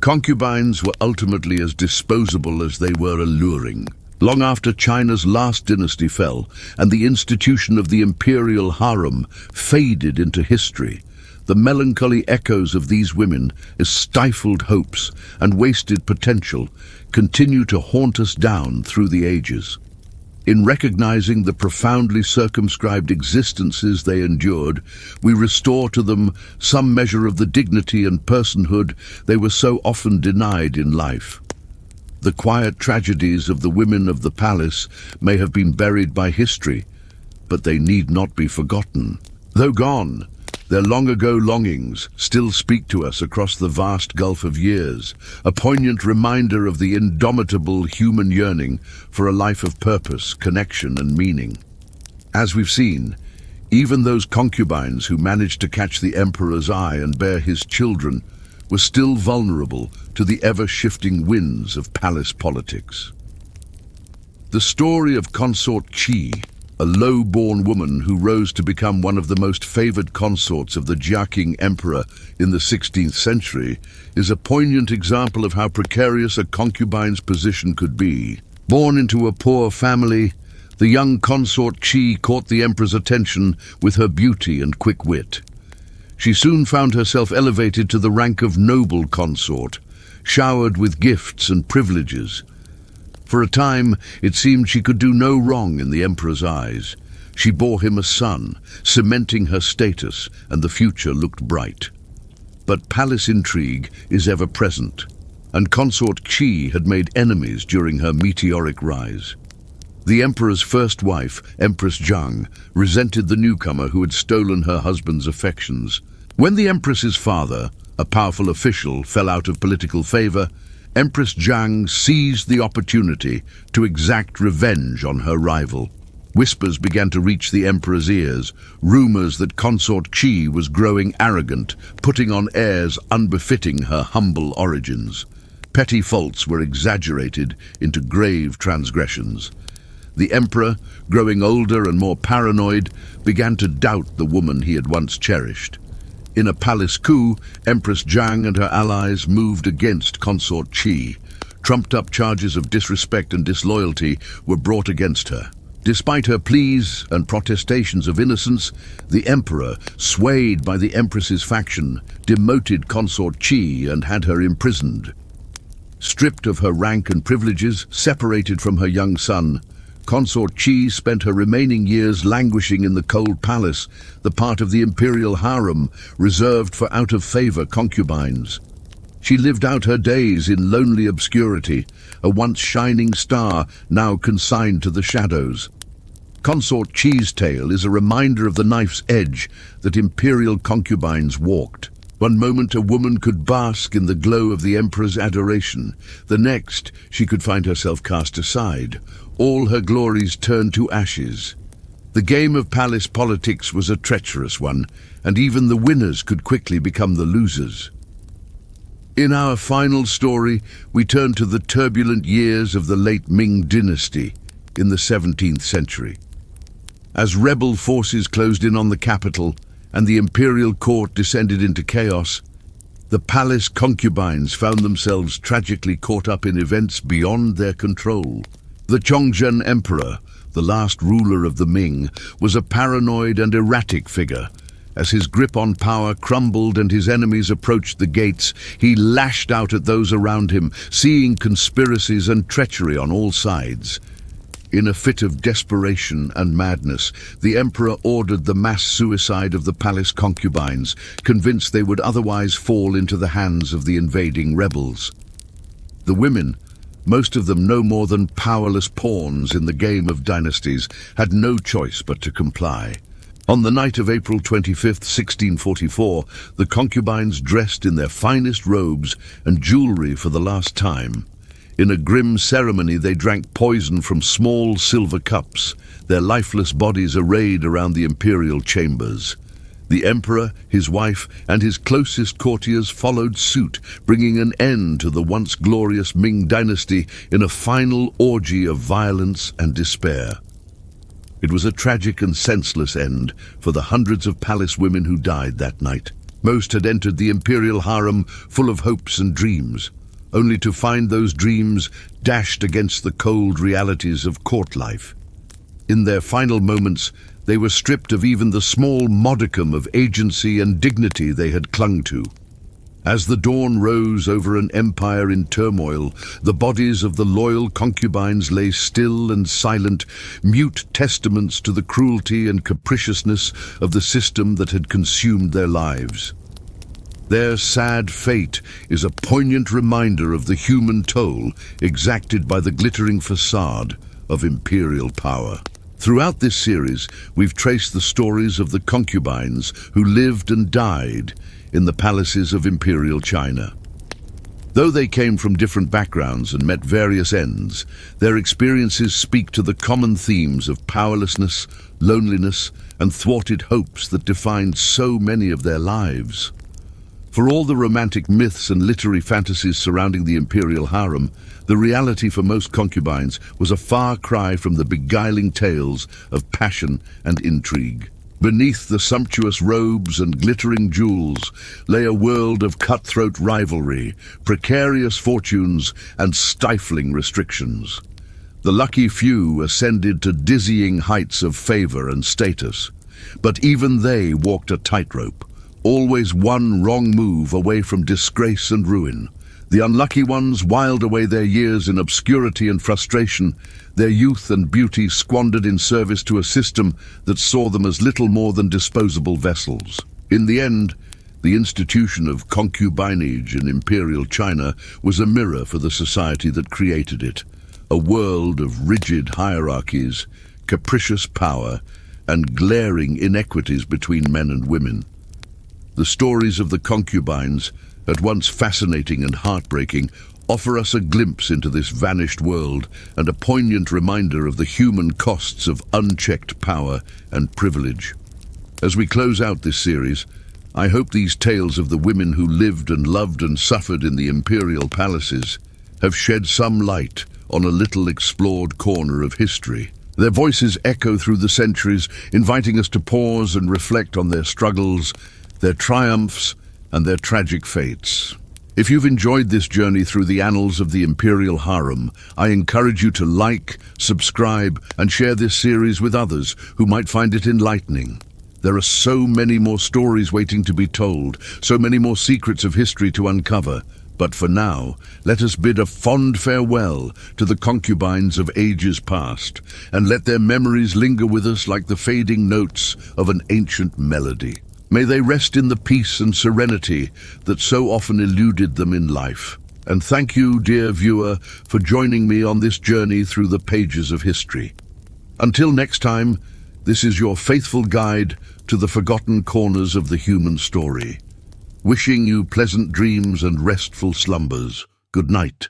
concubines were ultimately as disposable as they were alluring. Long after China's last dynasty fell and the institution of the imperial harem faded into history, the melancholy echoes of these women, as stifled hopes and wasted potential, continue to haunt us down through the ages. In recognizing the profoundly circumscribed existences they endured, we restore to them some measure of the dignity and personhood they were so often denied in life. The quiet tragedies of the women of the palace may have been buried by history, but they need not be forgotten. Though gone, their long-ago longings still speak to us across the vast gulf of years, a poignant reminder of the indomitable human yearning for a life of purpose, connection, and meaning. As we've seen, even those concubines who managed to catch the emperor's eye and bear his children were still vulnerable to the ever-shifting winds of palace politics. The story of Consort Qi, a low-born woman who rose to become one of the most favored consorts of the Jiaqing emperor in the 16th century, is a poignant example of how precarious a concubine's position could be. Born into a poor family, the young Consort Qi caught the emperor's attention with her beauty and quick wit. She soon found herself elevated to the rank of noble consort, showered with gifts and privileges. For a time, it seemed she could do no wrong in the emperor's eyes. She bore him a son, cementing her status, and the future looked bright. But palace intrigue is ever present, and Consort Qi had made enemies during her meteoric rise. The emperor's first wife, Empress Zhang, resented the newcomer who had stolen her husband's affections. When the empress's father, a powerful official, fell out of political favor, Empress Zhang seized the opportunity to exact revenge on her rival. Whispers began to reach the emperor's ears, rumors that Consort Qi was growing arrogant, putting on airs unbefitting her humble origins. Petty faults were exaggerated into grave transgressions. The emperor, growing older and more paranoid, began to doubt the woman he had once cherished. In a palace coup, Empress Zhang and her allies moved against Consort Qi. Trumped-up charges of disrespect and disloyalty were brought against her. Despite her pleas and protestations of innocence, the emperor, swayed by the empress's faction, demoted Consort Qi and had her imprisoned. Stripped of her rank and privileges, separated from her young son, Consort Qi spent her remaining years languishing in the cold palace, the part of the imperial harem reserved for out-of-favor concubines. She lived out her days in lonely obscurity, a once shining star now consigned to the shadows. Consort Qi's tale is a reminder of the knife's edge that imperial concubines walked. One moment a woman could bask in the glow of the emperor's adoration. The next, she could find herself cast aside. All her glories turned to ashes. The game of palace politics was a treacherous one, and even the winners could quickly become the losers. In our final story, we turn to the turbulent years of the late Ming dynasty in the 17th century. As rebel forces closed in on the capital and the imperial court descended into chaos, the palace concubines found themselves tragically caught up in events beyond their control. The Chongzhen emperor, the last ruler of the Ming, was a paranoid and erratic figure. As his grip on power crumbled and his enemies approached the gates, he lashed out at those around him, seeing conspiracies and treachery on all sides. In a fit of desperation and madness, the emperor ordered the mass suicide of the palace concubines, convinced they would otherwise fall into the hands of the invading rebels. The women, most of them no more than powerless pawns in the game of dynasties, had no choice but to comply. On the night of April 25, 1644, the concubines dressed in their finest robes and jewelry for the last time. In a grim ceremony, they drank poison from small silver cups, their lifeless bodies arrayed around the imperial chambers. The emperor, his wife, and his closest courtiers followed suit, bringing an end to the once glorious Ming dynasty in a final orgy of violence and despair. It was a tragic and senseless end for the hundreds of palace women who died that night. Most had entered the imperial harem full of hopes and dreams, only to find those dreams dashed against the cold realities of court life. In their final moments, they were stripped of even the small modicum of agency and dignity they had clung to. As the dawn rose over an empire in turmoil, the bodies of the loyal concubines lay still and silent, mute testaments to the cruelty and capriciousness of the system that had consumed their lives. Their sad fate is a poignant reminder of the human toll exacted by the glittering facade of imperial power. Throughout this series, we've traced the stories of the concubines who lived and died in the palaces of Imperial China. Though they came from different backgrounds and met various ends, their experiences speak to the common themes of powerlessness, loneliness, and thwarted hopes that defined so many of their lives. For all the romantic myths and literary fantasies surrounding the imperial harem, the reality for most concubines was a far cry from the beguiling tales of passion and intrigue. Beneath the sumptuous robes and glittering jewels lay a world of cutthroat rivalry, precarious fortunes, and stifling restrictions. The lucky few ascended to dizzying heights of favor and status, but even they walked a tightrope, always one wrong move away from disgrace and ruin. The unlucky ones whiled away their years in obscurity and frustration, their youth and beauty squandered in service to a system that saw them as little more than disposable vessels. In the end, the institution of concubinage in Imperial China was a mirror for the society that created it, a world of rigid hierarchies, capricious power, and glaring inequities between men and women. The stories of the concubines, at once fascinating and heartbreaking, offer us a glimpse into this vanished world and a poignant reminder of the human costs of unchecked power and privilege. As we close out this series, I hope these tales of the women who lived and loved and suffered in the imperial palaces have shed some light on a little explored corner of history. Their voices echo through the centuries, inviting us to pause and reflect on their struggles, their triumphs, and their tragic fates. If you've enjoyed this journey through the annals of the Imperial Harem, I encourage you to like, subscribe, and share this series with others who might find it enlightening. There are so many more stories waiting to be told, so many more secrets of history to uncover. But for now, let us bid a fond farewell to the concubines of ages past, and let their memories linger with us like the fading notes of an ancient melody. May they rest in the peace and serenity that so often eluded them in life. And thank you, dear viewer, for joining me on this journey through the pages of history. Until next time, this is your faithful guide to the forgotten corners of the human story. Wishing you pleasant dreams and restful slumbers. Good night.